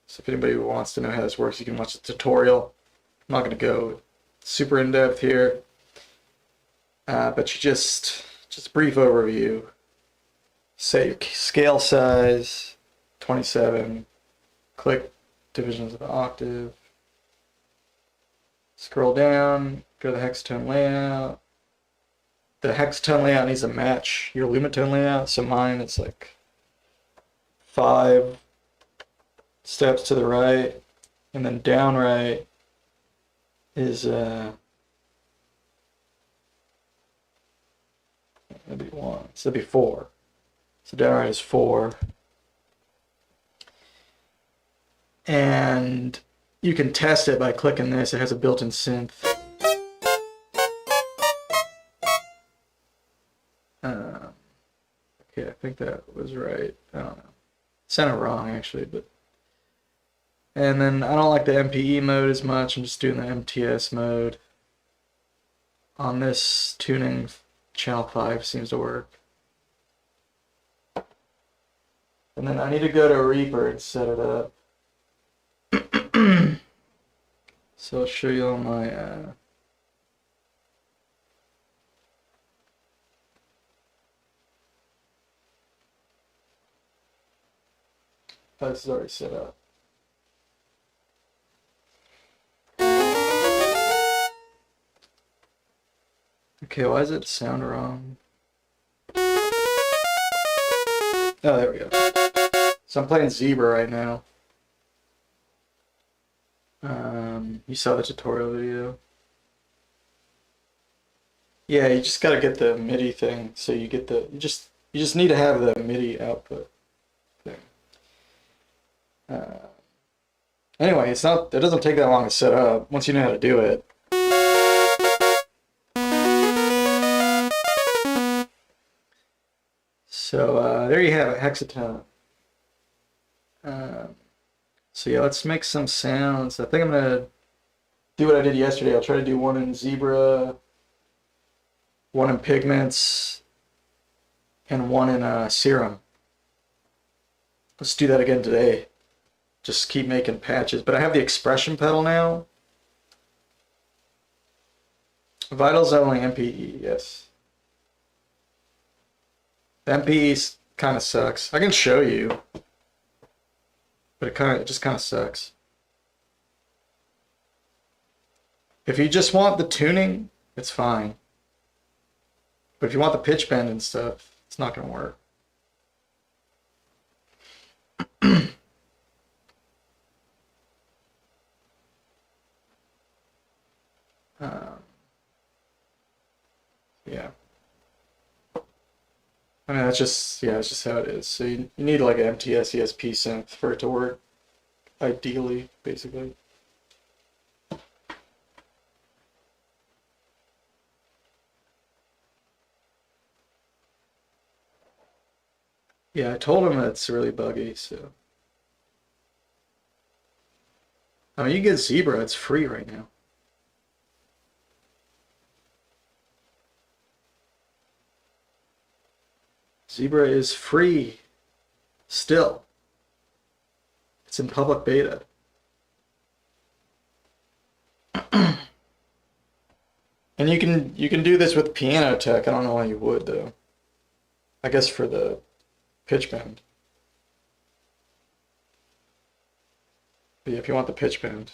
So if anybody wants to know how this works, you can watch the tutorial. I'm not going to go super in depth here. But you just a brief overview. Set your scale size, 27. Click divisions of the octave. Scroll down, go to the hexatone layout. The hexatone layout needs to match your lumitone layout. So mine, it's like 5 steps to the right, and then down right is that'd be 1. So that'd be 4. So down right is 4. And you can test it by clicking this. It has a built-in synth. Okay, I think that was right. I don't know. It sounded wrong, actually, but... And then I don't like the MPE mode as much. I'm just doing the MTS mode. On this tuning, channel 5 seems to work. And then I need to go to Reaper and set it up. So I'll show you all my... Oh, this is already set up. Okay, why does it sound wrong? Oh, there we go. So I'm playing Zebra right now. You saw the tutorial video. Yeah, you just gotta get the MIDI thing. So you get the you just need to have the MIDI output thing. Anyway, it doesn't take that long to set up once you know how to do it. So there you have it, hexatone. So yeah, let's make some sounds. I think I'm gonna do what I did yesterday. I'll try to do one in Zebra, one in Pigments, and one in Serum. Let's do that again today. Just keep making patches. But I have the expression pedal now. Vital's only MPE, yes. The MPE kind of sucks. I can show you, but it just kind of sucks. If you just want the tuning, it's fine. But if you want the pitch bend and stuff, it's not going to work. Yeah. I mean, that's just, yeah, it's just how it is. So you need like an MTS ESP synth for it to work, ideally, basically. Yeah, I told him it's really buggy, so. I mean, you get Zebra, it's free right now. Zebra is free still. It's in public beta. And you can do this with Piano Tech. I don't know why you would though. I guess for the pitch bend. But yeah, if you want the pitch bend.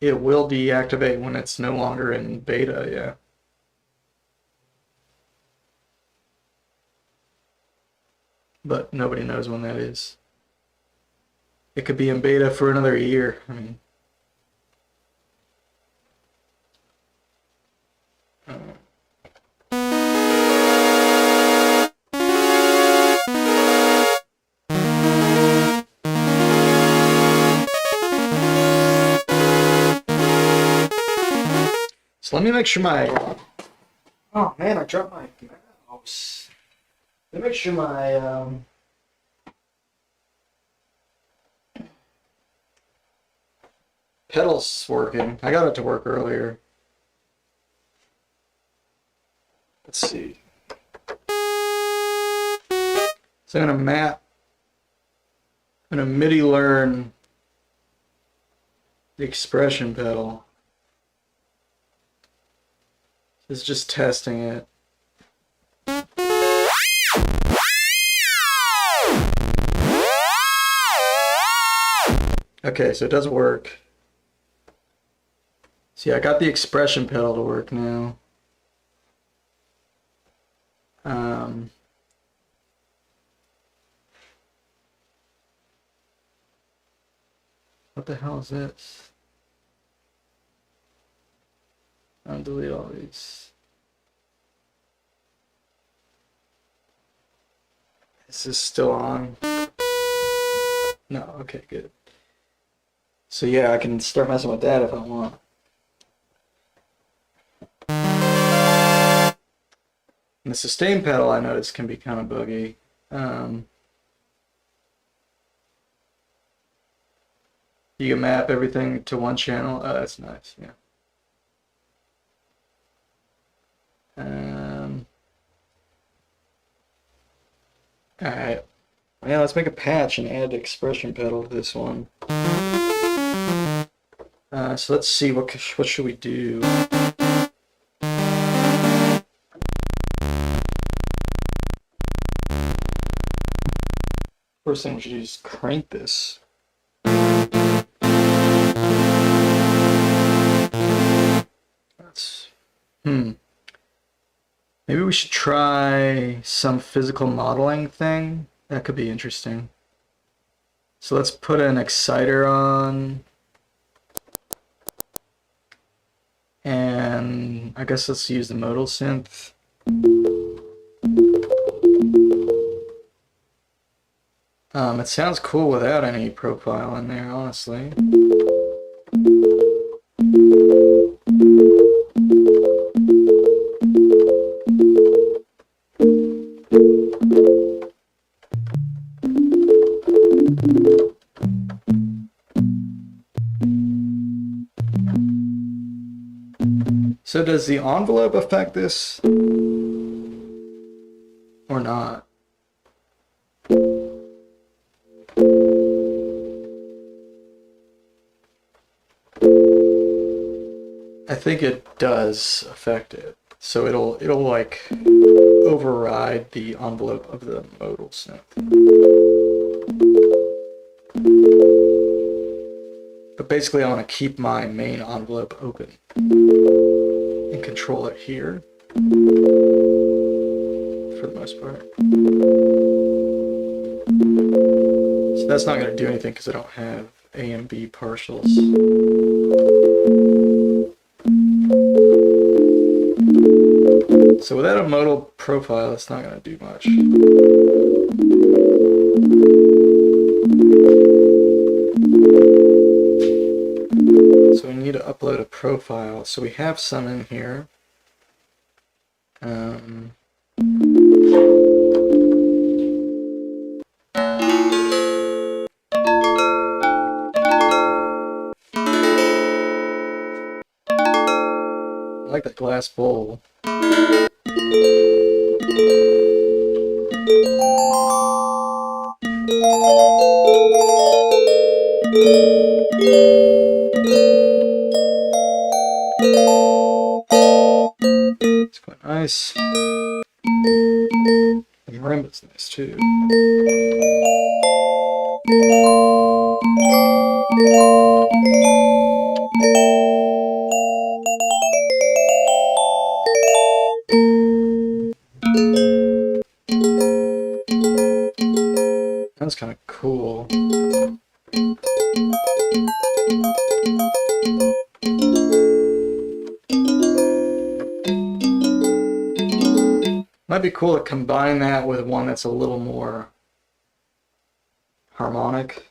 It will deactivate when it's no longer in beta, yeah. But nobody knows when that is. It could be in beta for another year. I mean, so let me make sure my, oh man, I dropped my mouse. Let me make sure my, pedal's working. I got it to work earlier. Let's see. So I'm gonna MIDI learn the expression pedal. It's just testing it. Okay, so it does work. See, I got the expression pedal to work now. What the hell is this? I'll delete all these. Is this still on? No, okay, good. So yeah, I can start messing with that if I want. And the sustain pedal I noticed can be kind of buggy. You can map everything to one channel. Oh, that's nice, yeah. Alright. Yeah, let's make a patch and add the expression pedal to this one. So let's see, what should we do? First thing we should do is crank this. That's maybe we should try some physical modeling thing. That could be interesting. So let's put an exciter on. And I guess let's use the modal synth. It sounds cool without any profile in there, honestly. So does the envelope affect this or not? I think it does affect it. So it'll like override the envelope of the modal synth. But basically I want to keep my main envelope open and control it here for the most part. So that's not going to do anything because I don't have A and B partials. So without a modal profile, it's not going to do much. So we need to upload a profile. So we have some in here. I like that glass bowl. It's quite nice. The marimba's nice too. That's kind of cool. Might be cool to combine that with one that's a little more harmonic.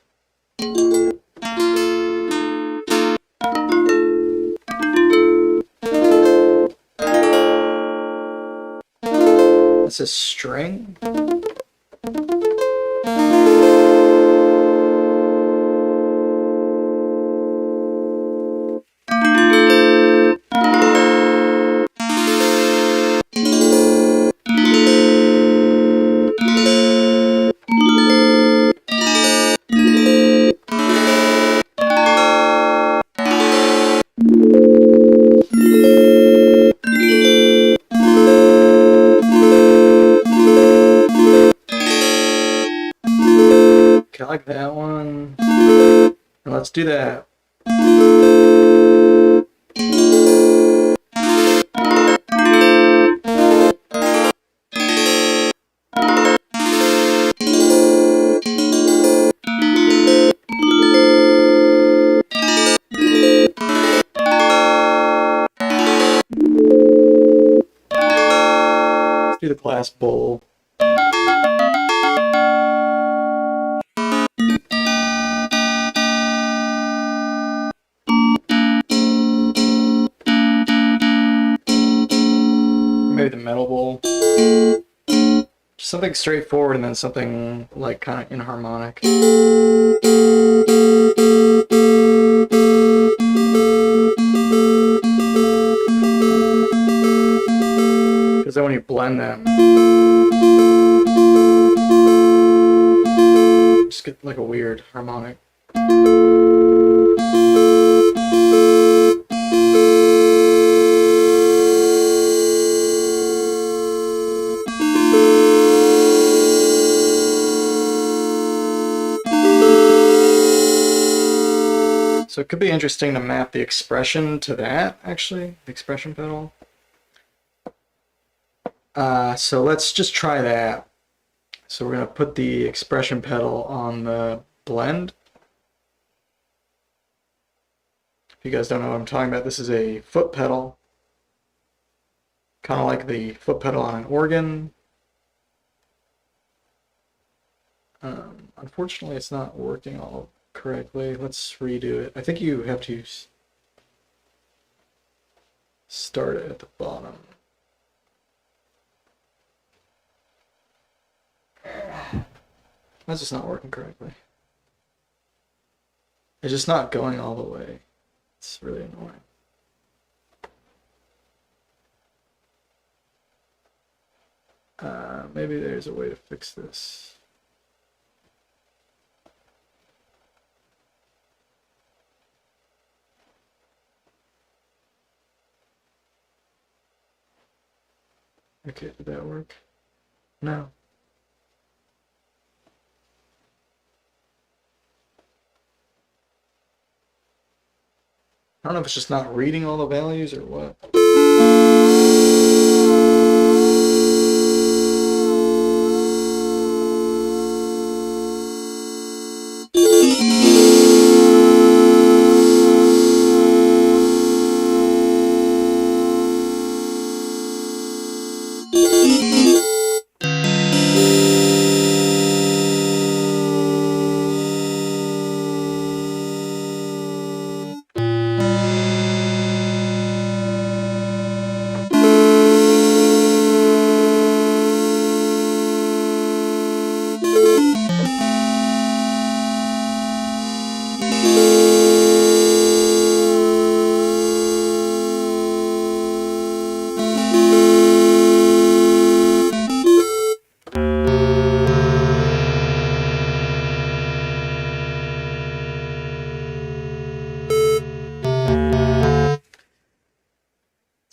That's a string. I like that one. And let's do that. Let's do the glass bowl. Maybe the metal bowl. Just something straightforward and then something like kind of inharmonic. Because then when you blend them, just get like a weird harmonic. So it could be interesting to map the expression to that, actually, the expression pedal. So let's just try that. So we're going to put the expression pedal on the blend. If you guys don't know what I'm talking about, this is a foot pedal. Kind of like the foot pedal on an organ. Unfortunately, it's not working all correctly. Let's redo it. I think you have to start it at the bottom. That's just not working correctly. It's just not going all the way. It's really annoying. Maybe there's a way to fix this. Okay, did that work? No. I don't know if it's just not reading all the values or what.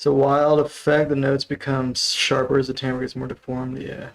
It's a wild effect. The notes become sharper as the timbre gets more deformed. Yeah.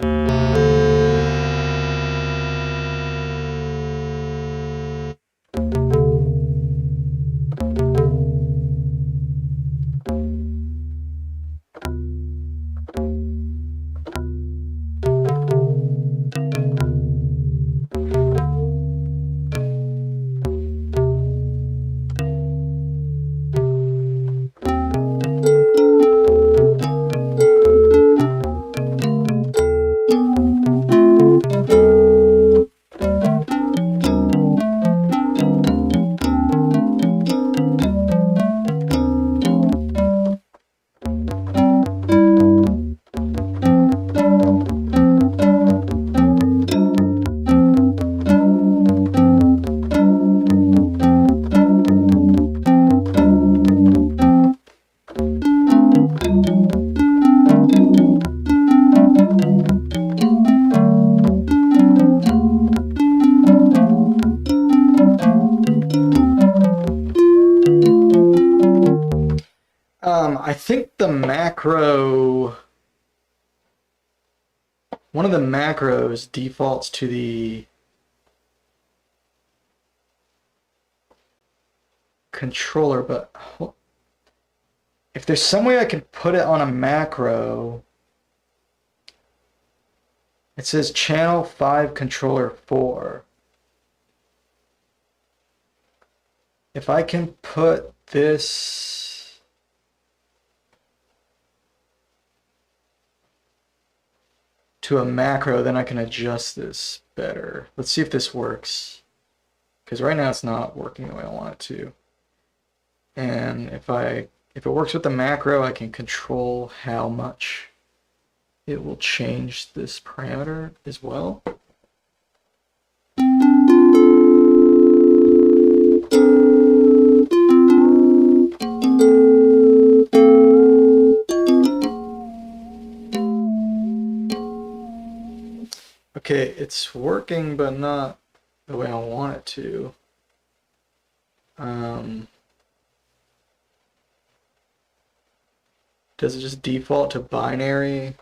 I think the macro, one of the macros defaults to the controller, but if there's some way I can put it on a macro, it says channel 5 controller 4. If I can put this to a macro, then I can adjust this better. Let's see if this works. Because right now it's not working the way I want it to. And if it works with the macro, I can control how much it will change this parameter as well. Okay, it's working, but not the way I want it to. Does it just default to binary?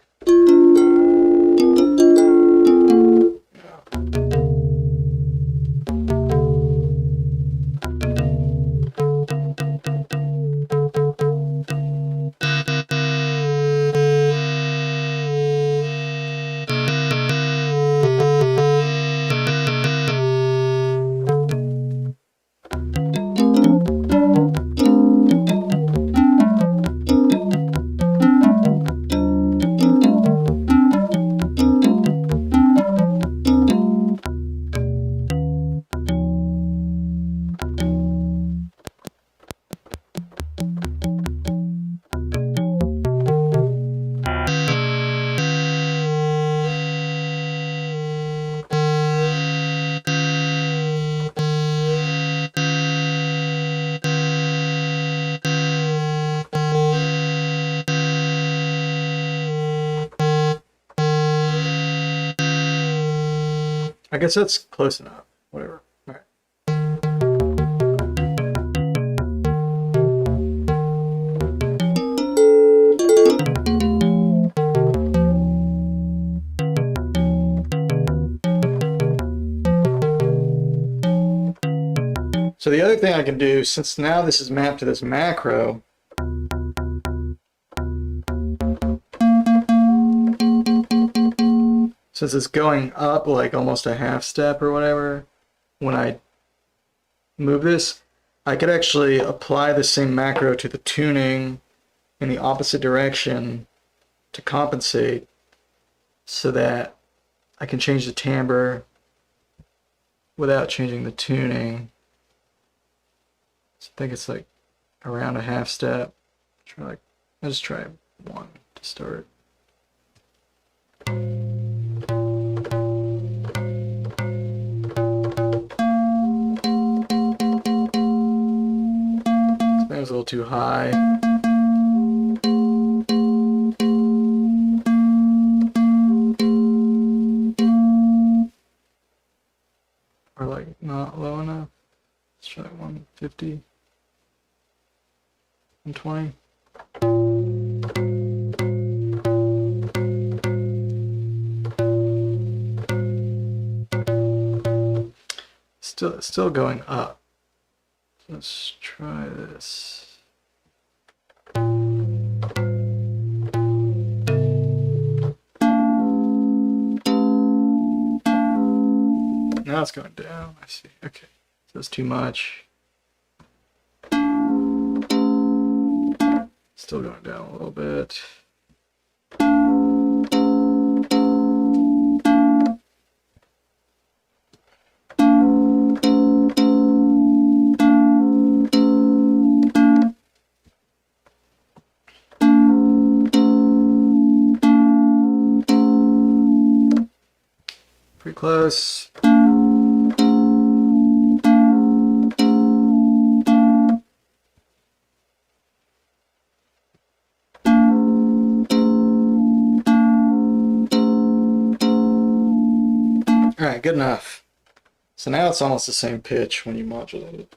I guess that's close enough. Whatever. All right. So the other thing I can do, since now this is mapped to this macro, since it's going up like almost a half step or whatever, when I move this, I could actually apply the same macro to the tuning in the opposite direction to compensate so that I can change the timbre without changing the tuning. So I think it's like around a half step. I'll just try one to start. That was a little too high. Or like not low enough. Let's try 150. 120. Still going up. Let's try this. Now it's going down. I see. Okay. So that's too much. Still going down a little bit. Pretty close. Alright, good enough. So now it's almost the same pitch when you modulate it.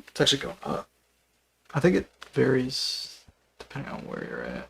It's actually going up. I think it varies depending on where you're at.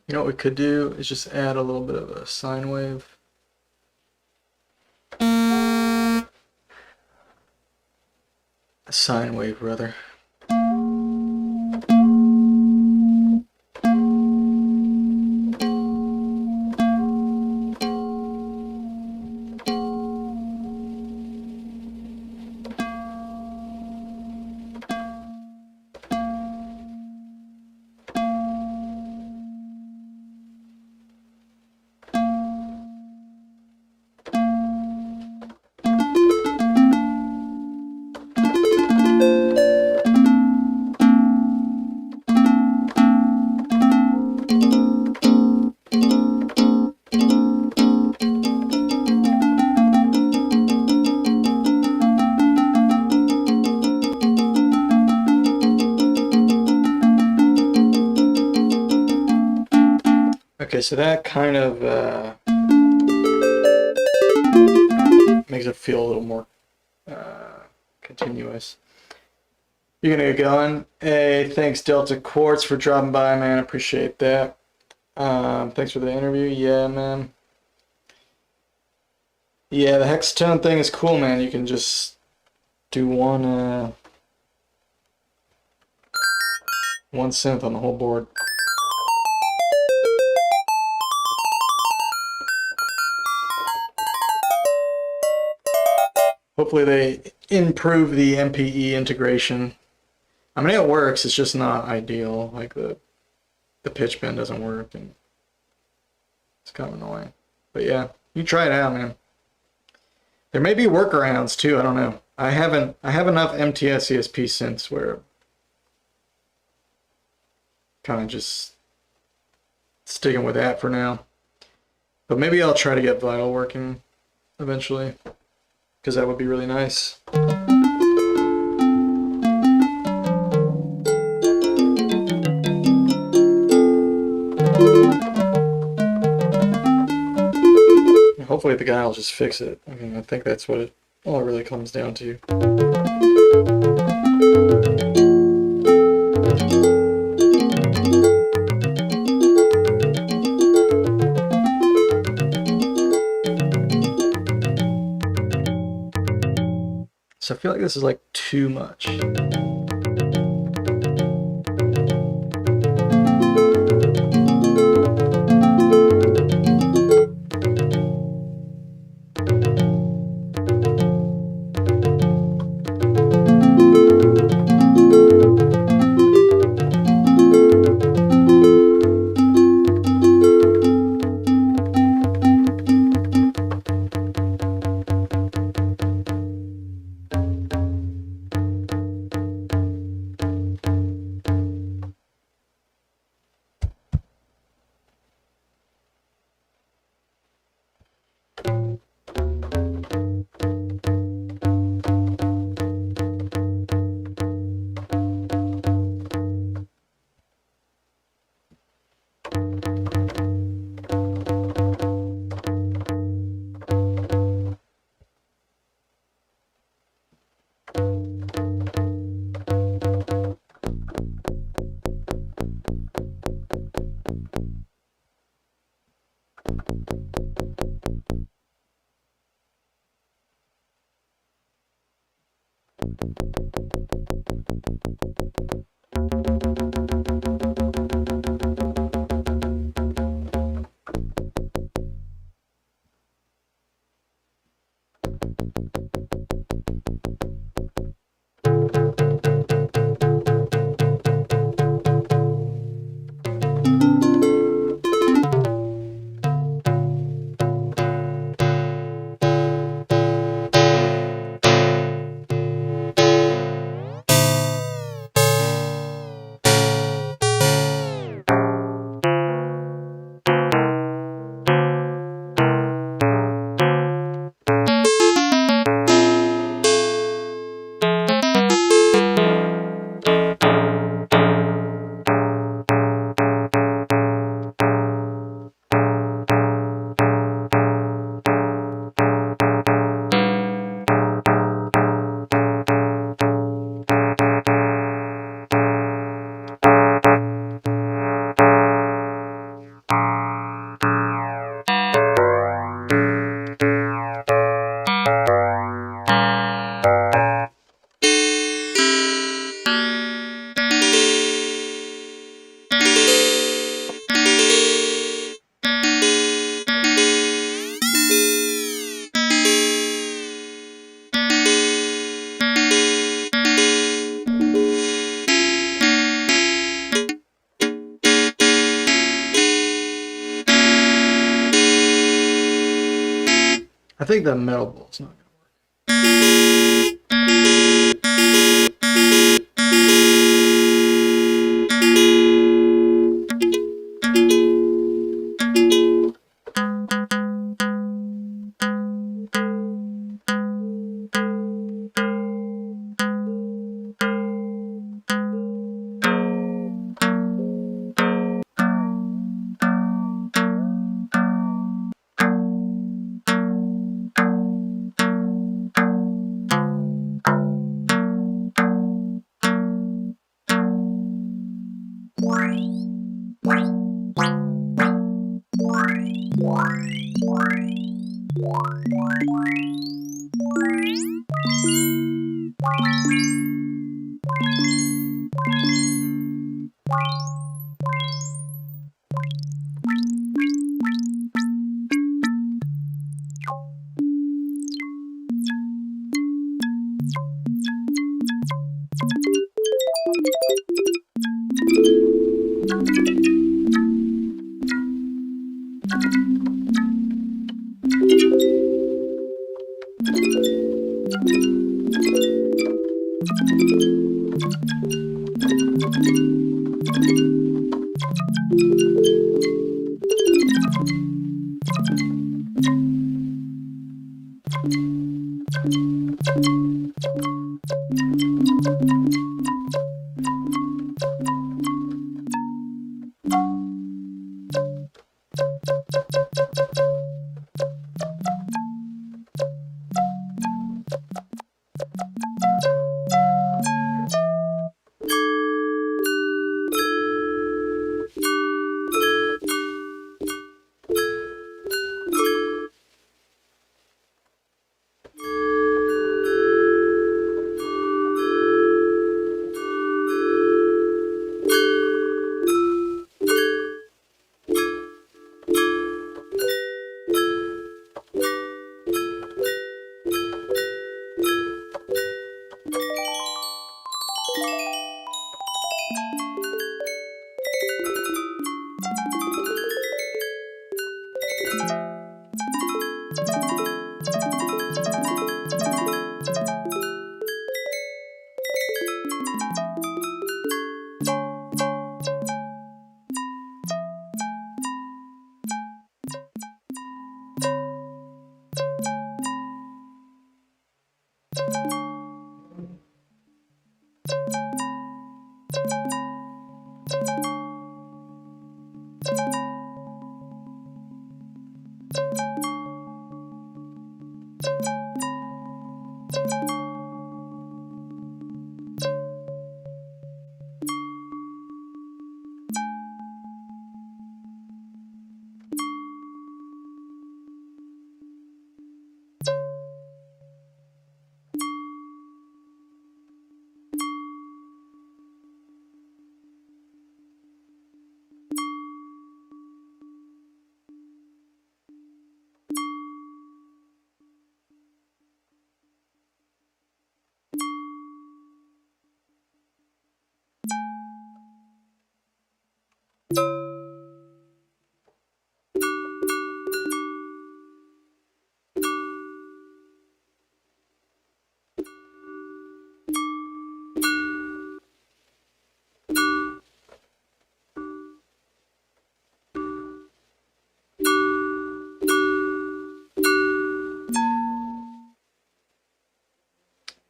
You know what we could do is just add a little bit of a sine wave. A sine wave, rather. Okay, so that kind of makes it feel a little more continuous. You're gonna get going. Hey, thanks Delta Quartz for dropping by, man. Appreciate that. Thanks for the interview. Yeah, man. Yeah, the hexatone thing is cool, man. You can just do one synth on the whole board. hopefully they improve the MPE integration. I mean, it works. It's just not ideal. Like the pitch bend doesn't work, and it's kind of annoying. But yeah, you try it out, man. There may be workarounds too. I don't know. I have enough MTS ESP since where kind of just sticking with that for now. But maybe I'll try to get Vital working eventually, because that would be really nice. Hopefully the guy will just fix it. I mean, I think that's what all it really comes down to. So I feel like this is like too much. I think the metal ball's not gonna work.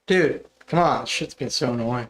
Dude, come on. Shit's been so annoying.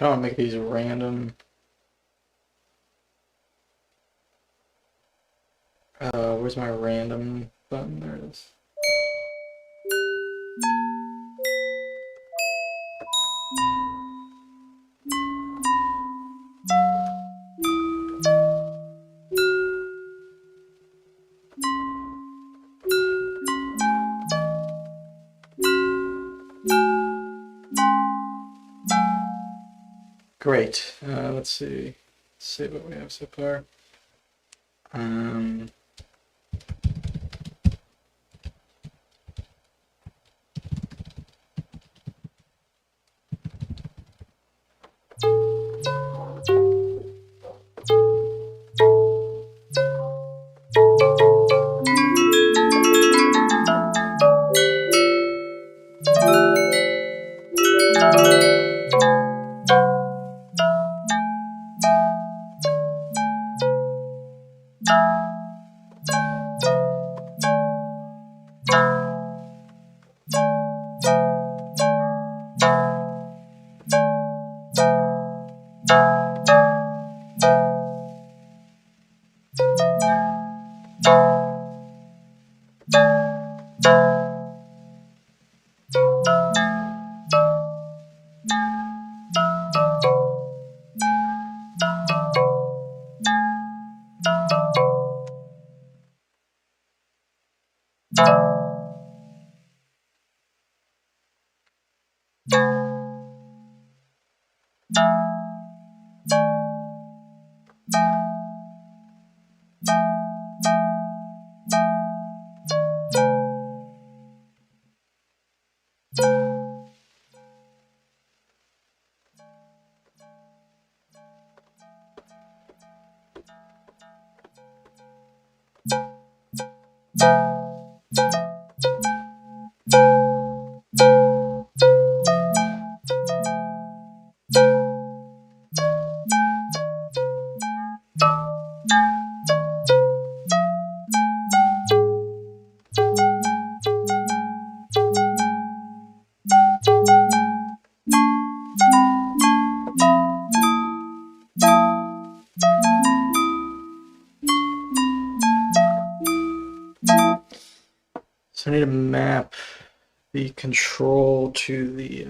kind of make these random. Where's my random button? There it is. Great. Let's see. Let's see what we have so far. So I need to map the control to the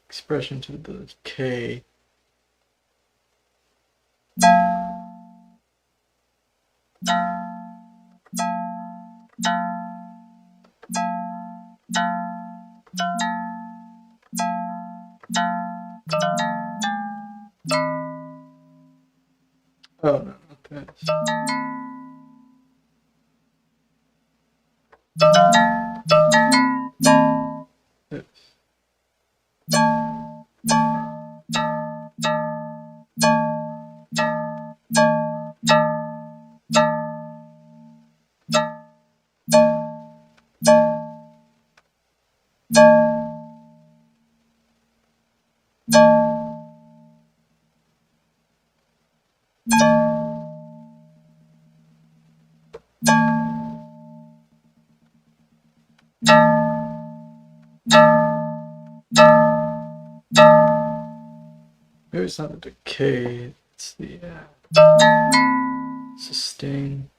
expression to the K. Oh, no, not this. This. Maybe it's not the decay, it's the sustain.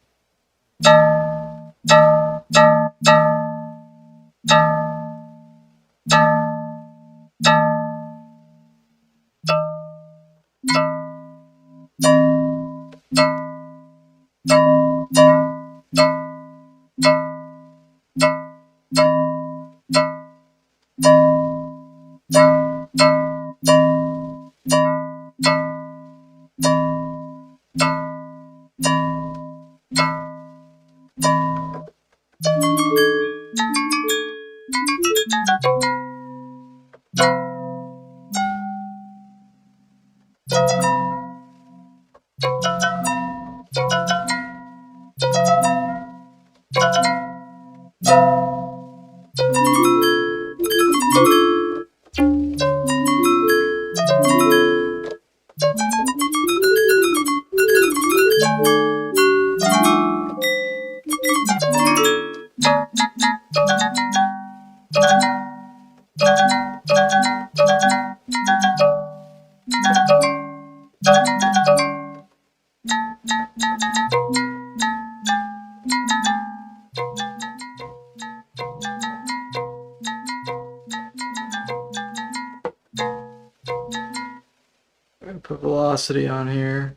velocity on here.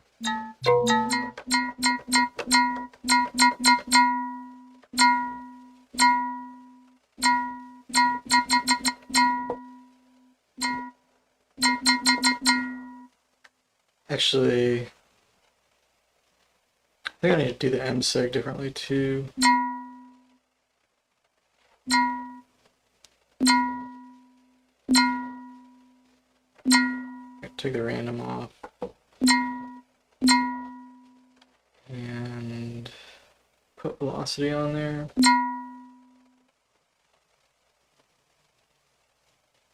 Actually, I think I need to do the mseg differently too. Take the random off. And put velocity on there.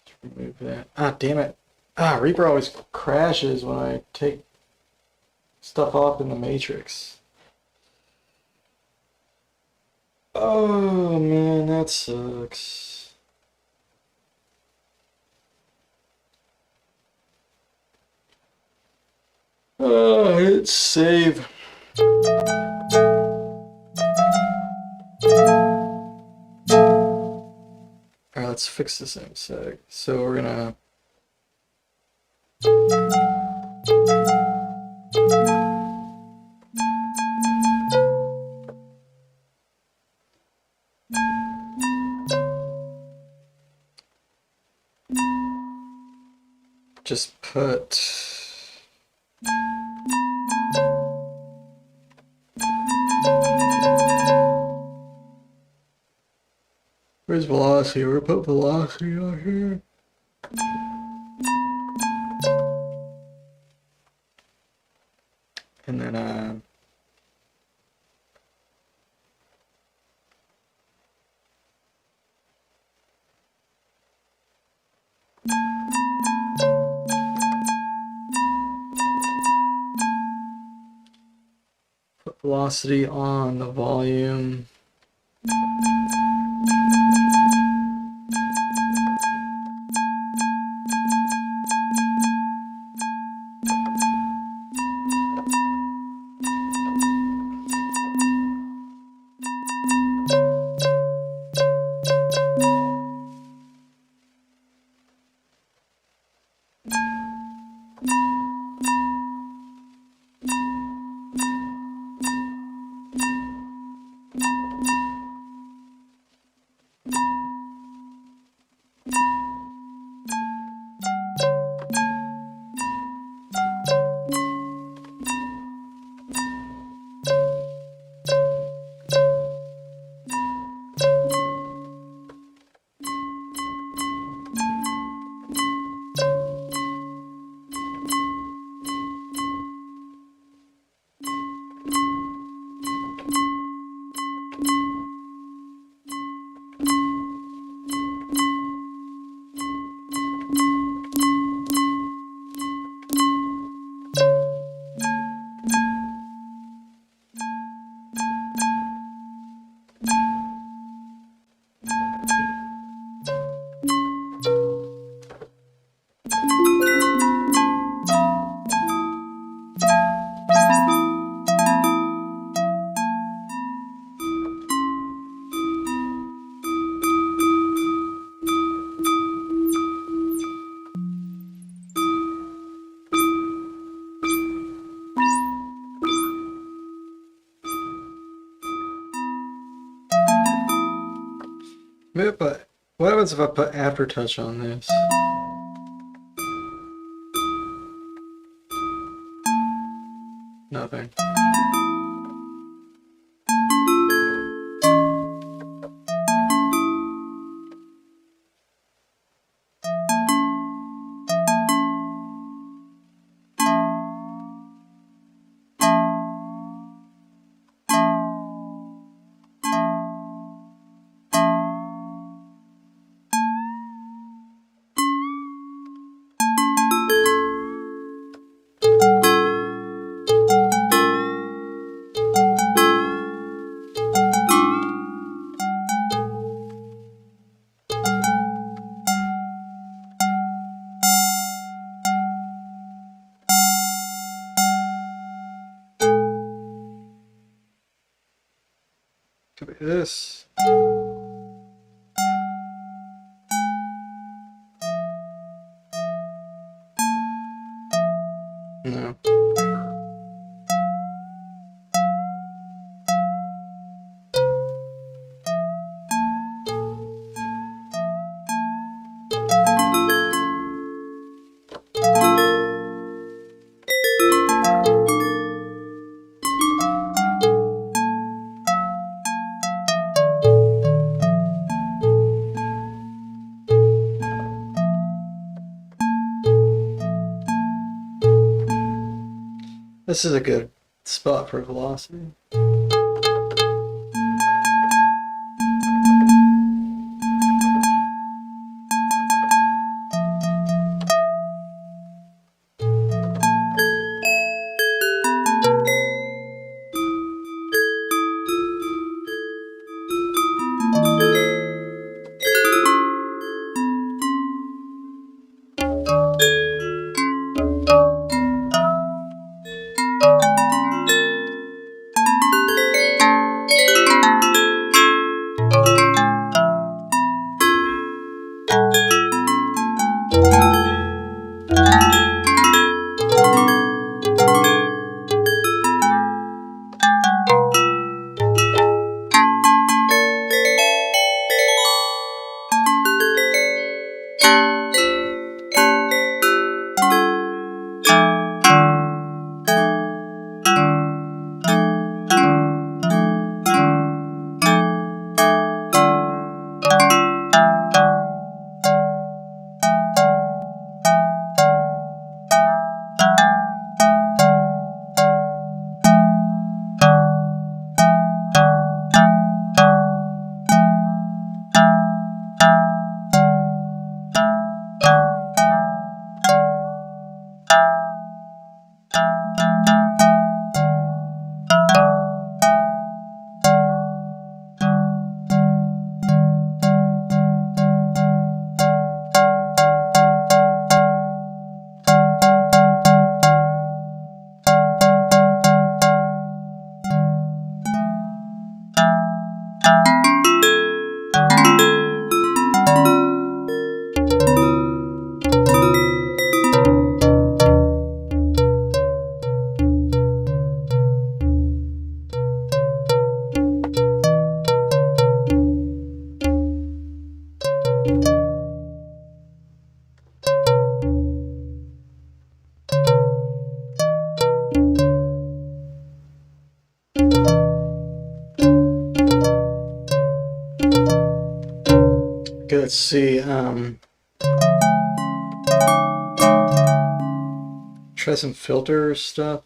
Let's remove that. Ah, damn it. Ah, Reaper always crashes when I take stuff off in the matrix. Oh man, that sucks. Hit save. Alright, let's fix this in a sec. So we're gonna just put where's velocity? We're gonna put velocity on here. And then put velocity on the volume. But what happens if I put aftertouch on this? Nothing. Could be this. No. This is a good spot for velocity. Okay, let's see. Try some filter stuff.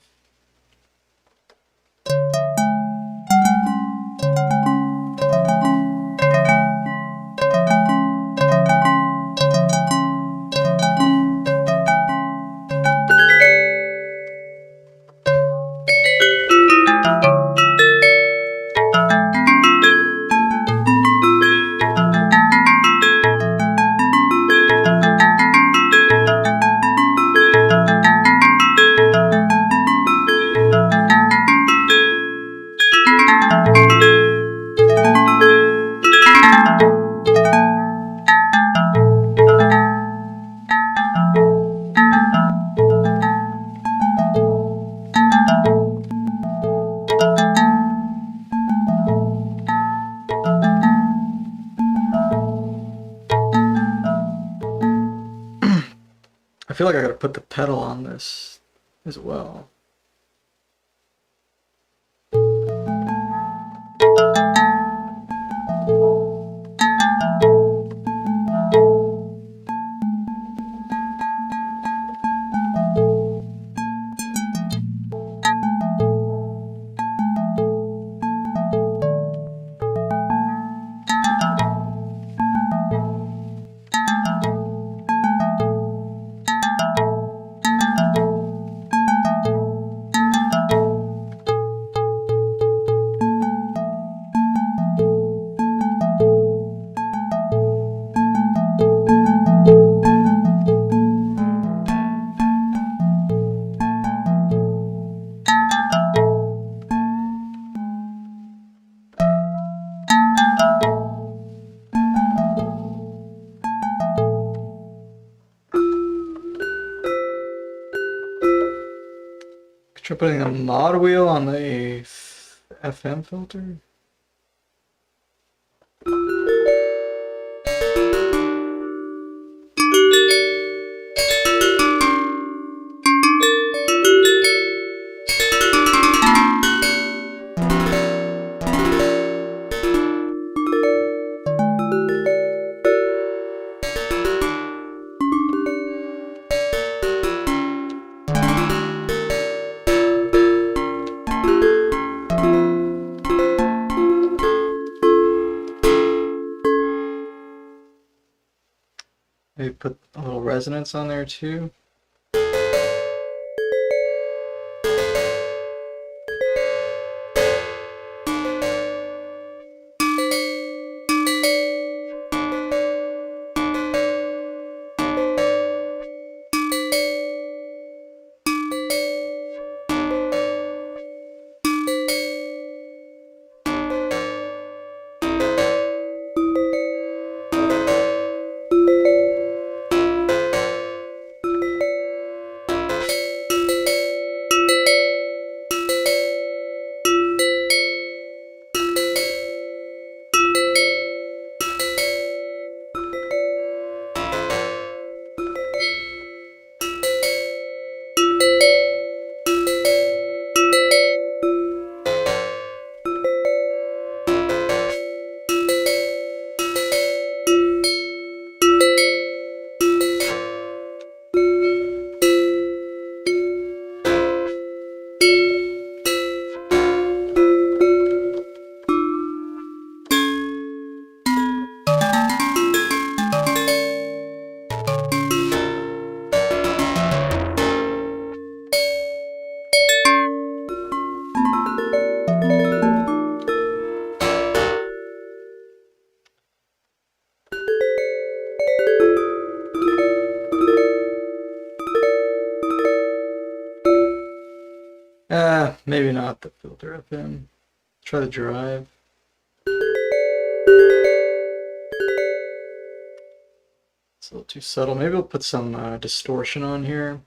I feel like I gotta put the pedal on this as well. Try putting a mod wheel on the FM filter. put a little resonance on there too. Maybe not the filter FM. Try the drive. It's a little too subtle. Maybe we'll put some distortion on here.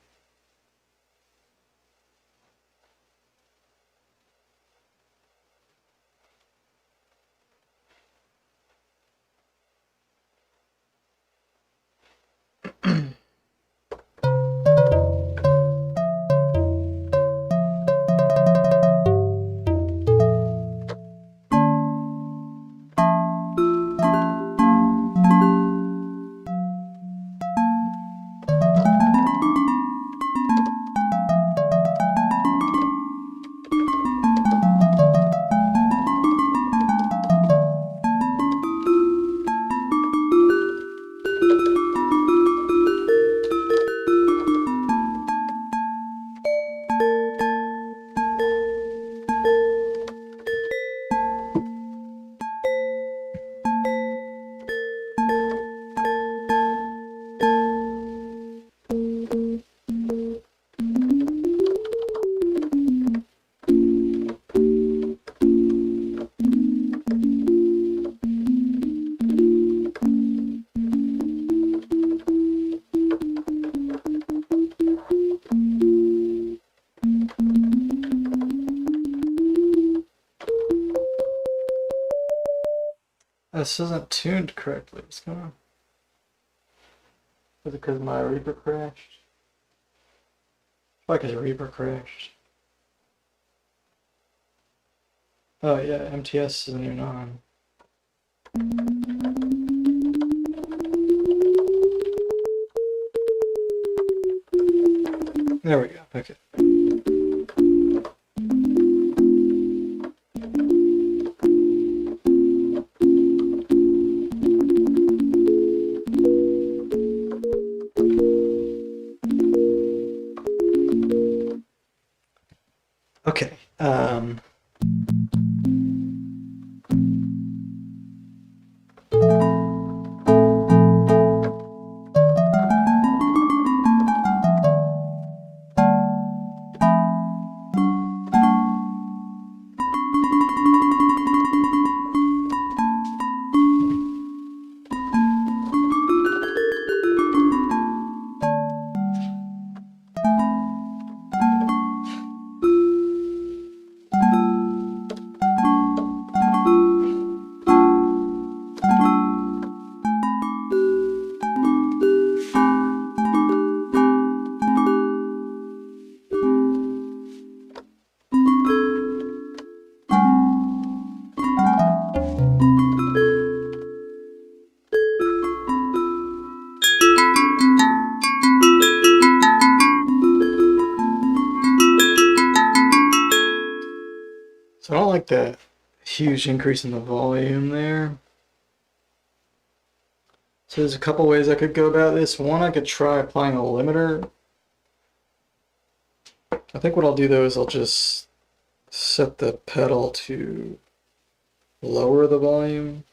This isn't tuned correctly. What's going on? Is it because my Reaper crashed? Why? Because Reaper crashed. Oh yeah, MTS isn't even on. There we go. Okay. Okay. So I don't like that huge increase in the volume there. So there's a couple ways I could go about this. One, I could try applying a limiter. I think what I'll do though is I'll just set the pedal to lower the volume.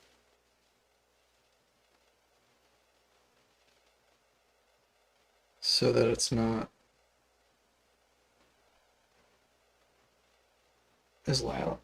So that it's not as loud.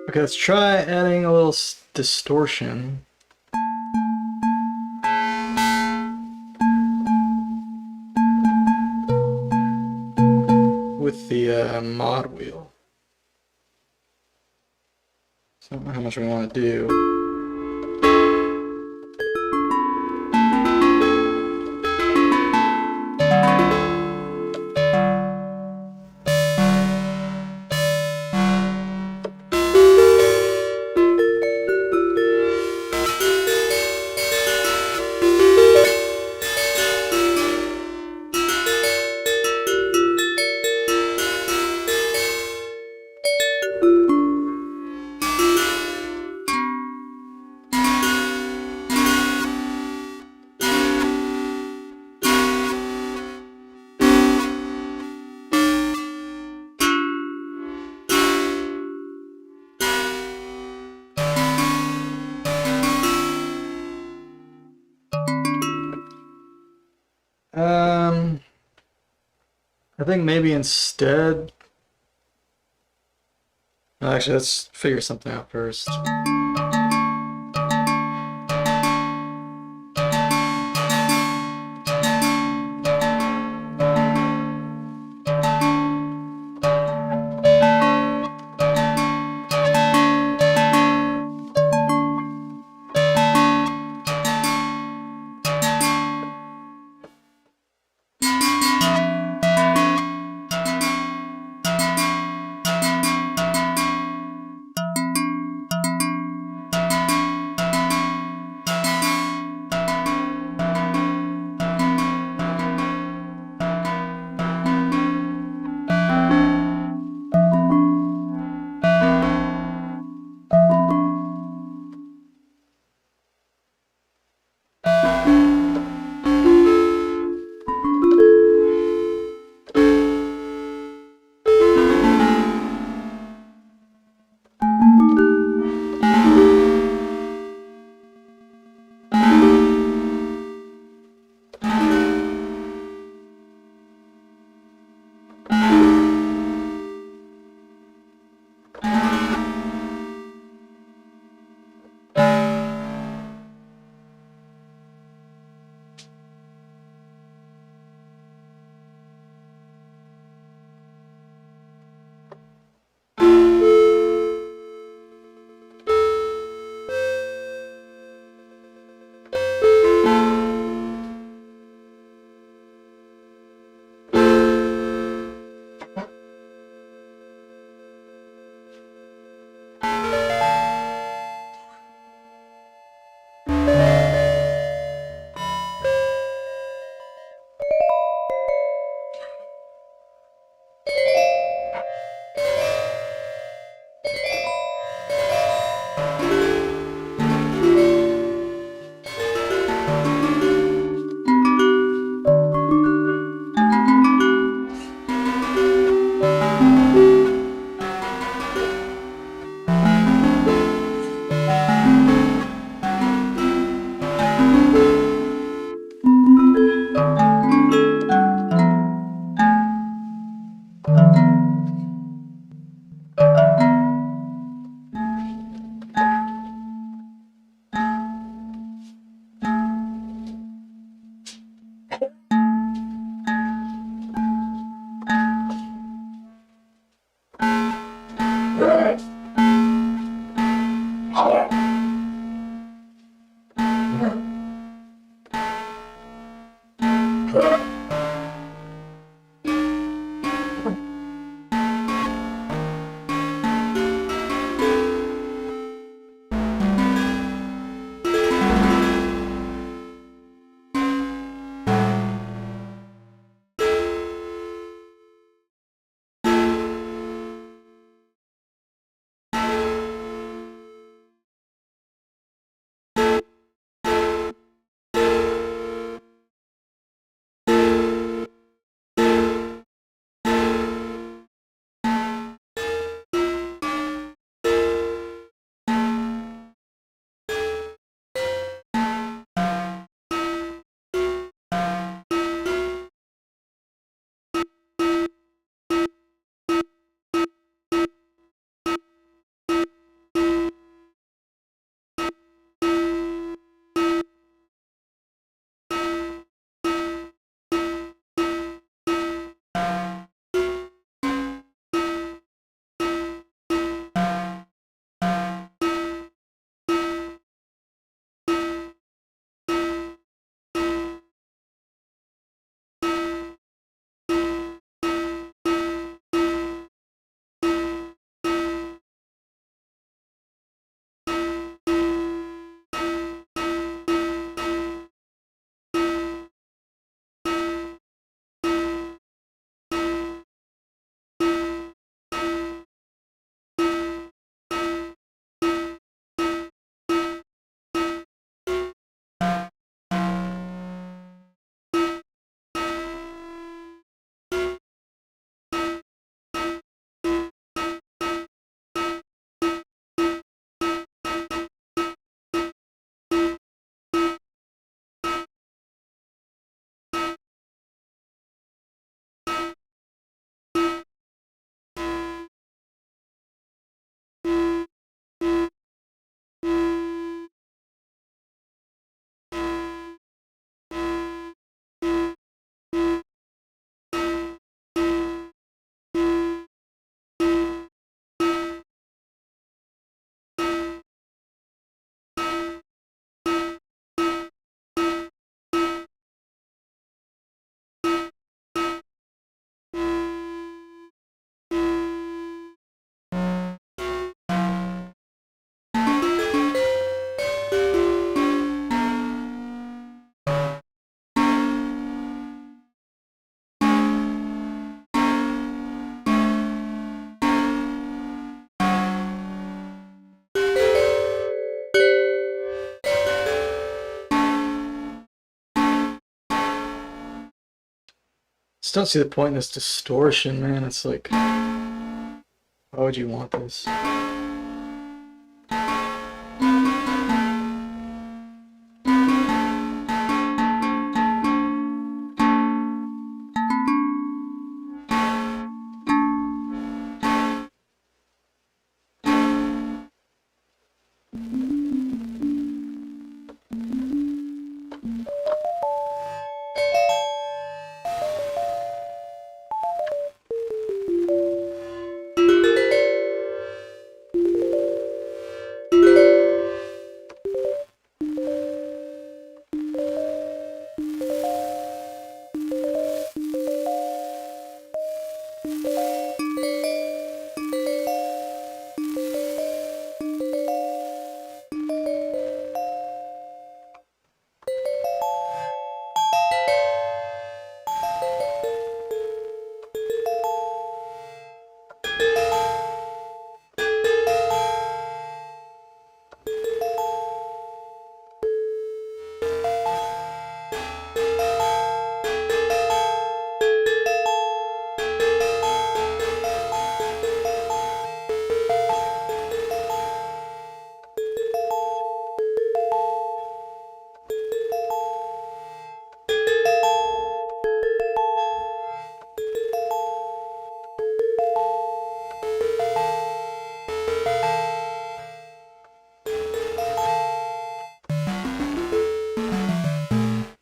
Okay, let's try adding a little distortion. With the mod wheel. So I don't know how much we want to do. I think maybe instead... Actually, let's figure something out first. Just don't see the point in this distortion, man. It's like, why would you want this?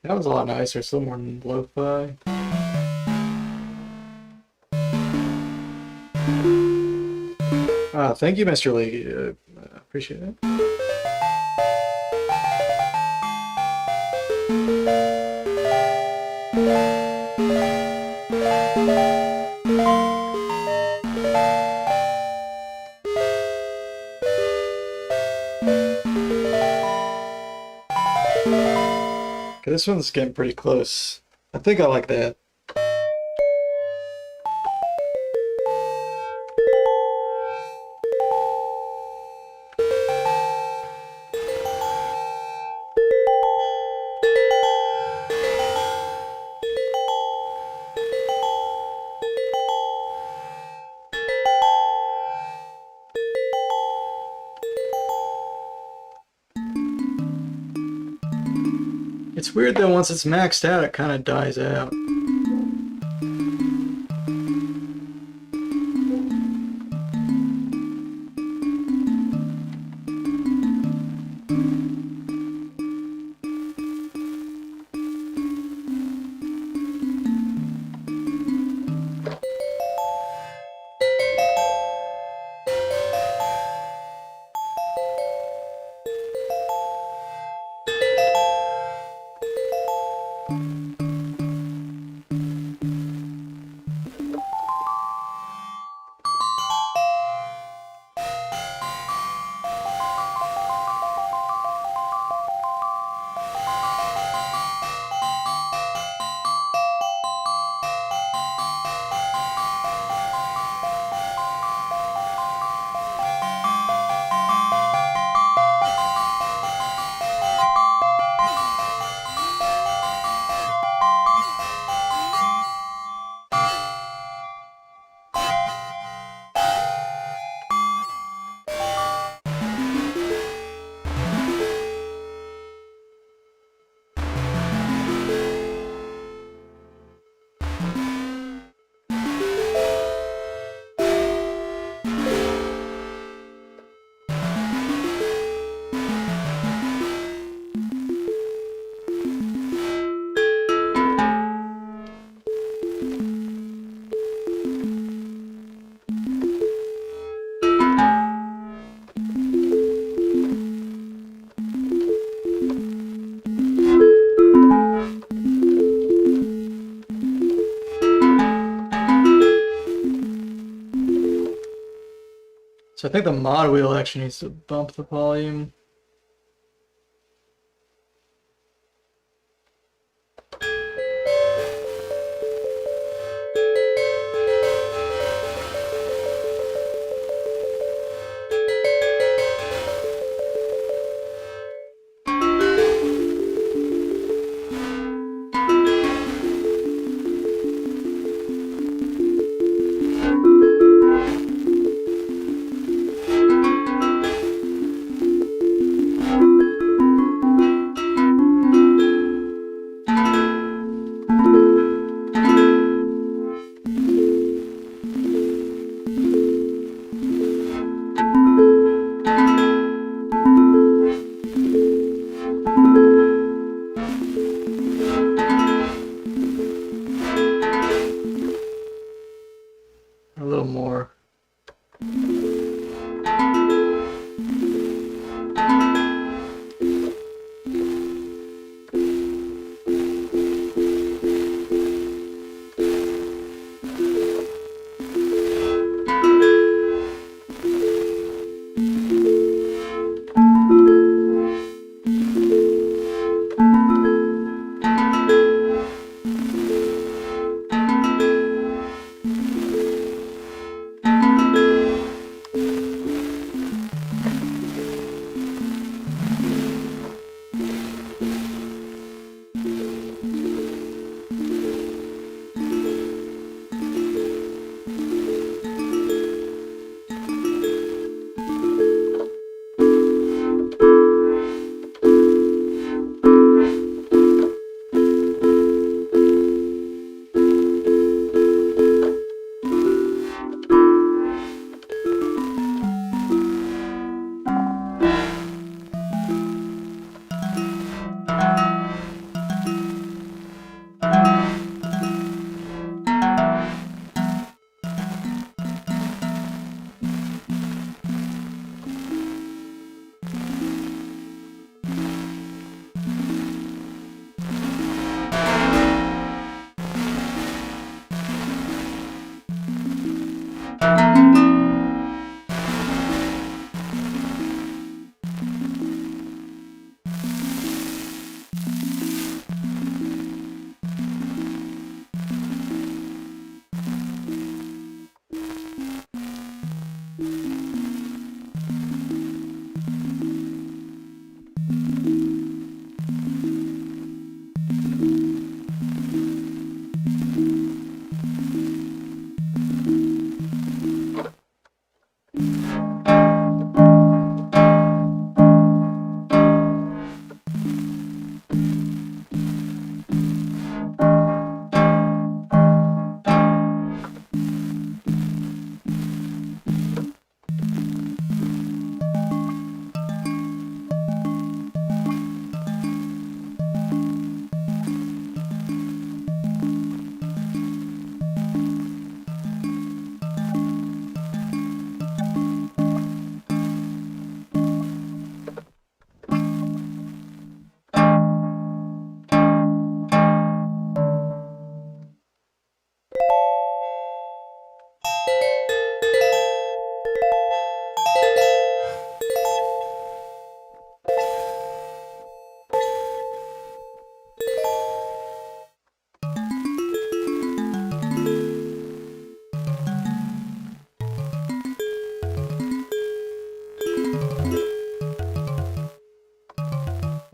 That was a lot nicer, it's a little more lo-fi. Thank you, Mr. Lee. Appreciate it. Okay, this one's getting pretty close. I think I like that. It's weird that once it's maxed out, it kind of dies out. So I think the mod wheel actually needs to bump the volume. little more.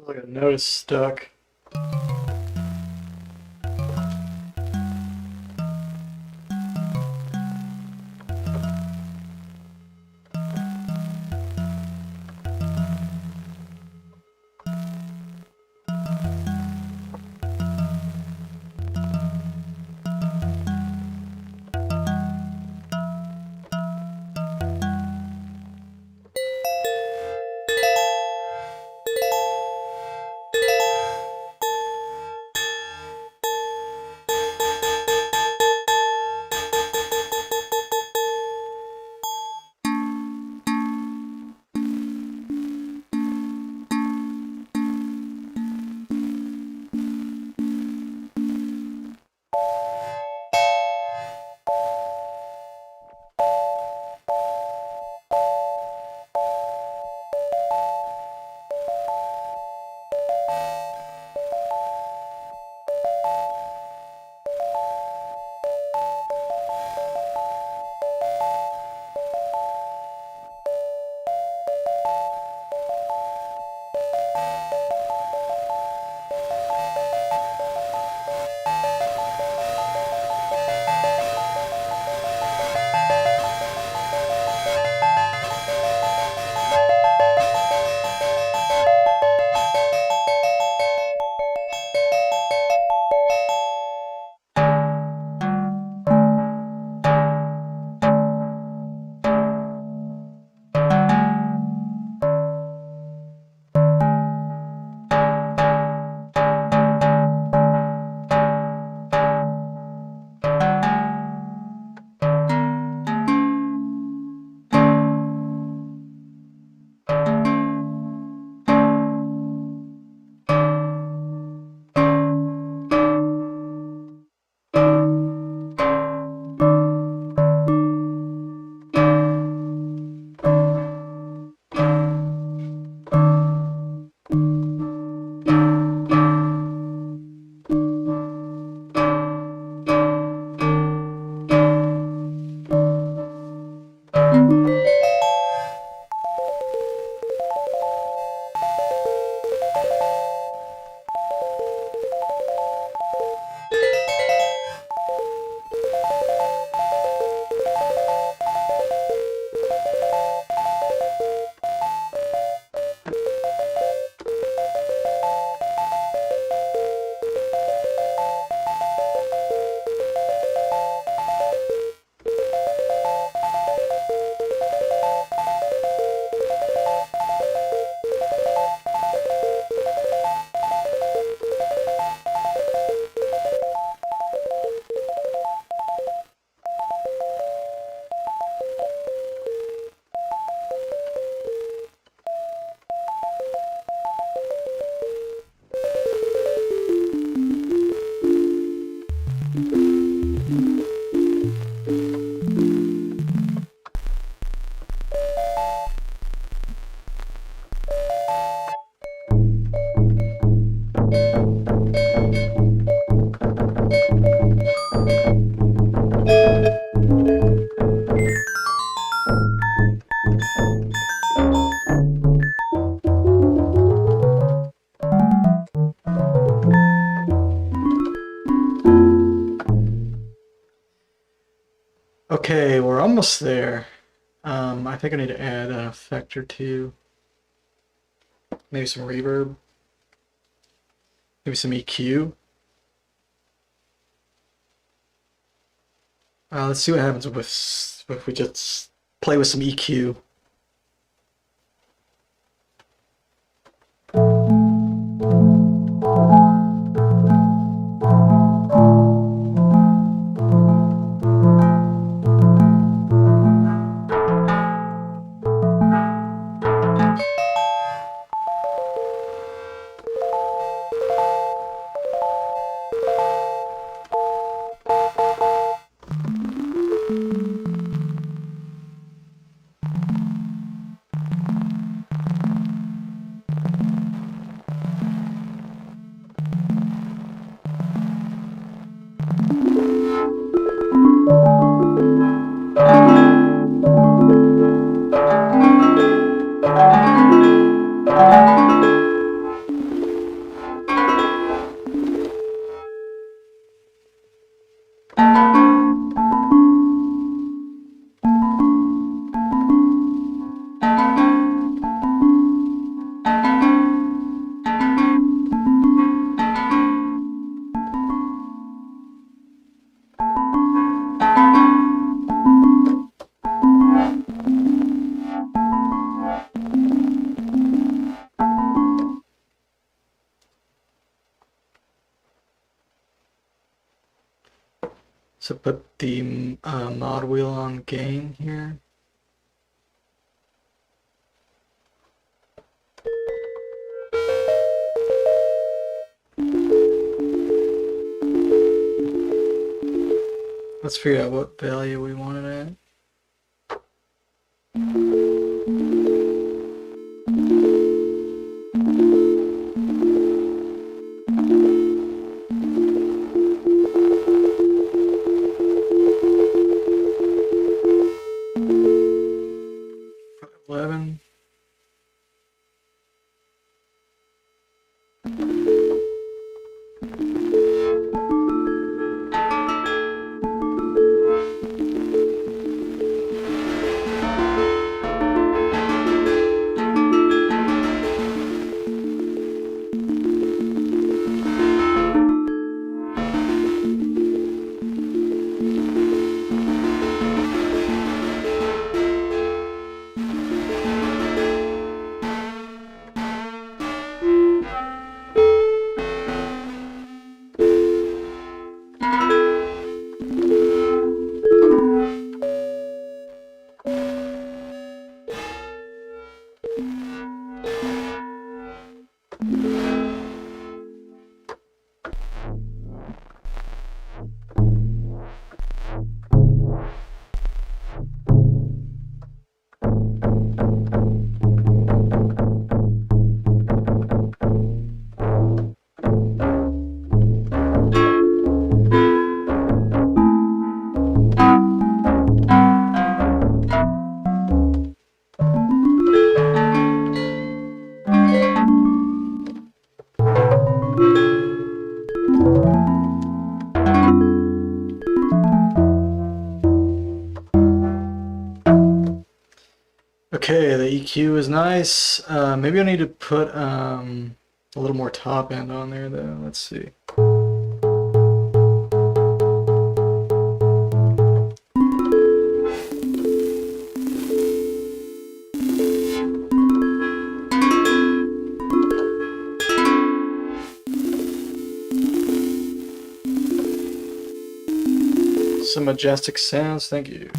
Like a note is stuck. Okay, we're almost there. I think I need to add an effect or two. Maybe some reverb. Maybe some EQ. Let's see what happens if we just play with some EQ. So put the mod wheel on gain here. Let's figure out what value we want it at. Okay, the EQ is nice. Maybe I need to put a little more top end on there though. Let's see. Some majestic sounds, thank you.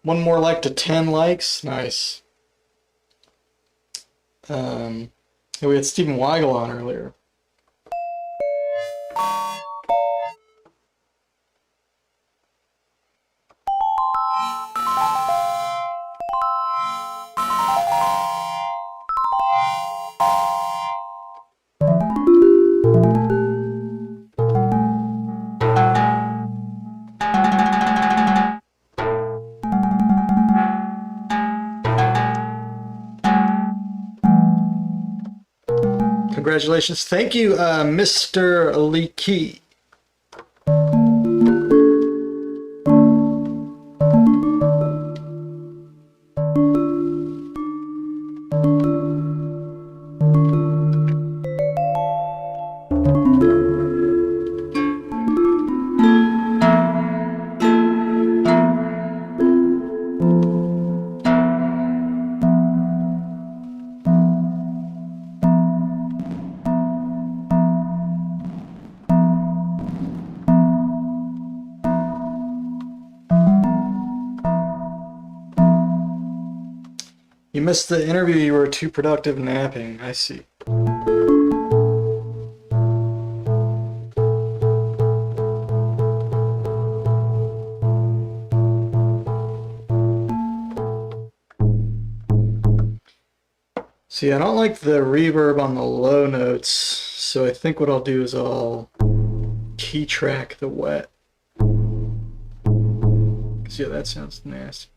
One more like to 10 likes. Nice. Yeah, we had Stephen Weigel on earlier. Congratulations. Thank you, Mr. Leakey. You missed the interview. You were too productive napping. I see. See, I don't like the reverb on the low notes, so I think what I'll do is I'll key track the wet. 'Cause yeah, that sounds nasty.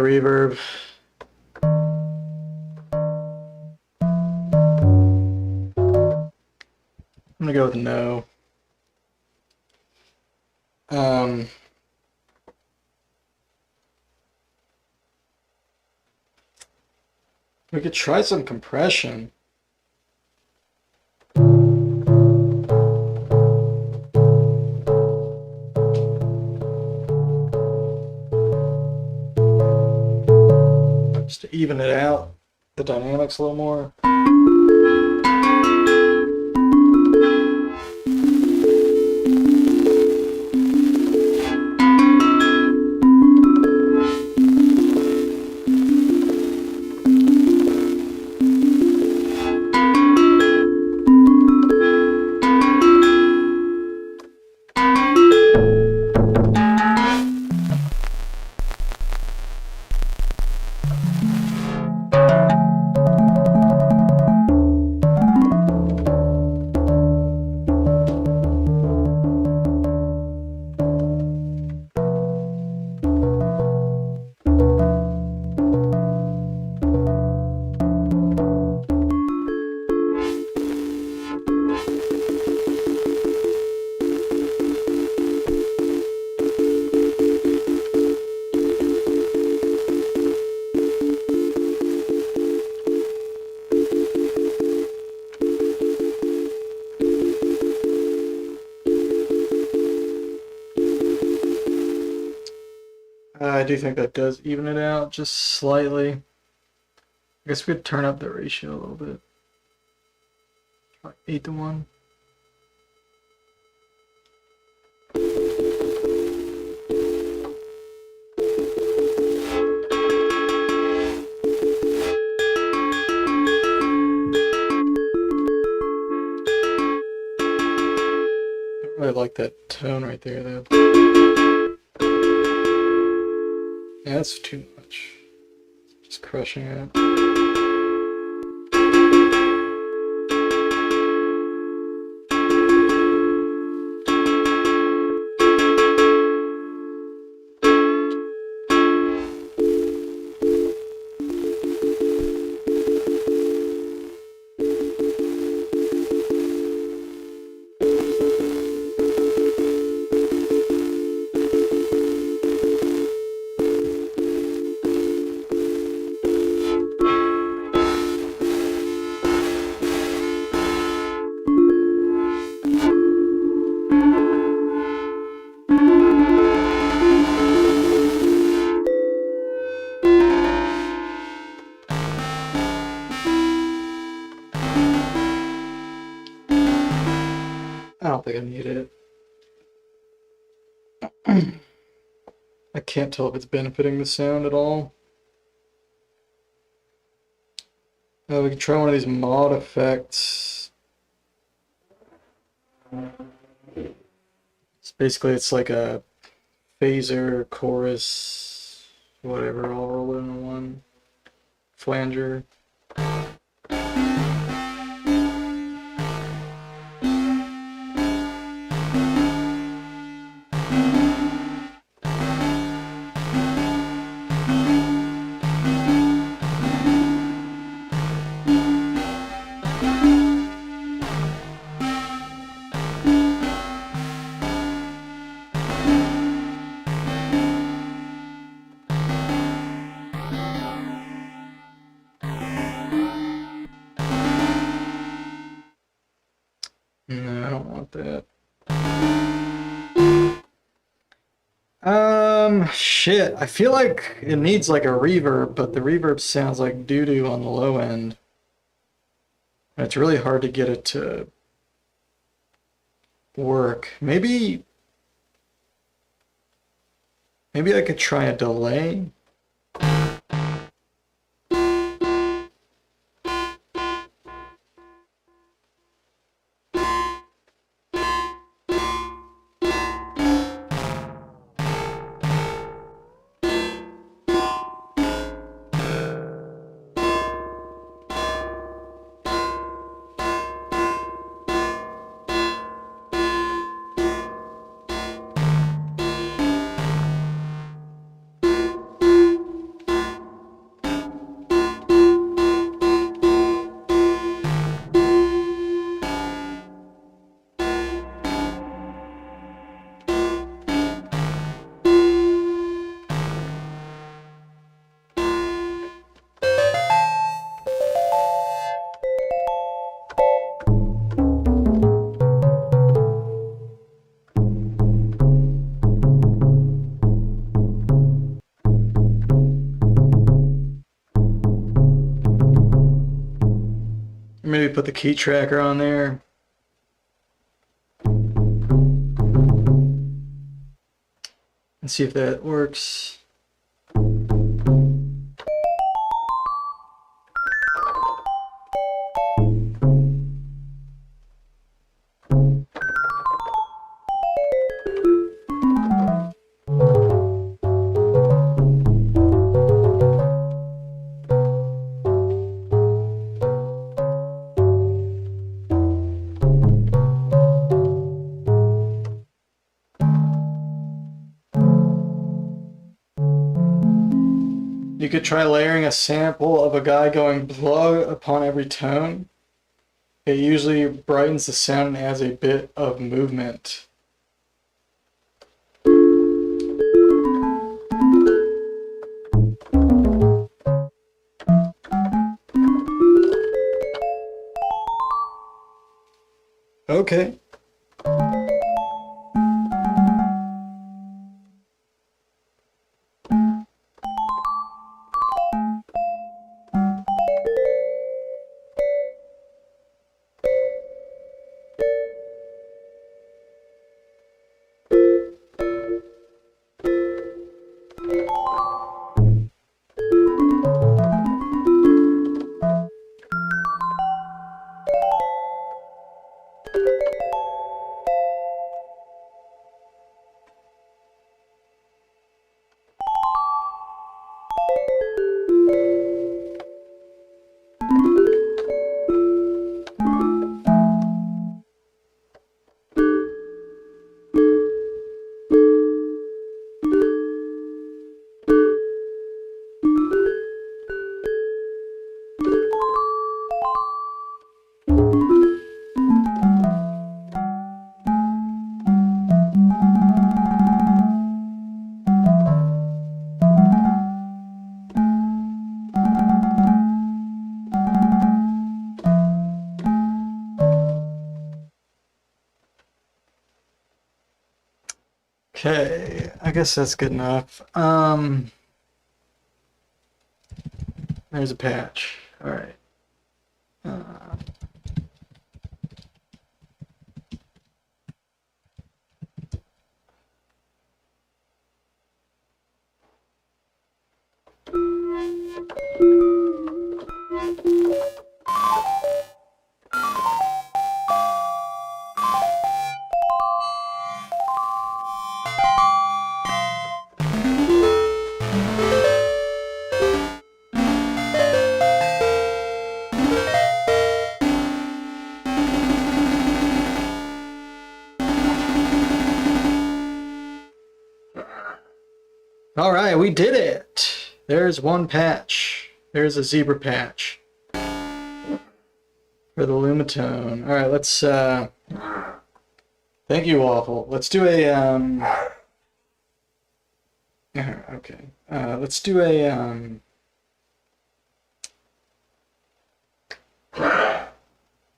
reverb. I'm gonna go with no. We could try some compression. Just to even it out, the dynamics a little more. I do think that does even it out just slightly. I guess we could turn up the ratio a little bit. Like 8:1. I don't really like that tone right there though. Yeah, that's too much. Just crushing it. I don't think I need it. I can't tell if it's benefiting the sound at all. We can try one of these mod effects. It's like a phaser, chorus, whatever, all rolled into one. Flanger. No, I don't want that. Shit. I feel like it needs like a reverb, but the reverb sounds like doo-doo on the low end. And it's really hard to get it to work. Maybe I could try a delay. Maybe put the key tracker on there. And see if that works. You could try layering a sample of a guy going blah upon every tone. It usually brightens the sound and adds a bit of movement. Okay. Okay, I guess that's good enough. There's a patch. All right. All right, we did it. There's one patch. There's a zebra patch for the Lumitone. All right, let's thank you, Waffle. Let's do a okay. Let's do a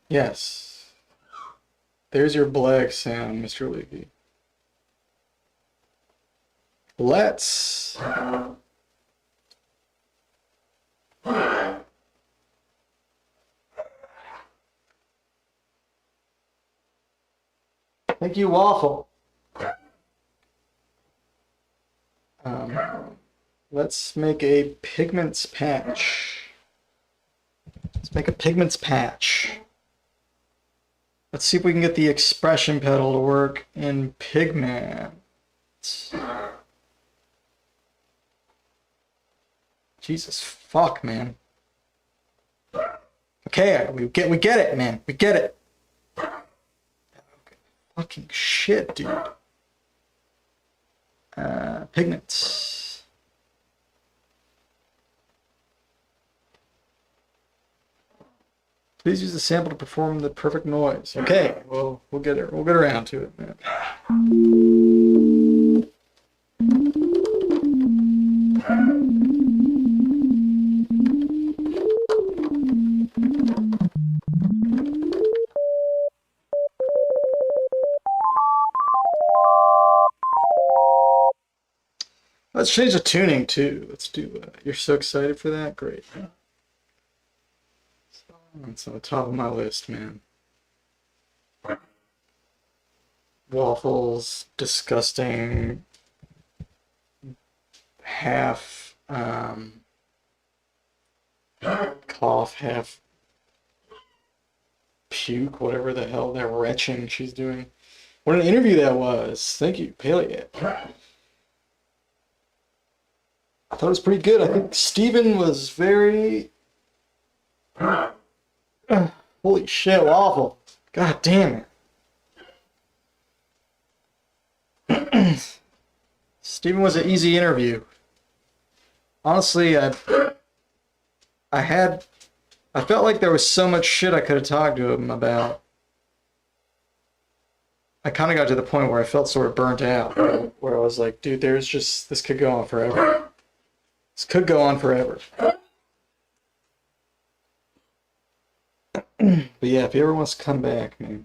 yes. There's your black sound, Mr. Leaky. Let's thank you, Waffle. Let's make a pigments patch. Let's make a pigments patch. Let's see if we can get the expression pedal to work in pigments. Jesus fuck, man. Okay, we get it, man. We get it. Okay. Fucking shit, dude. Pigments. Please use the sample to perform the perfect noise. Okay, well, we'll get around to it, man. Let's change the tuning too. Let's do. You're so excited for that? Great. That's on the top of my list, man. Waffles, disgusting, half cough, half puke, whatever the hell that retching she's doing. What an interview that was. Thank you, Paleo. I thought it was pretty good. I think Steven was very... holy shit, Waffle. God damn it. Steven was an easy interview. Honestly, I felt like there was so much shit I could have talked to him about. I kind of got to the point where I felt sort of burnt out, where I was like, dude, this could go on forever. This could go on forever. But yeah, if he ever wants to come back, man.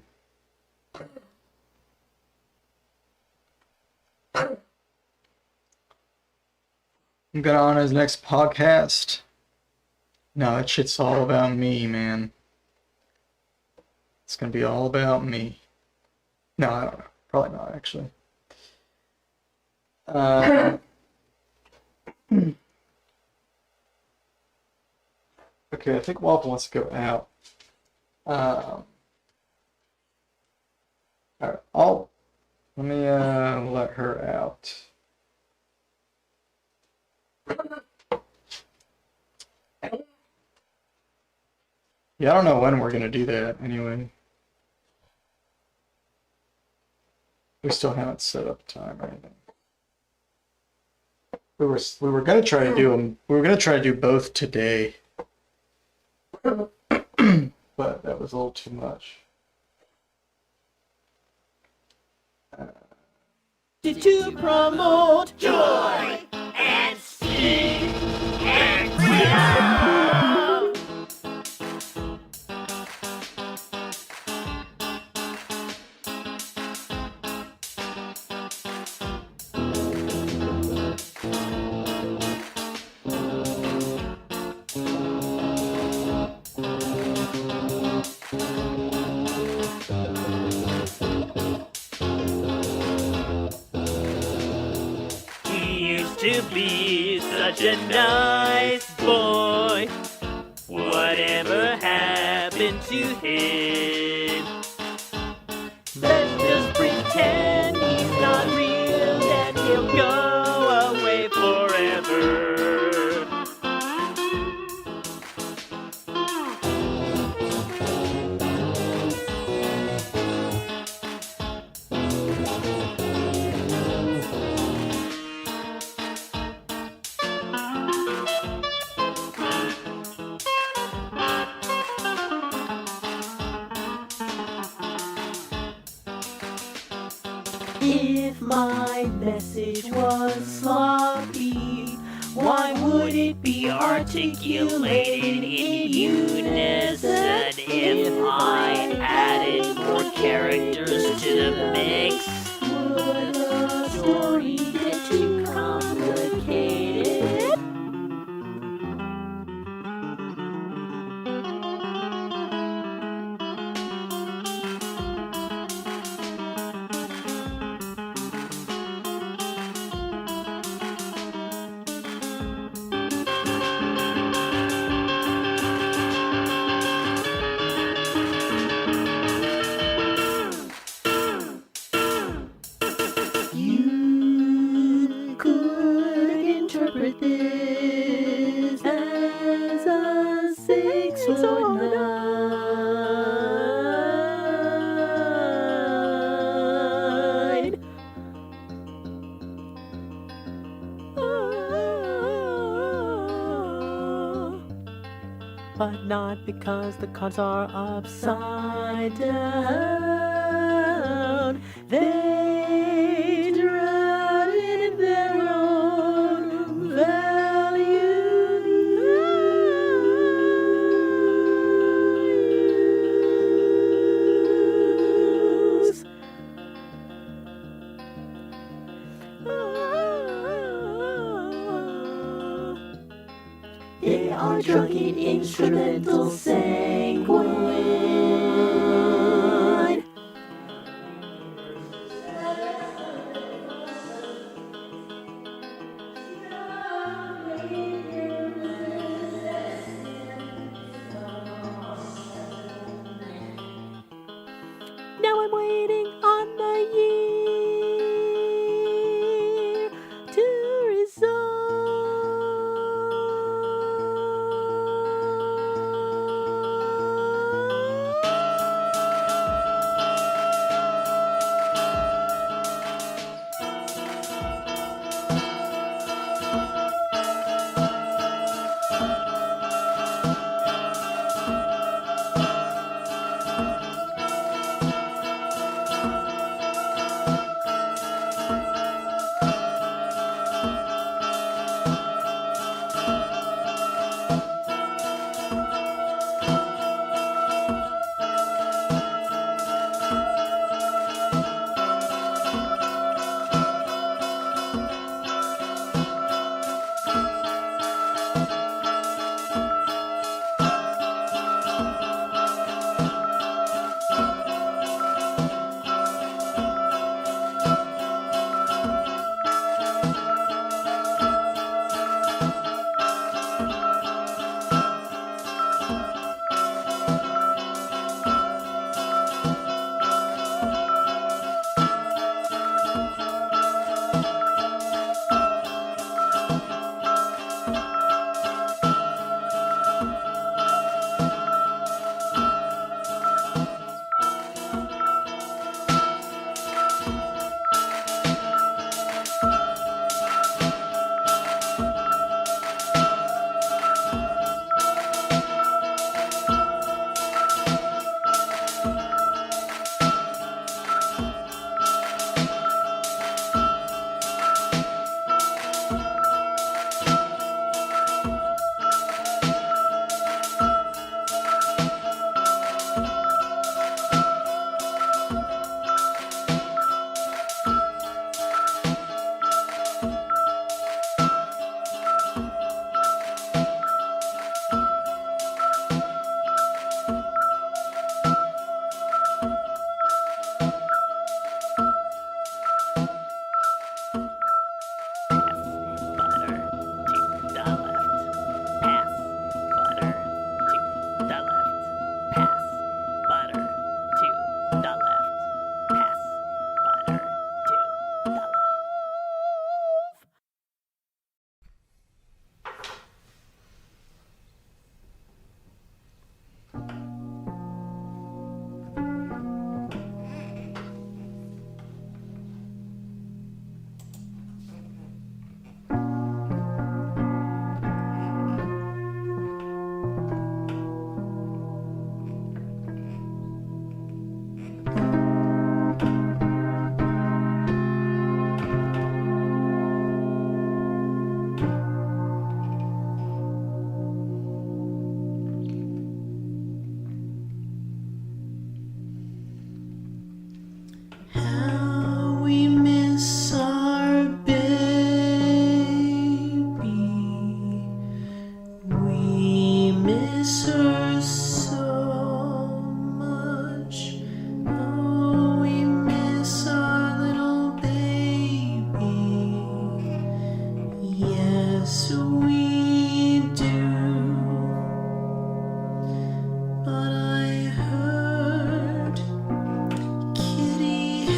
I'm gonna on his next podcast. No, that shit's all about me, man. It's gonna be all about me. No, I don't know. Probably not, actually. Okay, I think Waffle wants to go out. Alright, let me let her out. Yeah, I don't know when we're gonna do that anyway. We still haven't set up time or anything. We were gonna try to do them. We were gonna try to do both today, but that was a little too much. To promote joy and speed and freedom. To be such a nice boy. Whatever happened to him? Let's just pretend he's not real and he'll go away forever. If my message was sloppy, why would it be articulated in unison? If I added more characters to the mix, would the story get too complicated? You could interpret this as a 6 or 9. But not because the cards are upside down. They drown in their own values. They are drunken instrumental saying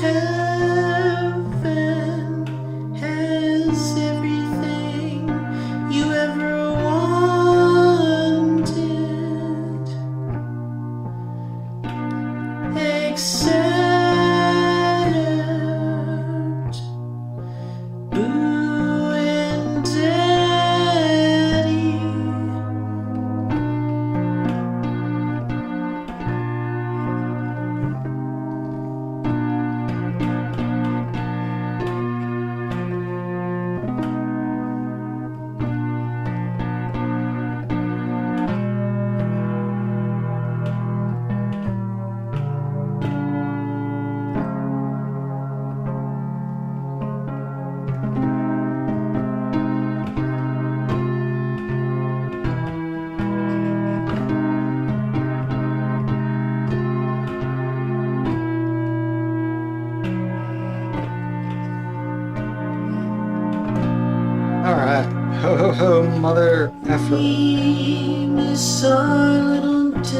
heaven has everything you ever wanted, except Boo and Daddy. Alright. Ho ho ho, mother effer. We miss our little Delphi.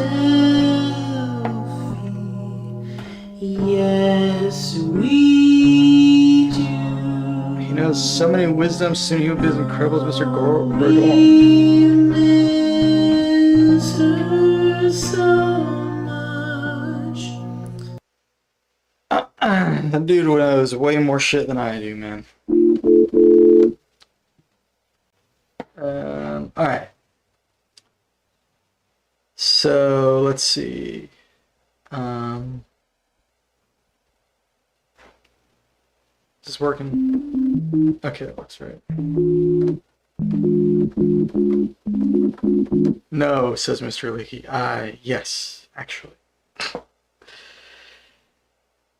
Yes, we do. He knows so many wisdoms, soon he will be as incredible as Mr. Gordon. We miss her so much. That dude knows way more shit than I do, man. Alright. So, let's see. Is this working? Okay, that looks right. No, says Mr. Leakey. Yes, actually.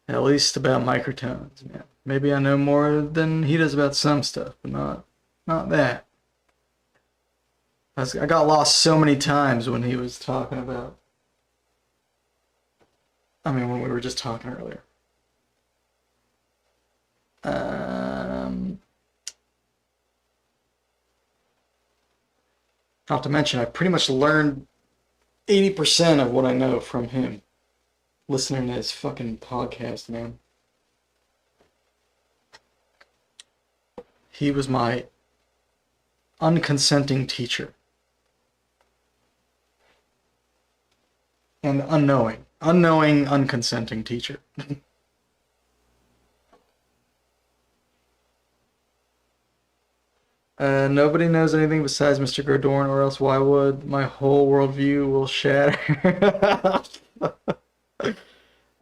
At least about microtones, man. Maybe I know more than he does about some stuff, but not that. I got lost so many times when he was talking about. When we were just talking earlier. Not to mention, I pretty much learned 80% of what I know from him. Listening to his fucking podcast, man. He was my unconsenting teacher. And unknowing, unconsenting teacher. Nobody knows anything besides Mr. Gordorn, or else why would my whole worldview will shatter?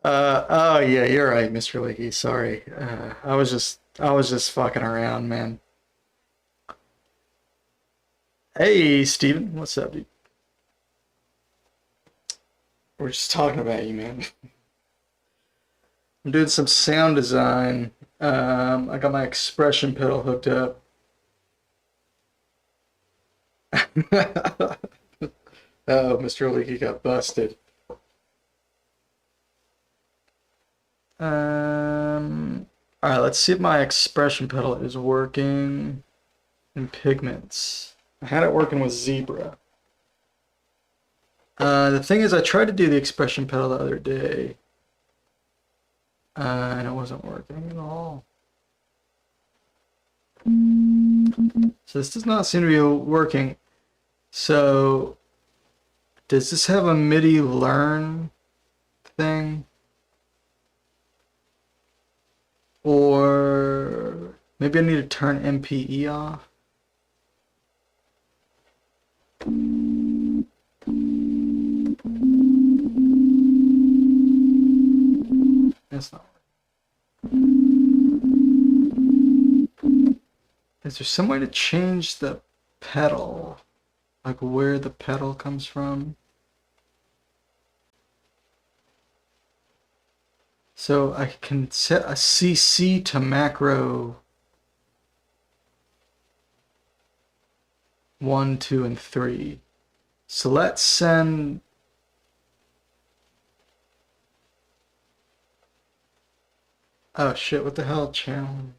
Oh yeah, you're right, Mr. Leakey. Sorry, I was just fucking around, man. Hey, Steven, what's up, dude? We're just talking about you, man. I'm doing some sound design. I got my expression pedal hooked up. Oh, Mr. Leakey got busted. Alright, let's see if my expression pedal is working in Pigments. I had it working with Zebra. The thing is, I tried to do the expression pedal the other day, and it wasn't working at all. So this does not seem to be working. So, does this have a MIDI learn thing? Or maybe I need to turn MPE off? That's not working. Is there some way to change the pedal? Like where the pedal comes from? So I can set a CC to macro 1, 2, and 3. So let's send. Oh shit, what the hell, channel?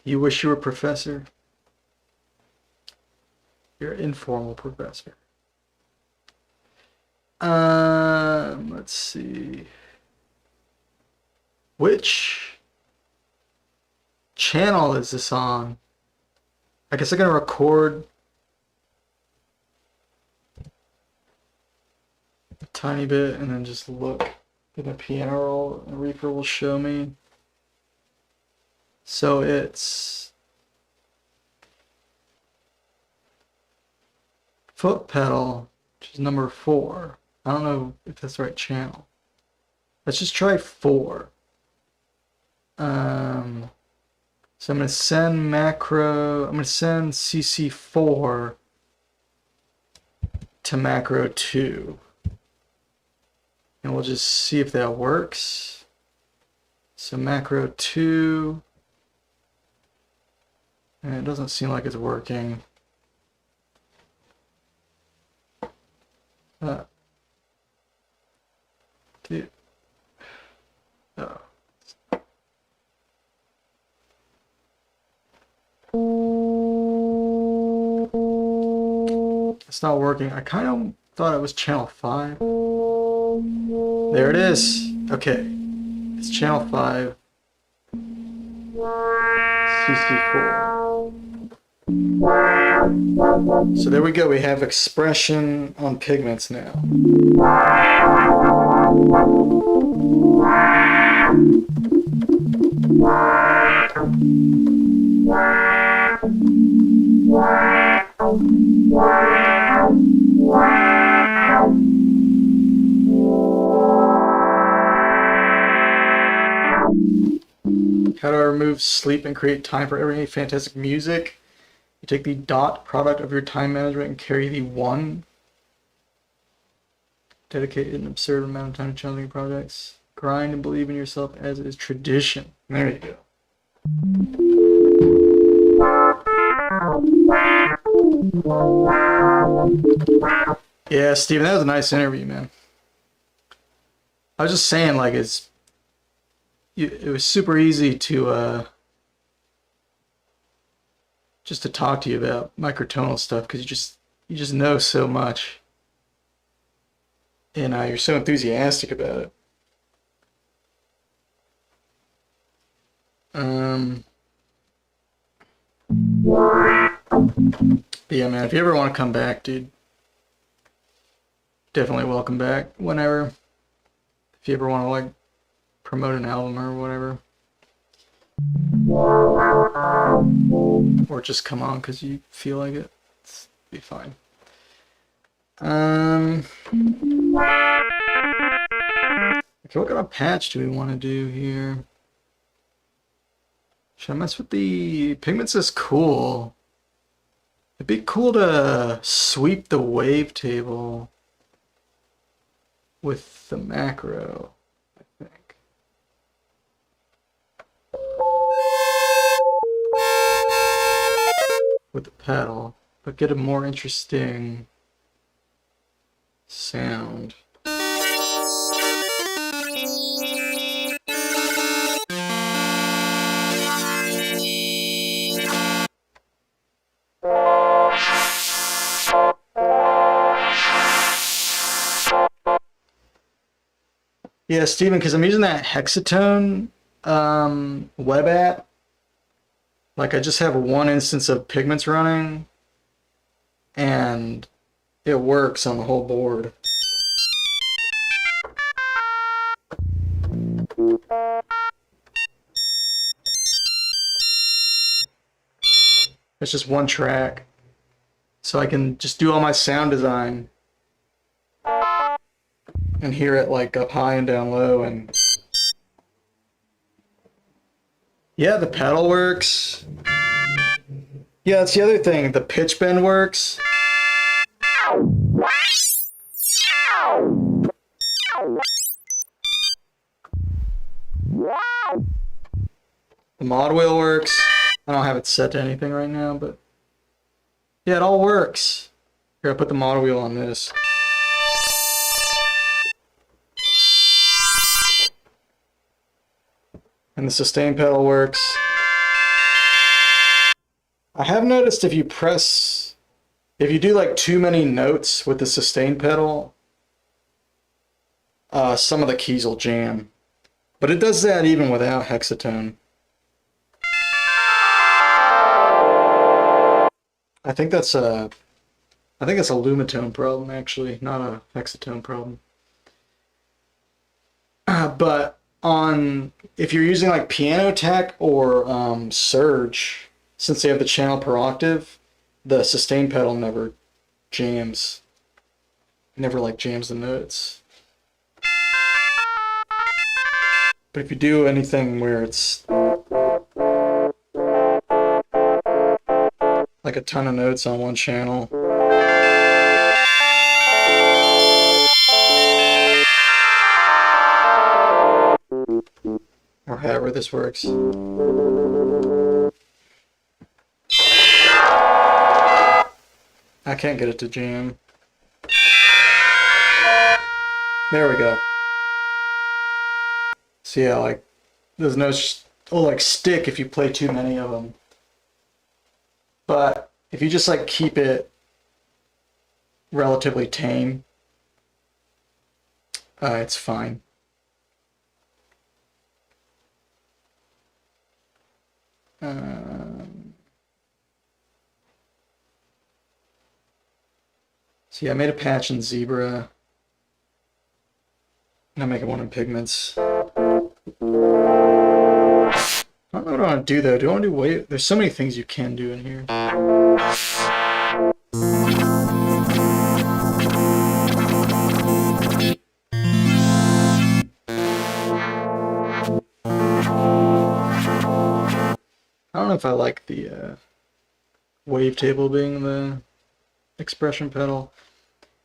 You wish you were a professor? You're an informal progressor. Let's see. Which channel is this on? I guess I'm gonna record a tiny bit and then just look at the piano roll and Reaper will show me. So it's foot pedal, which is number 4. I don't know if that's the right channel. Let's just try 4. So I'm going to send macro, I'm going to send CC4 to macro 2. And we'll just see if that works. So macro 2. And it doesn't seem like it's working. Dude. Oh. It's not working. I kind of thought it was channel 5. There it is. Okay. It's channel 5. CC4. So there we go. We have expression on pigments now. How do I remove sleep and create time for every fantastic music? You take the dot product of your time management and carry the 1. Dedicate an absurd amount of time to challenging projects. Grind and believe in yourself as is tradition. There you go. Yeah, Steven, that was a nice interview, man. I was just saying, like, it was super easy to just to talk to you about microtonal stuff because you just know so much, and you're so enthusiastic about it. But yeah, man, if you ever want to come back, dude, definitely welcome back whenever. If you ever want to, like, promote an album or whatever. Or just come on because you feel like it. It's be fine. Okay, what kind of patch do we want to do here? Should I mess with the pigments? Is cool. It'd be cool to sweep the wavetable with the macro, I think. With the pedal, but get a more interesting sound. Yeah, Steven, because I'm using that Hexatone web app. Like, I just have one instance of pigments running, and it works on the whole board. It's just one track, so I can just do all my sound design and hear it, like, up high and down low. And yeah, the pedal works. Yeah, that's the other thing. The pitch bend works. The mod wheel works. I don't have it set to anything right now, but yeah, it all works. Here, I put the mod wheel on this. And the sustain pedal works. I have noticed if you press if you do like too many notes with the sustain pedal, some of the keys will jam. But it does that even without hexatone. I think that's a lumitone problem actually, not a hexatone problem. But if you're using like Piano Tech or Surge, since they have the channel per octave, the sustain pedal never jams. Never like jams the notes. But if you do anything where it's like a ton of notes on one channel, or however this works. I can't get it to jam. There we go. See how like those notes will like stick if you play too many of them. But if you just like keep it relatively tame, it's fine. See, I made a patch in Zebra. And I'm making one in Pigments. I don't know what I want to do though. Do I want to do wave? There's so many things you can do in here. I don't know if I like the wavetable being the expression pedal.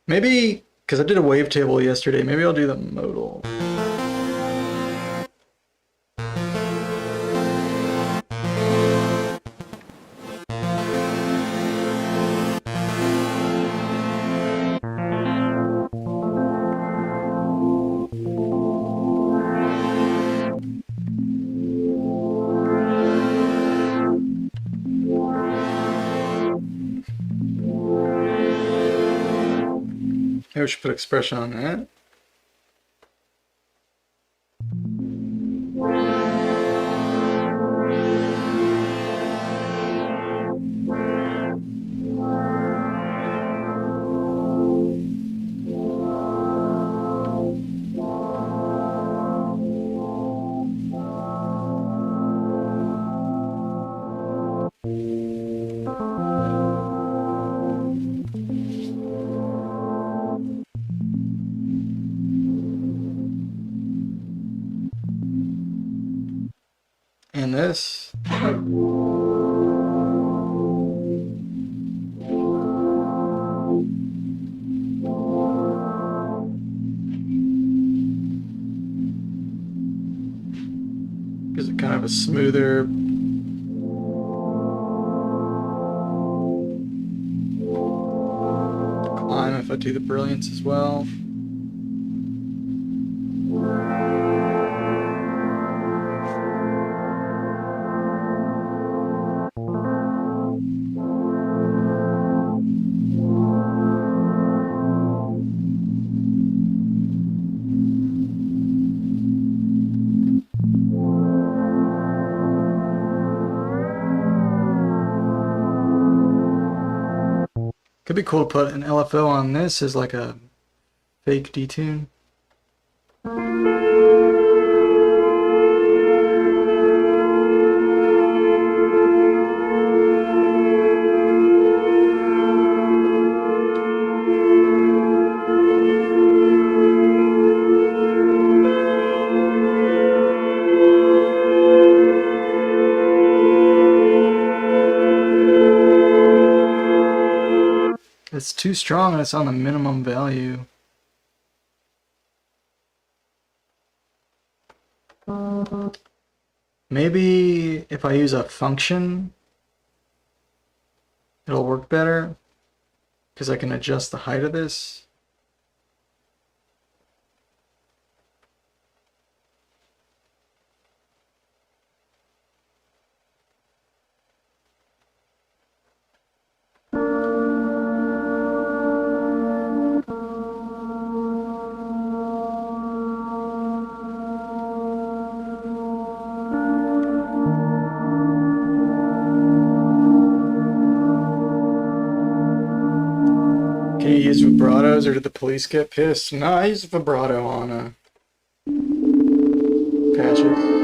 Maybe, because I did a wavetable yesterday, maybe I'll do the modal. Maybe we should put expression on that. And this. Gives it kind of a smoother climb if I do the brilliance as well. Could be cool to put an LFO on this as like a fake detune. It's too strong and it's on the minimum value. Maybe if I use a function, it'll work better because I can adjust the height of this. Can you use vibratos, or did the police get pissed? No, I use vibrato on patches.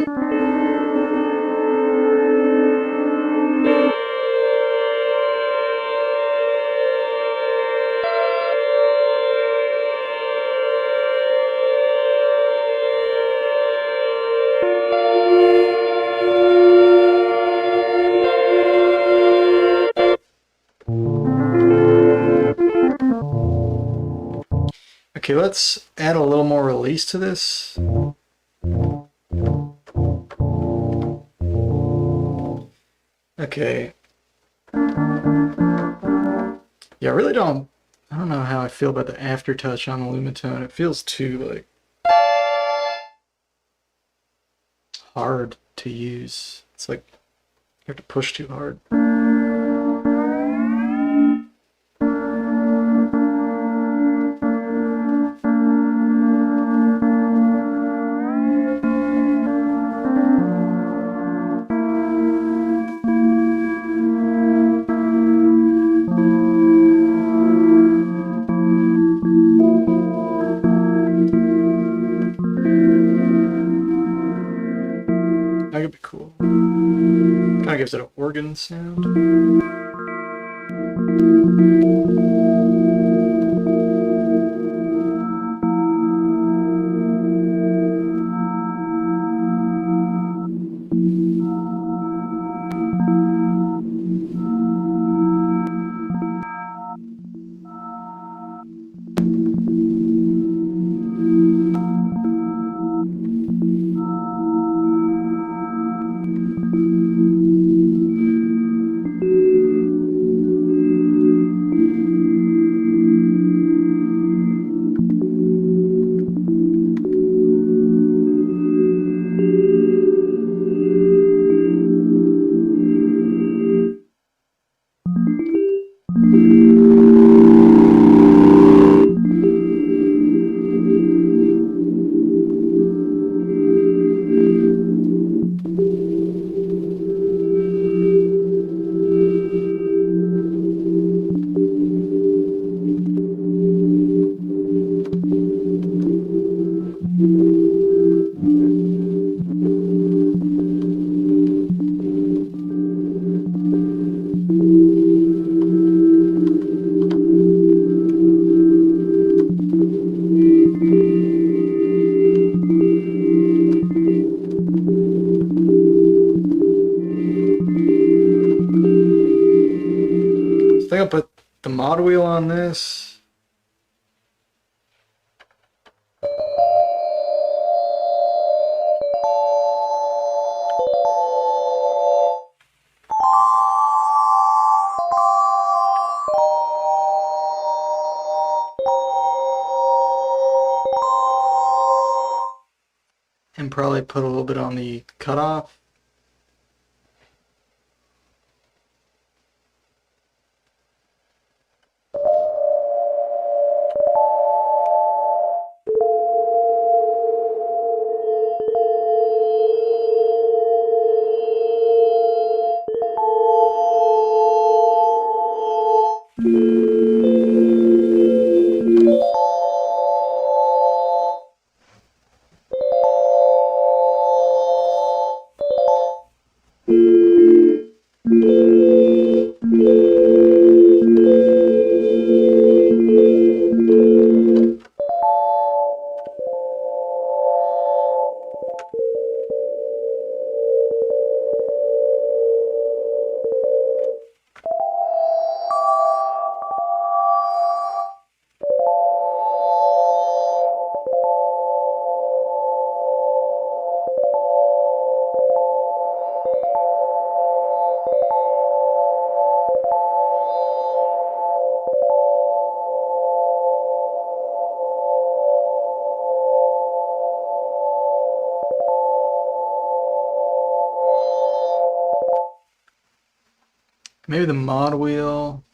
Okay, let's add a little more release to this. Okay. Yeah, I really don't know how I feel about the aftertouch on the Lumitone. It feels too, like, hard to use. It's like you have to push too hard. That could be cool. Kind of gives it an organ sound. I think I'll put the mod wheel on this. And probably put a little bit on the cutoff. Maybe the mod wheel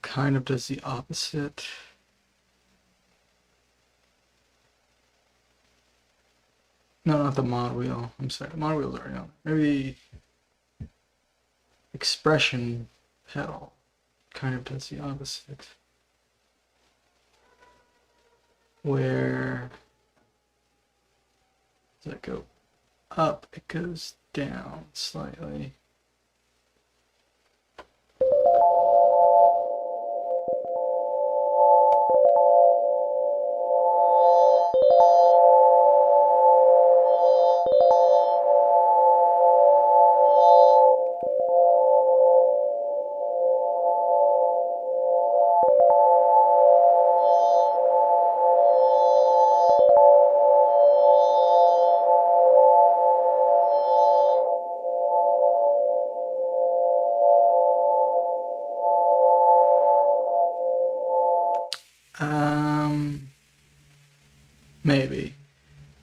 kind of does the opposite. No, not the mod wheel. I'm sorry, the mod wheel's already on. Maybe expression pedal. kind of does the opposite. Where does it go up? It goes down slightly.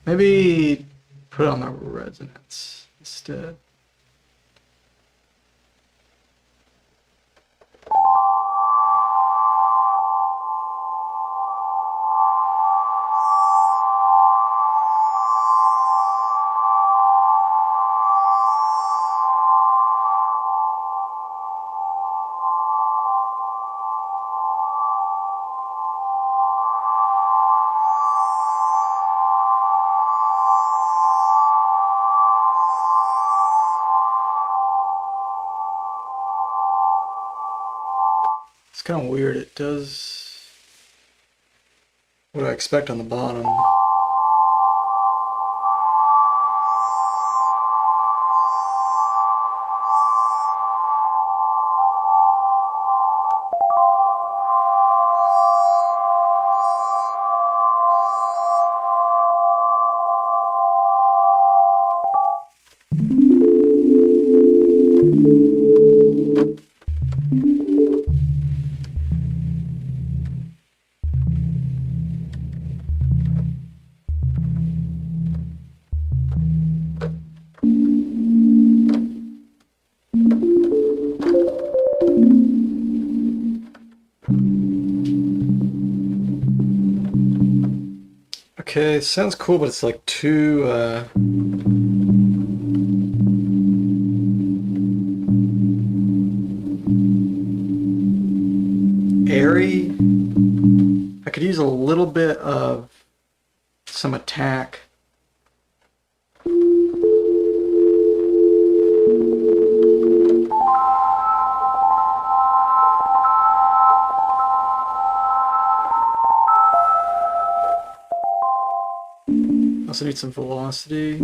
Maybe put it on the resonance instead. It's kind of weird. It does what I expect on the bottom. Okay, sounds cool, but it's like too airy. I could use a little bit of some attack. Also need some velocity.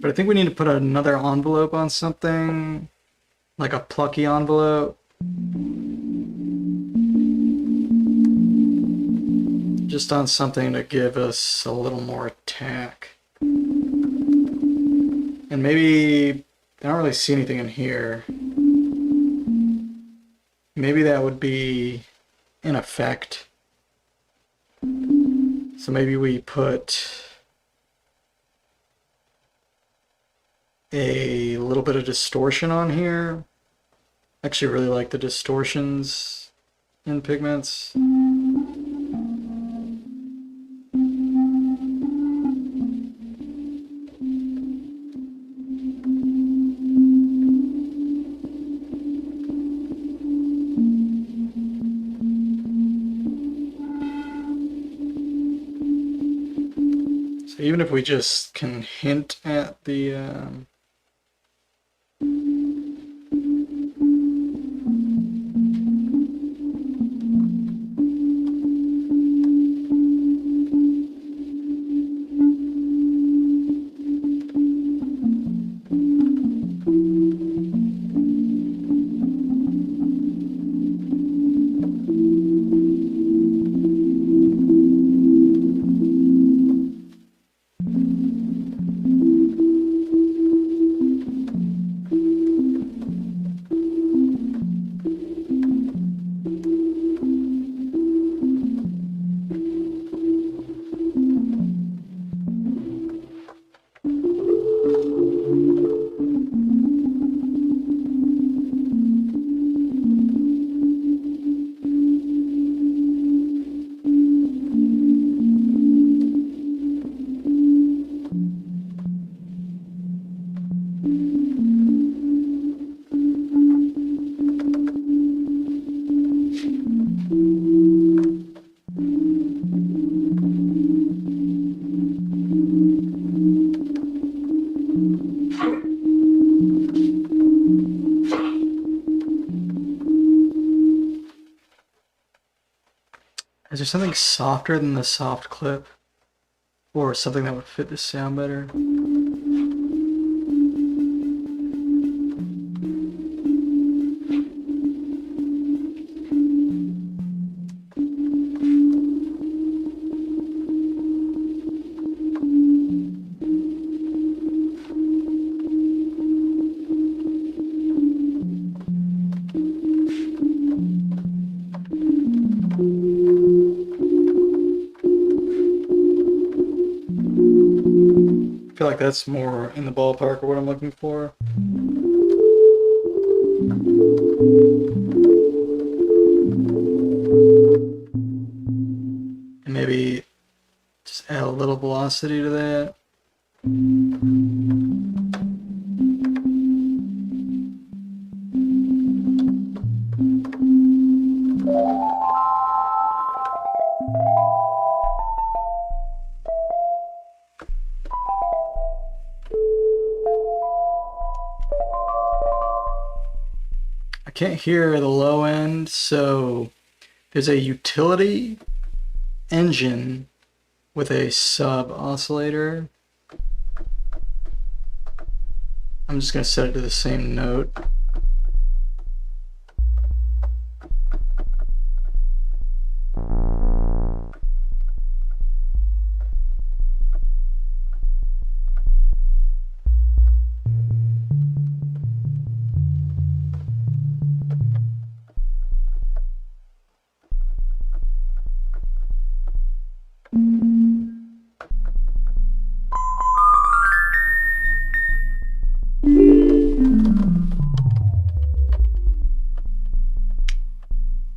But I think we need to put another envelope on something, like a plucky envelope. Just on something to give us a little more attack. And maybe, I don't really see anything in here. Maybe that would be an effect. So maybe we put a little bit of distortion on here. I actually really like the distortions in pigments. So even if we just can hint at the Is there something softer than the soft clip? Or something that would fit the sound better? I feel like that's more in the ballpark of what I'm looking for. And maybe just add a little velocity to that. I can't hear the low end, so there's a utility engine with a sub oscillator. I'm just going to set it to the same note.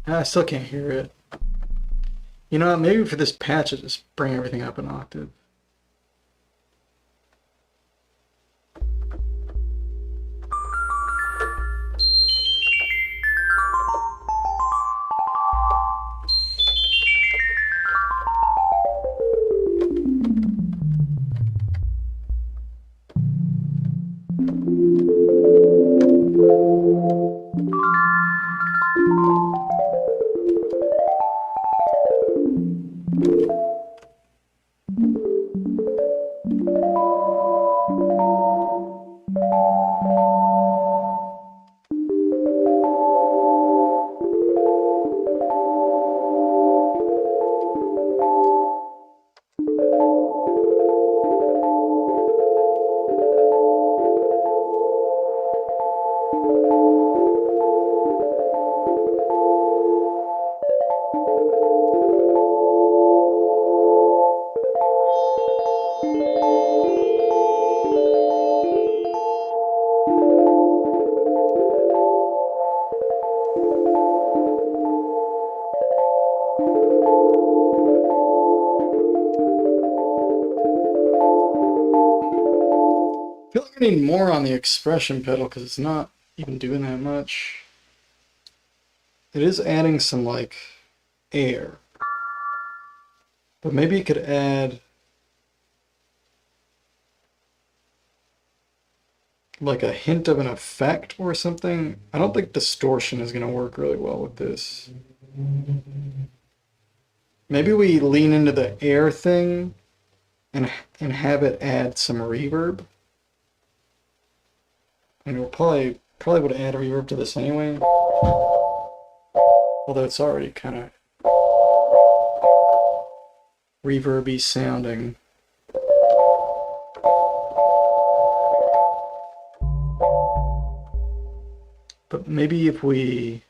I still can't hear it. You know what? Maybe for this patch, I'll just bring everything up an octave. I feel like I need more on the expression pedal because it's not even doing that much. It is adding some like air, but maybe it could add like a hint of an effect or something. I don't think distortion is going to work really well with this. Maybe we lean into the air thing and have it add some reverb. And we'll probably would add reverb to this anyway. Although it's already kind of reverby sounding. But maybe if we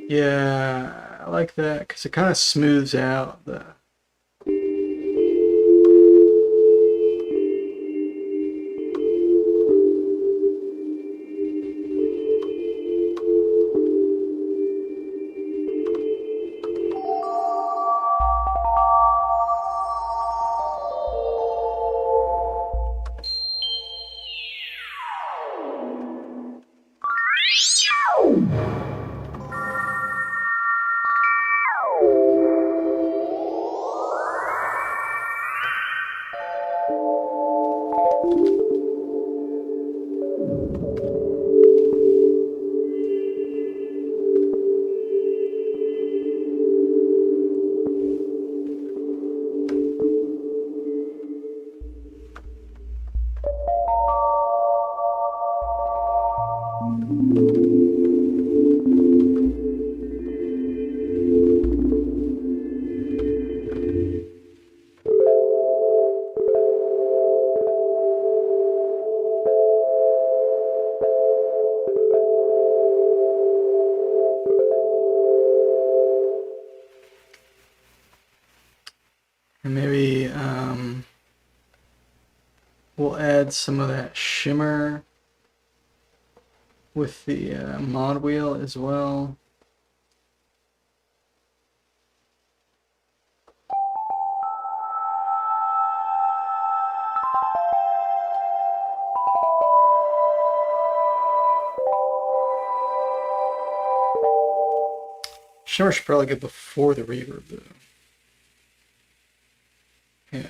Yeah, I like that because it kind of smooths out the. And maybe we'll add some of that shimmer with the mod wheel as well. Shimmer should probably go before the reverb though. Yeah.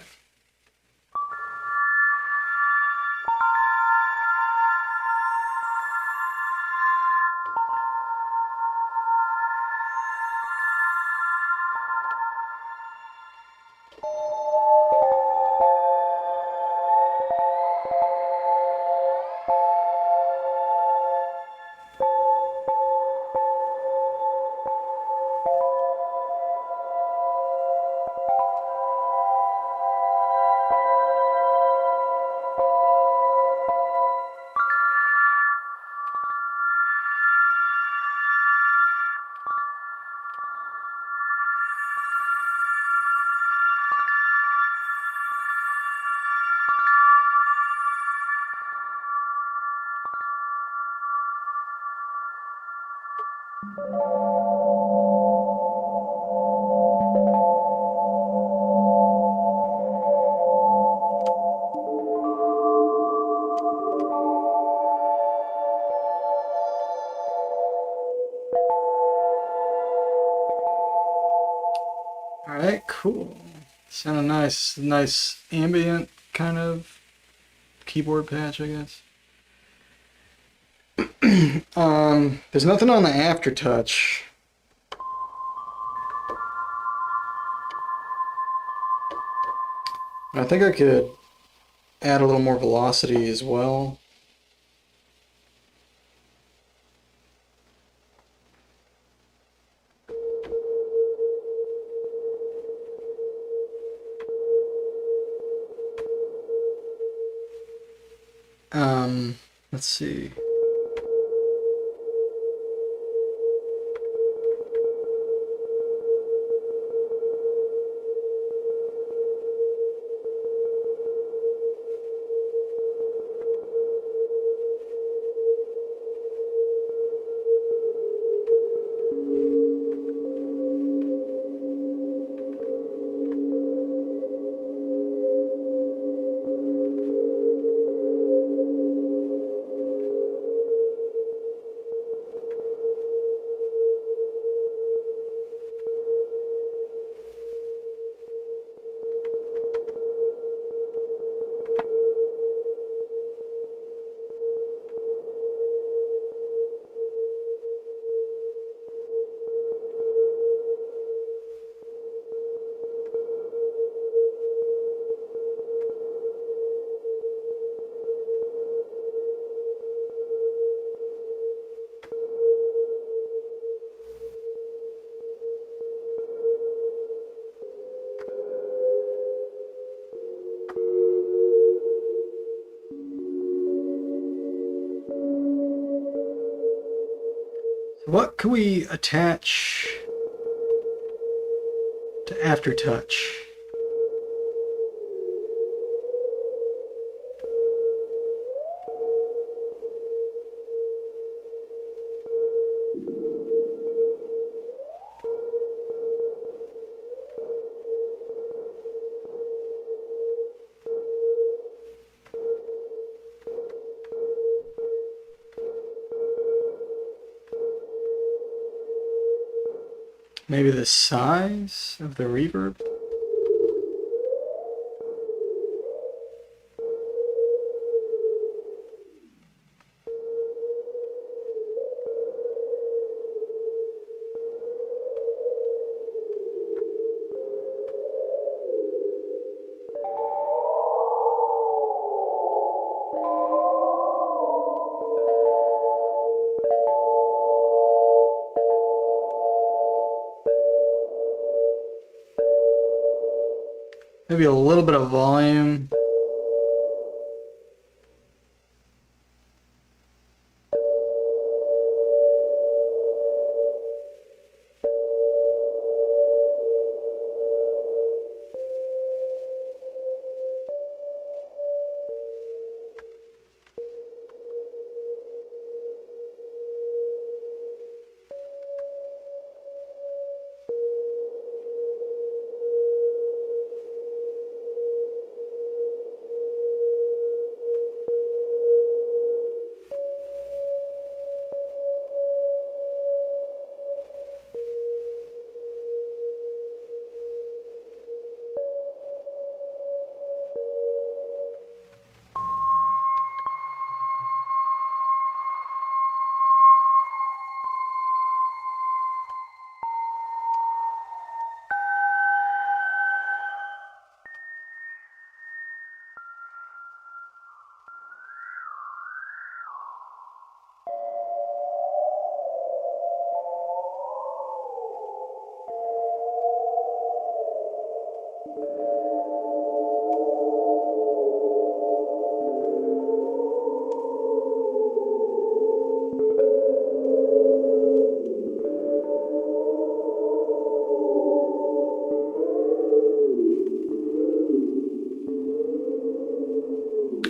All right, cool. Sounded nice, nice ambient kind of keyboard patch, I guess. There's nothing on the aftertouch. I think I could add a little more velocity as well. Let's see. what can we attach to Aftertouch? Maybe the size of the reverb? Maybe a little bit of volume.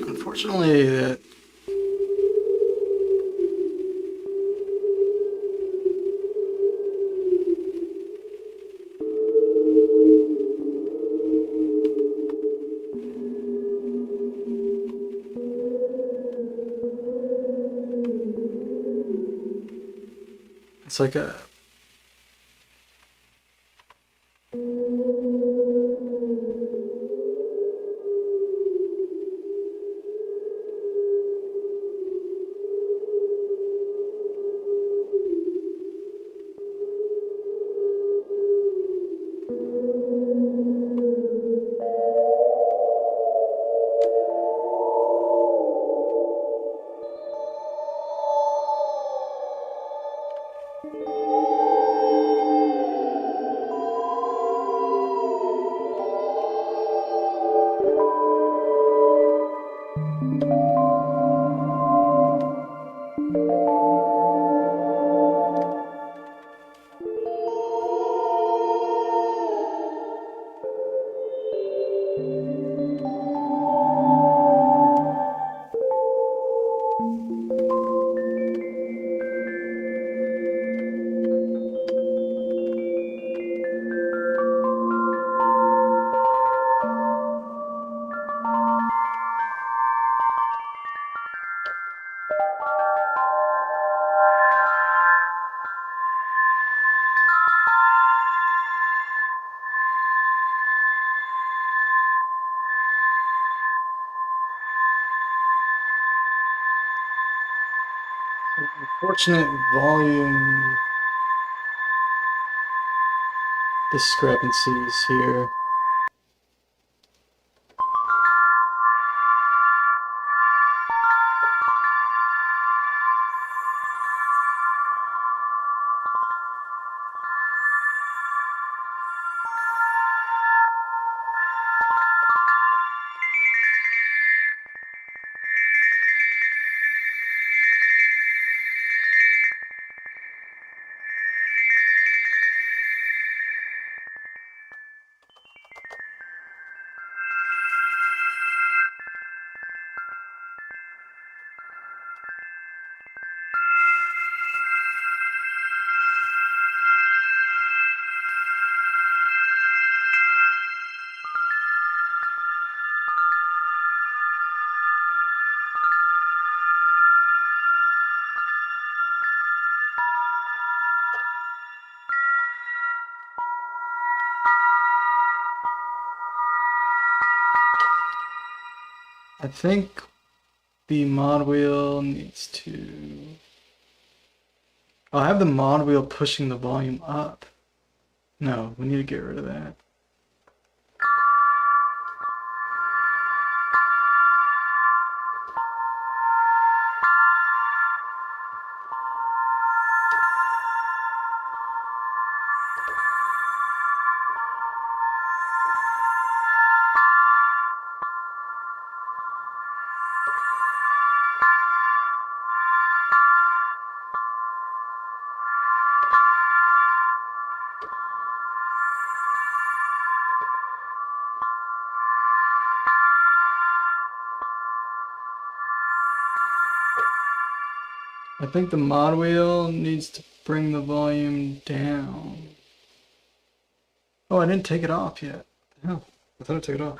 Unfortunately, that it's like a unfortunate volume discrepancies here. I think the mod wheel needs to... Oh, I have the mod wheel pushing the volume up. No, we need to get rid of that. I think the mod wheel needs to bring the volume down. Oh, I didn't take it off yet. Oh, I thought I took it off.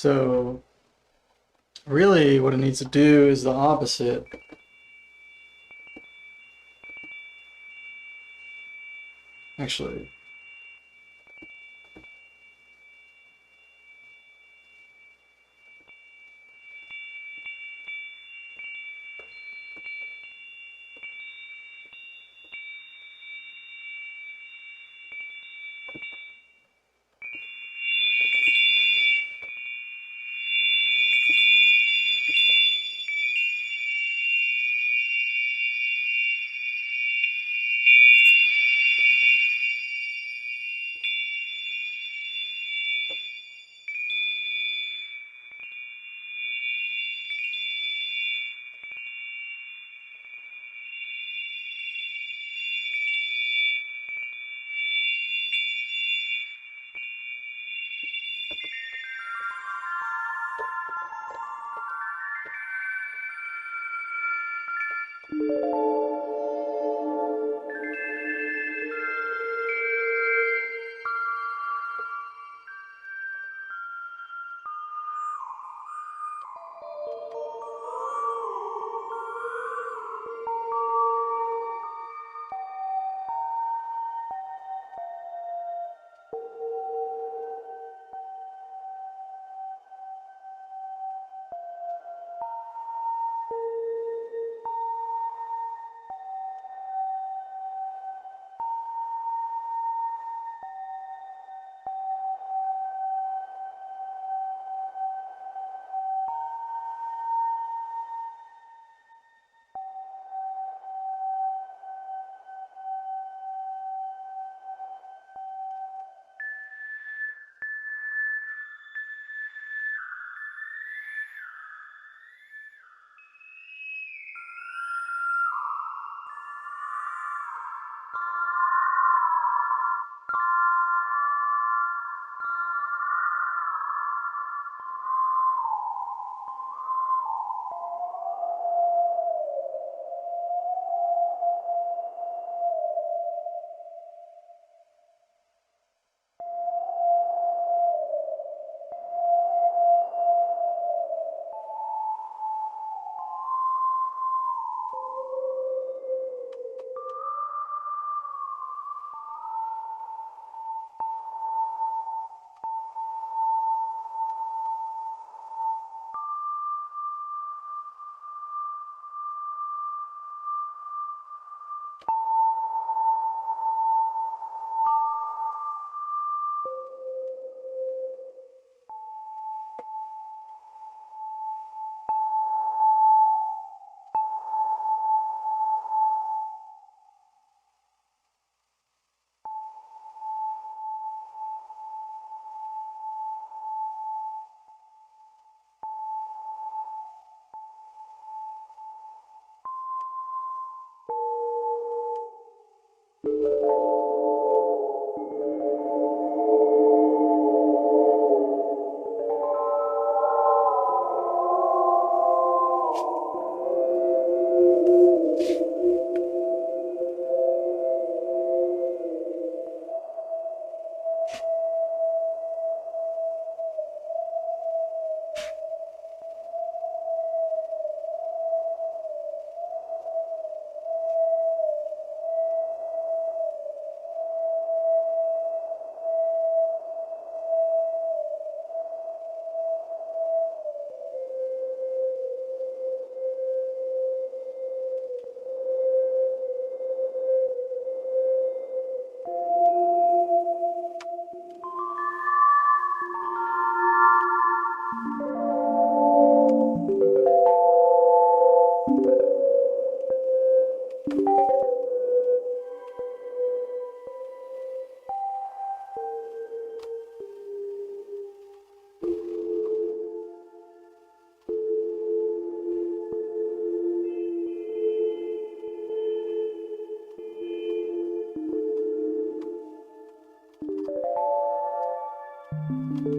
So, really what it needs to do is the opposite. Actually,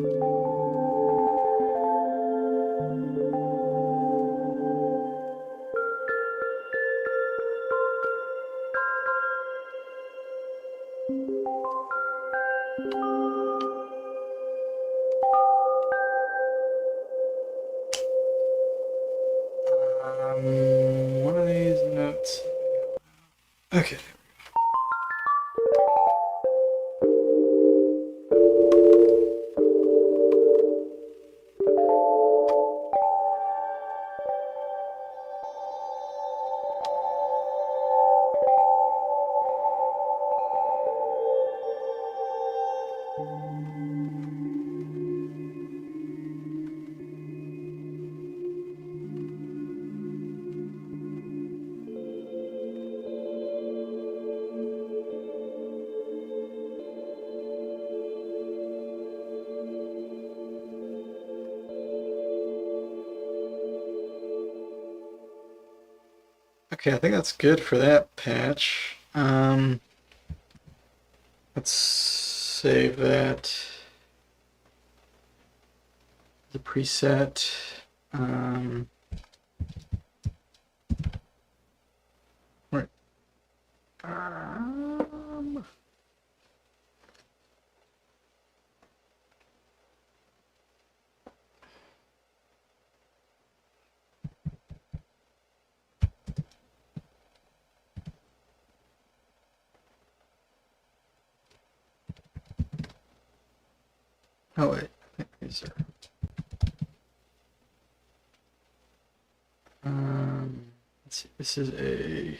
One of these notes. Okay. Okay, I think that's good for that patch. Let's save that. The preset. Right. Oh wait, I think these are. Let's see. This is a.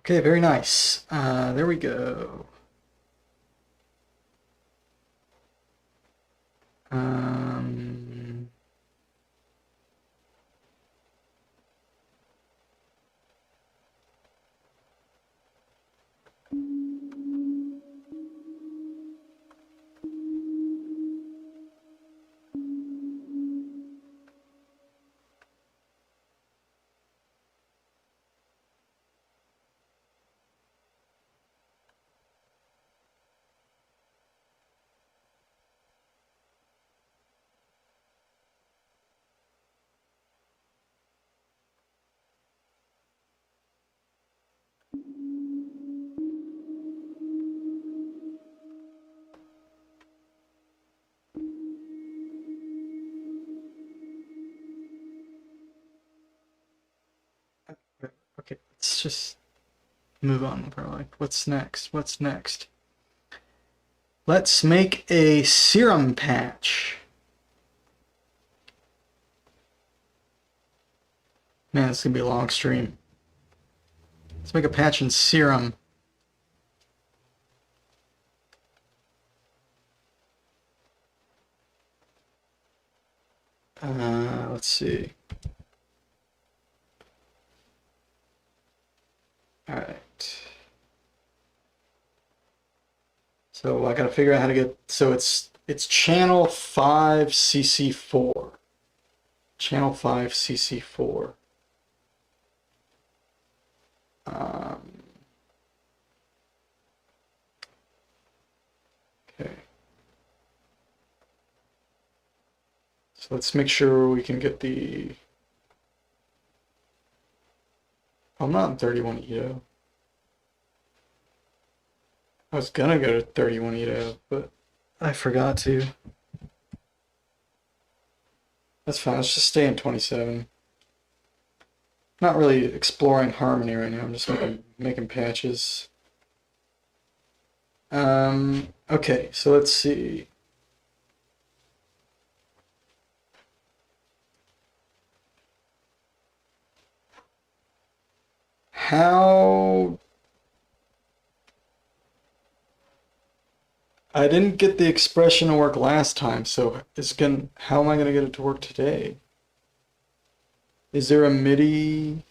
Okay, very nice. There we go. Okay, let's just move on with our life. What's next? What's next? Let's make a serum patch. Man, this is gonna be a long stream. Let's make a patch in serum. Let's see. All right. So I gotta figure out how to get. So it's channel 5 CC4. Channel 5 CC4. Okay. So let's make sure we can get the. I'm not in 31 Edo. I was gonna go to 31 Edo, but I forgot to. That's fine. Let's just stay in 27. Not really exploring harmony right now. I'm just making patches. Okay, so let's see. How I didn't get the expression to work last time, so how am I gonna get it to work today? Is there a MIDI?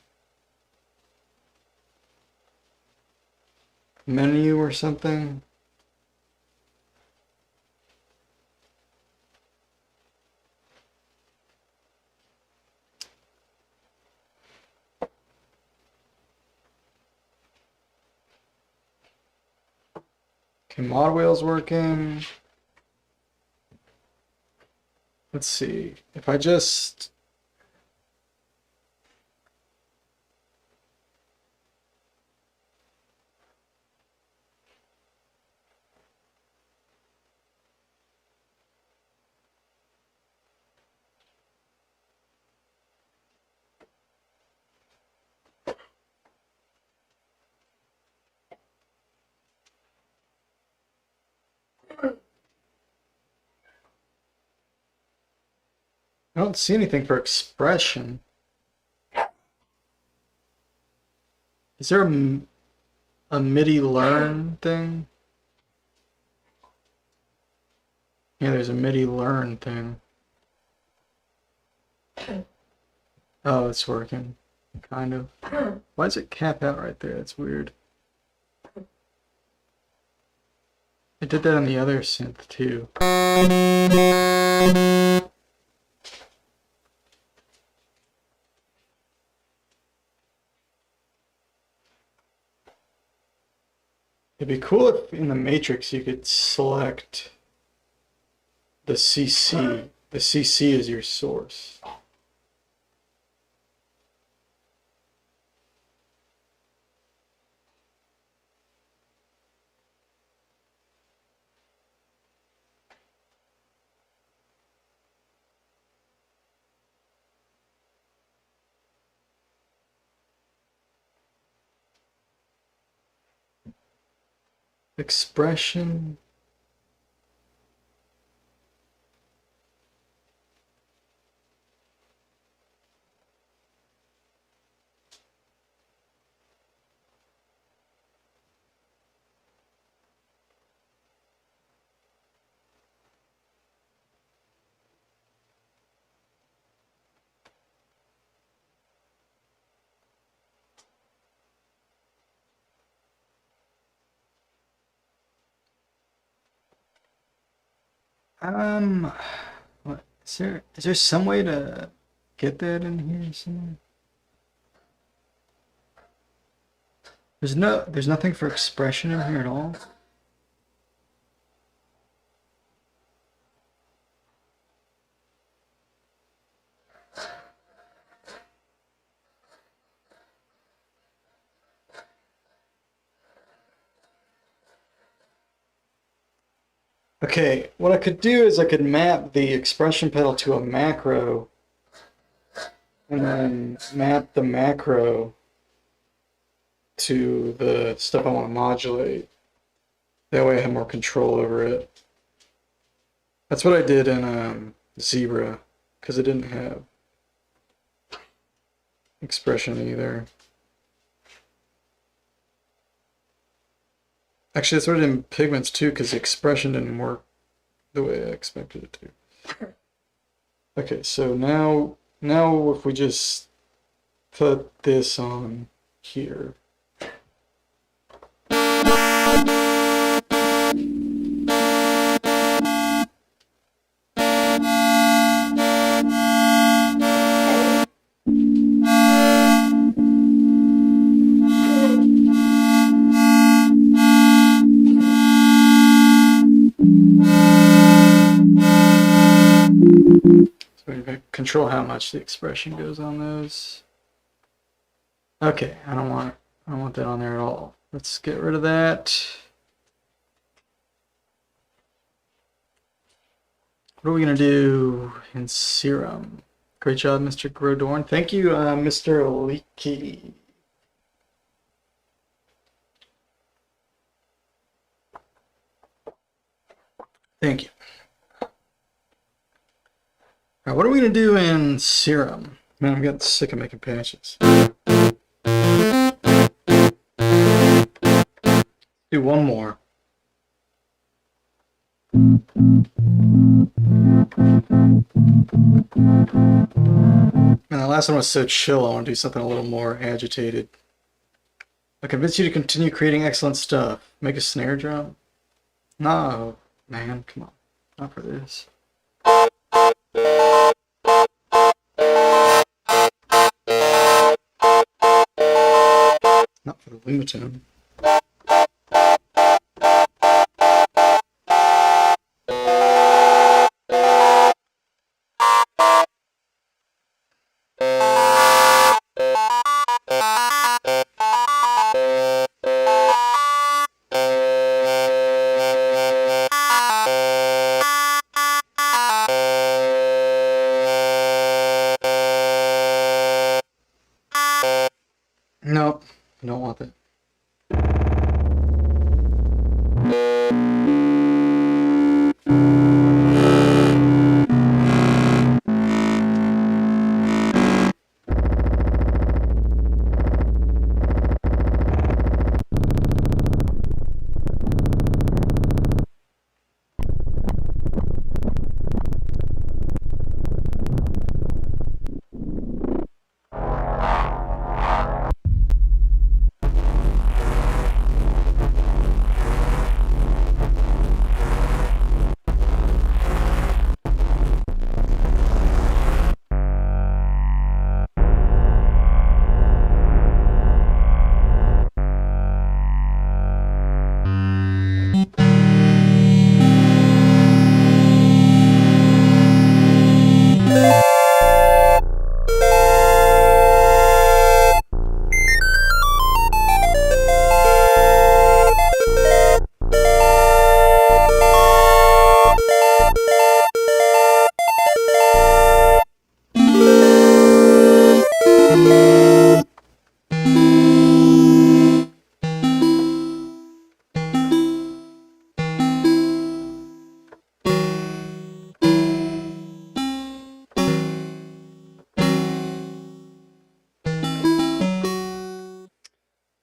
menu or something. Okay, mod wheel's working. Let's see. If I just I don't see anything for expression. Is there a MIDI learn thing? Yeah, there's a MIDI learn thing. Oh, it's working. Kind of. Why does it cap out right there? That's weird. I did that on the other synth too. It'd be cool if in the matrix you could select the CC. The CC is your source. Expression. What is there some way to get that in here somewhere? There's nothing for expression in here at all. Okay, what I could do is I could map the expression pedal to a macro and then map the macro to the stuff I want to modulate. That way I have more control over it. That's what I did in Zebra, because it didn't have expression either. Actually, that's what I did in Pigments too, because the expression didn't work the way I expected it to. Okay, so now if we just put this on here. So we control how much the expression goes on those. Okay, I don't want that on there at all. Let's get rid of that. What are we gonna do in Serum? Great job, Mr. Grodorn. Thank you, Mr. Leaky. Thank you. Alright, what are we gonna do in Serum? Man, I'm getting sick of making patches. Do one more. Man, the last one was so chill, I want to do something a little more agitated. I convince you to continue creating excellent stuff. Make a snare drum? No, man, come on. Not for this. Not for the lumitone. Nope, I don't want that.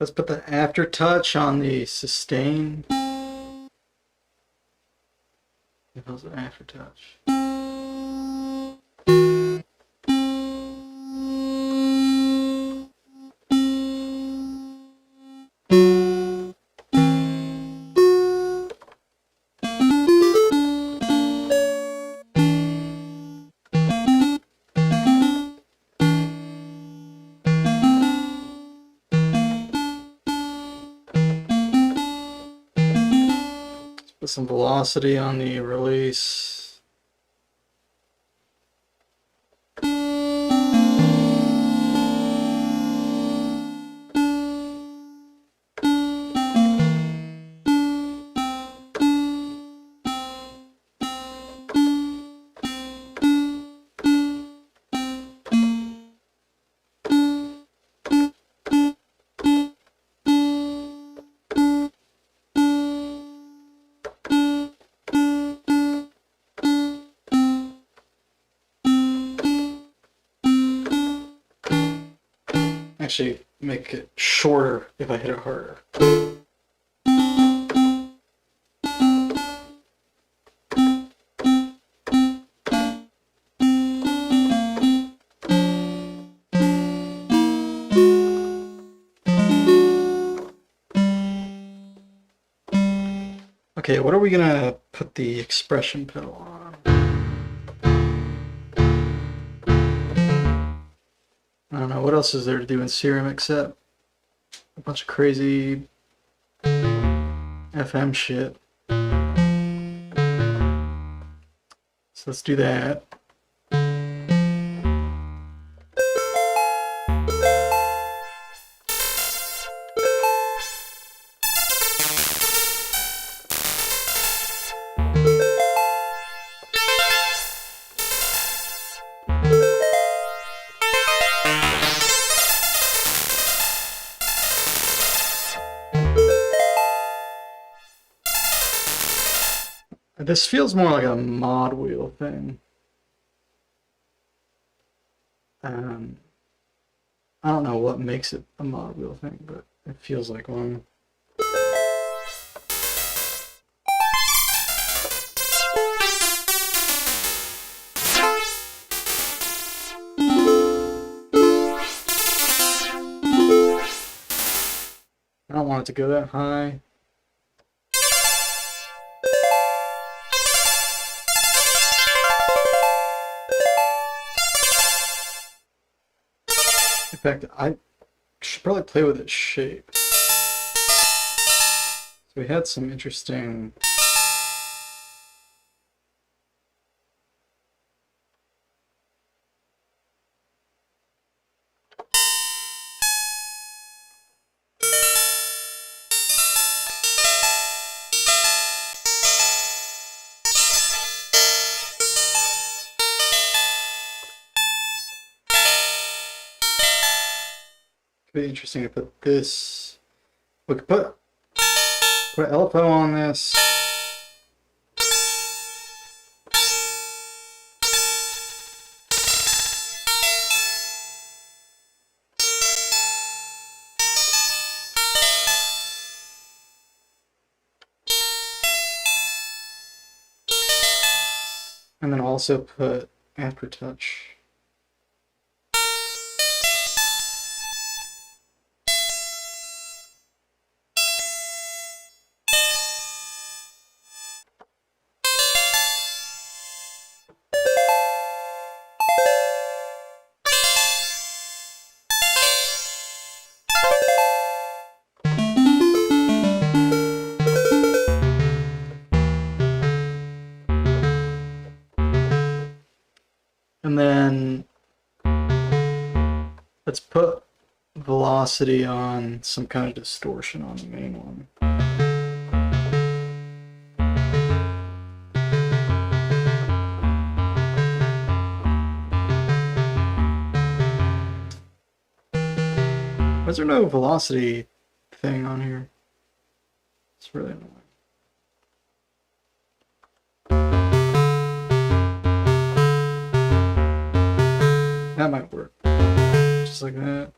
Let's put the aftertouch on the sustain. It was an aftertouch. Put some velocity on the release. Actually, make it shorter if I hit it harder. Okay, what are we gonna put the expression pedal on? I don't know, what else is there to do in Serum except a bunch of crazy FM shit. So let's do that. This feels more like a mod wheel thing. I don't know what makes it a mod wheel thing, but it feels like one. want it to go that high. In fact, I should probably play with its shape. So we had some interesting... Could be interesting to put this. We could put LFO on this. And then also put aftertouch. And then let's put velocity on some kind of distortion on the main one. Why is there no velocity thing on here? It's really annoying. That might work. Just like that.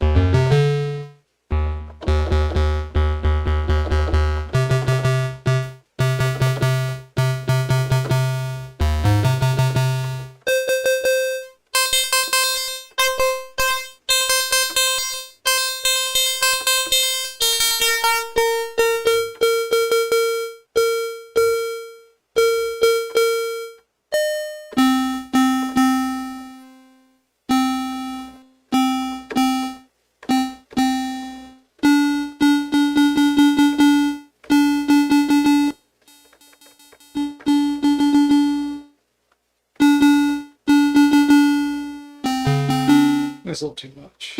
That's a little too much.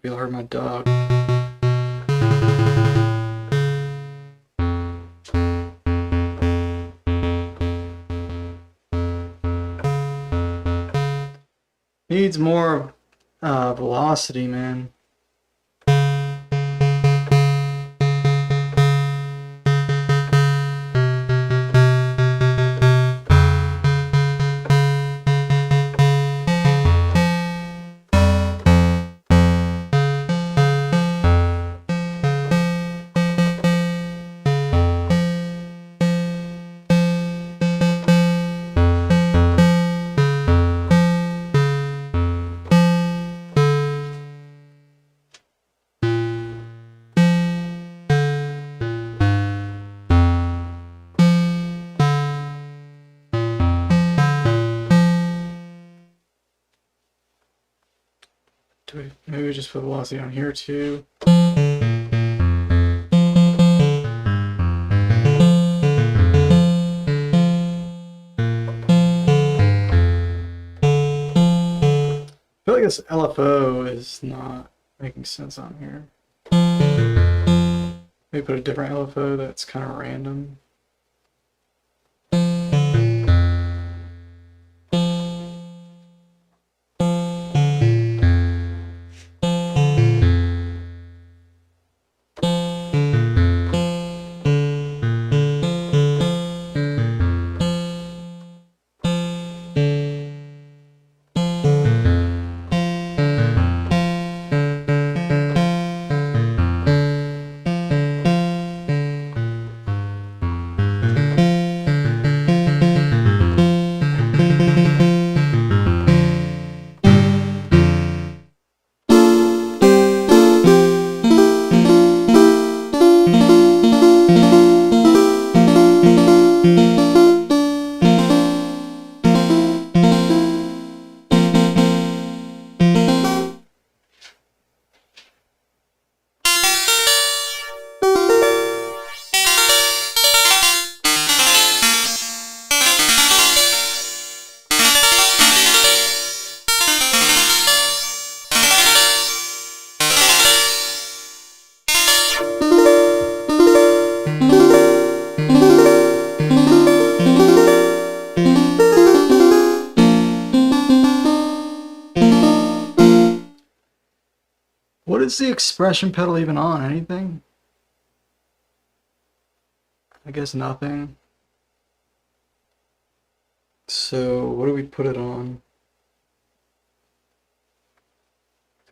be able to hear my dog. Needs more velocity, man. Maybe we just put velocity on here too. I feel like this LFO is not making sense on here. Maybe put a different LFO that's kind of random. What is the expression pedal even on? Anything? I guess nothing. So what do we put it on?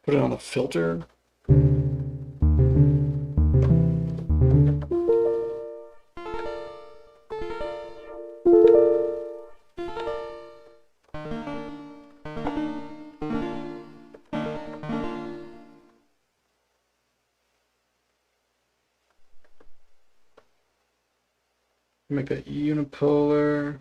Put it on the filter. Make that unipolar.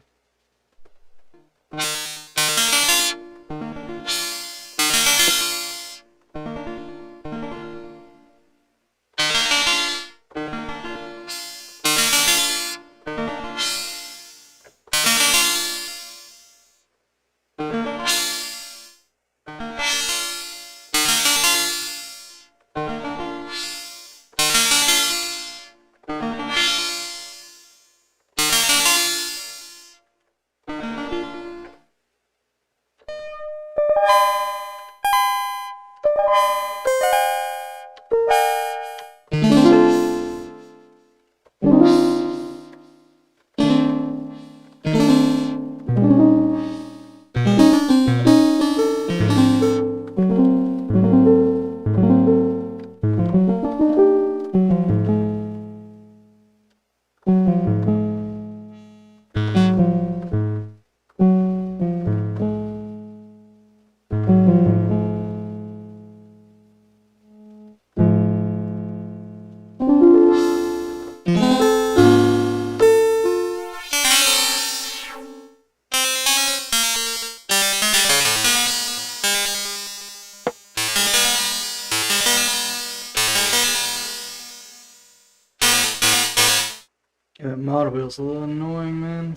Yeah, that mod wheel's a little annoying, man.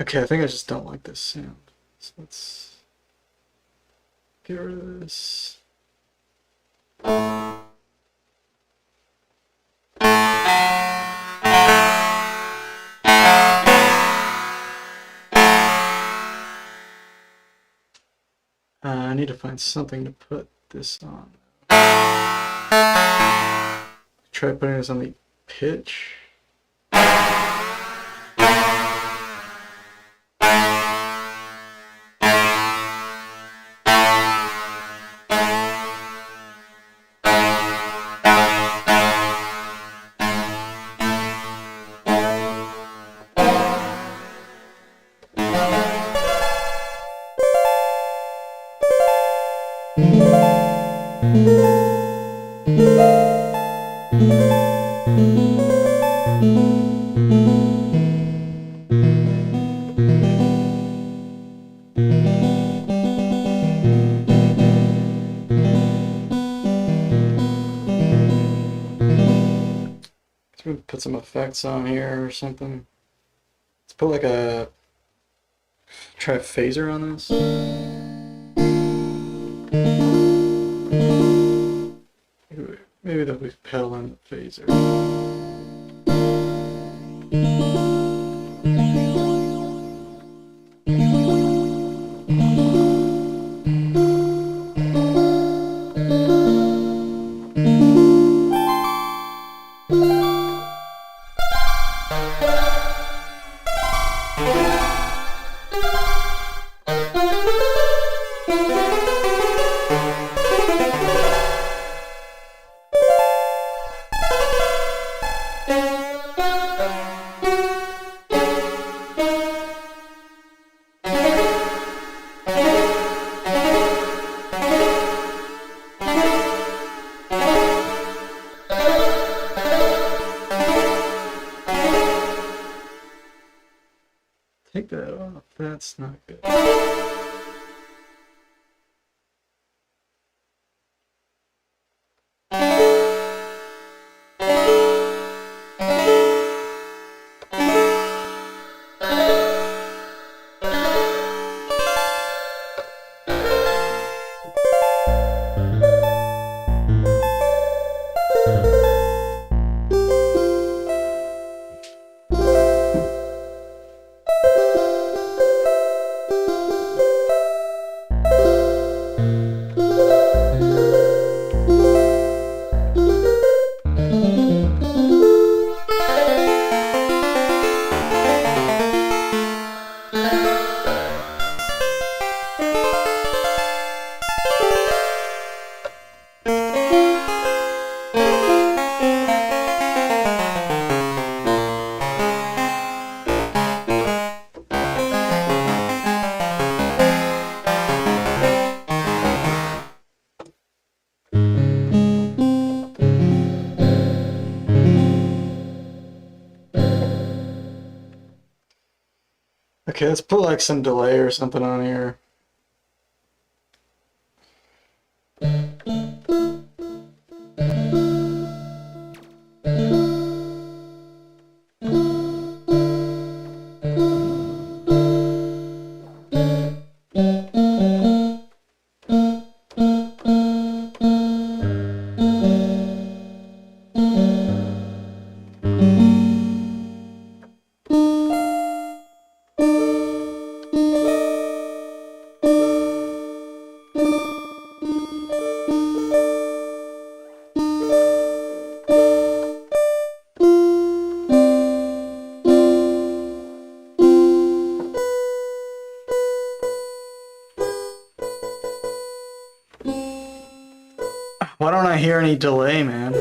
Okay, I think I just don't like this sound. So let's get rid of this. I need to find something to put this on. Try putting this on the pitch. Put some effects on here or something. Let's put like a try a phaser on this. Maybe there'll be pedal and the phaser. Take that off. That's not good. Okay, let's put like some delay or something on here. Why don't I hear any delay, man?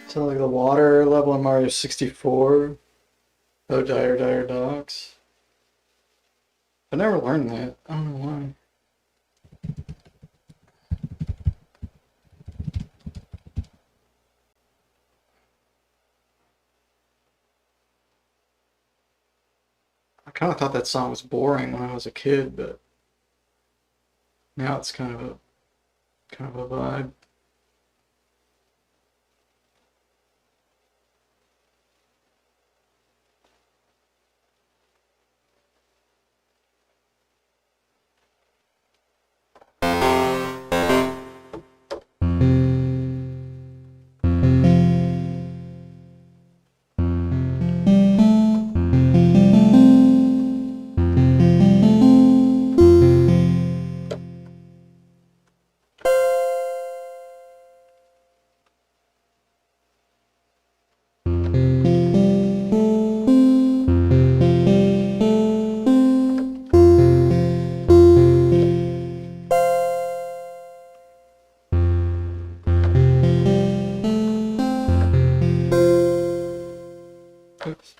So like the water level in Mario 64. Oh, dire dogs. I never learned that. I don't know why. I kind of thought that song was boring when I was a kid, but now it's kind of a vibe. Oops.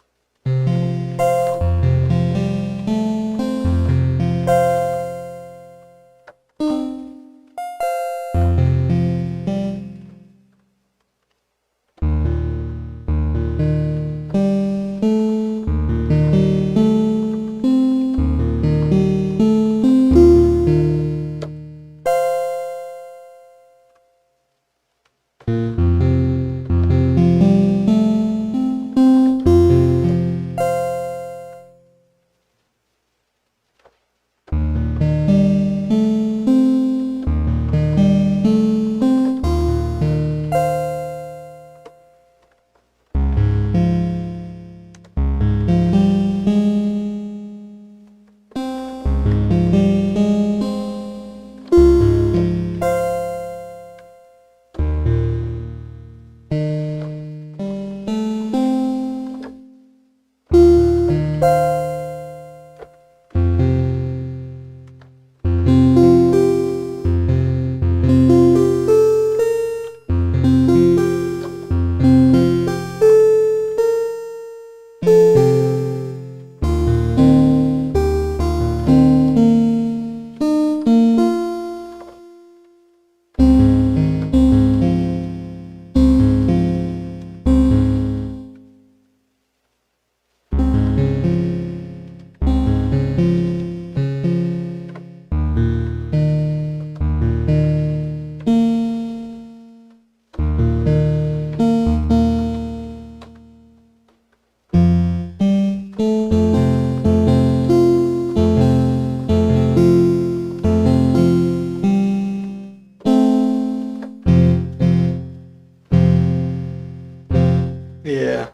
Yeah.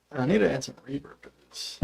I need to add some reverb to this.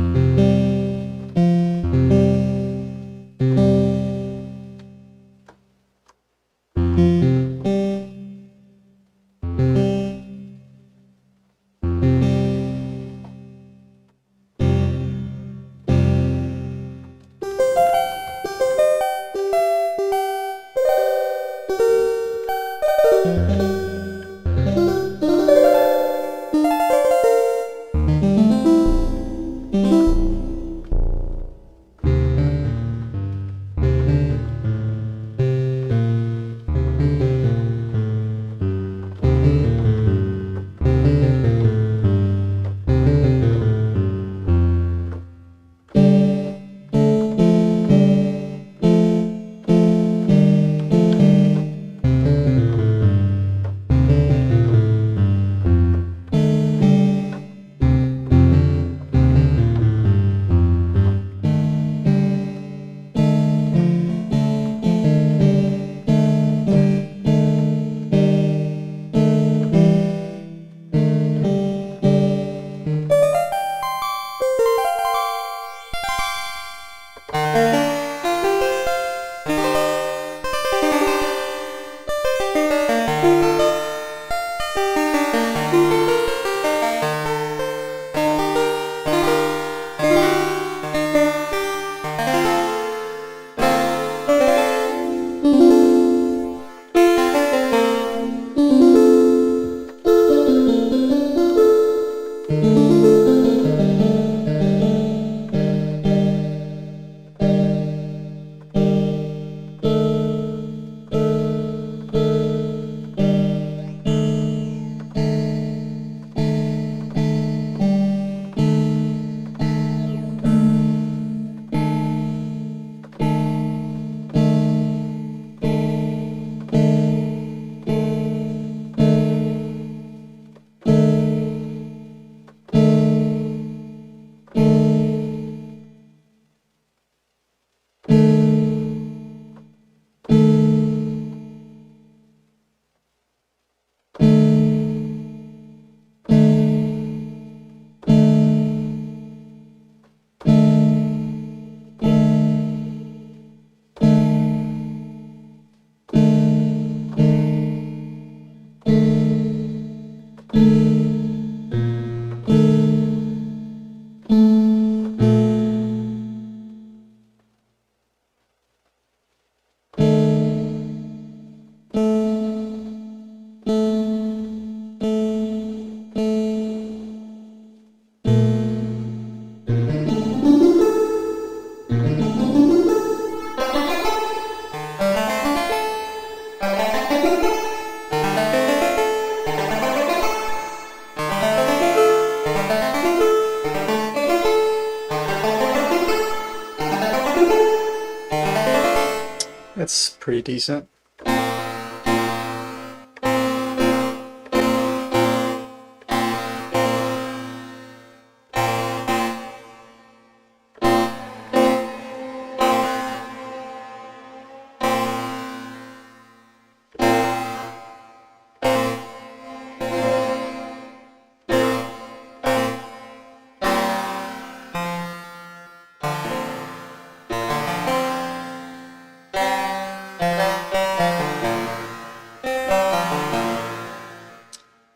That's pretty decent.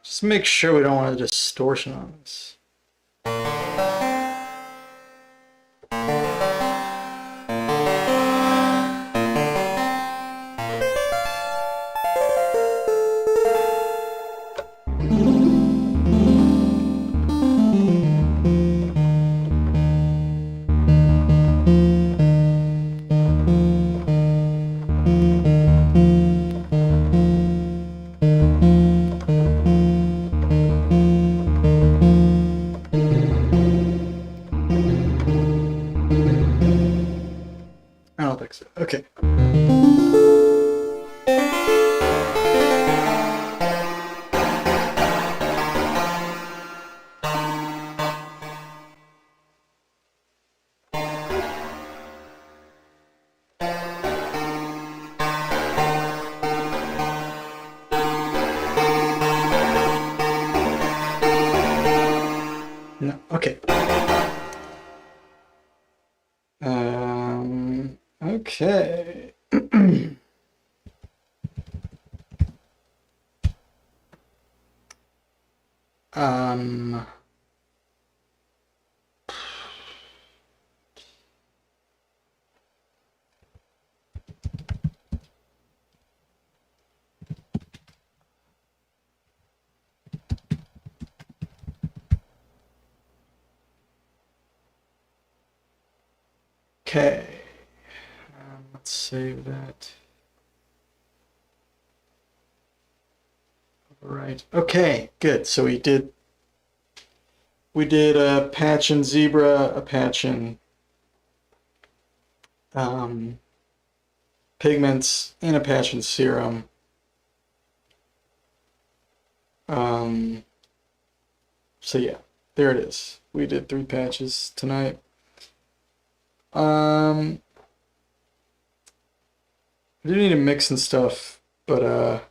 Just make sure we don't want a distortion on this. I don't think so. Okay. No, okay. Okay. um, okay. Let's save that. All right. Okay, good. So we did a patch and zebra, a patch and pigments, and a patch and serum. So yeah, there it is. We did 3 patches tonight. I do need to mix and stuff, but I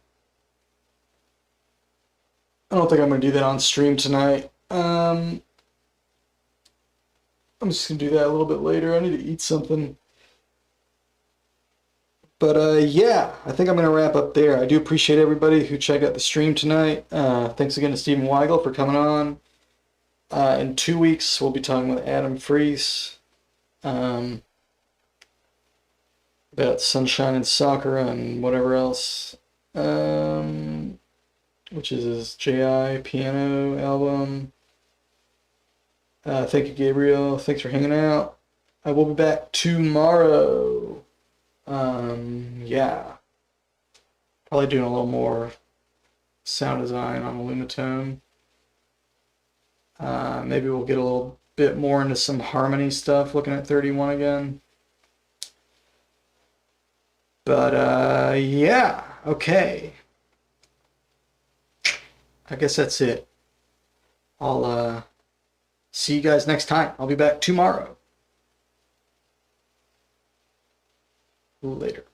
don't think I'm gonna do that on stream tonight. I'm just gonna do that a little bit later. I need to eat something. But yeah, I think I'm gonna wrap up there. I do appreciate everybody who checked out the stream tonight. Thanks again to Stephen Weigel for coming on. In 2 weeks, we'll be talking with Adam Fries about Sunshine and Sakura and whatever else, which is his JI piano album. Thank you, Gabriel. Thanks for hanging out. I will be back tomorrow. Yeah. Probably doing a little more sound design on a Lunatone. Maybe we'll get a little bit more into some harmony stuff, looking at 31 again. But, yeah, okay. I guess that's it. I'll, see you guys next time. I'll be back tomorrow. Later.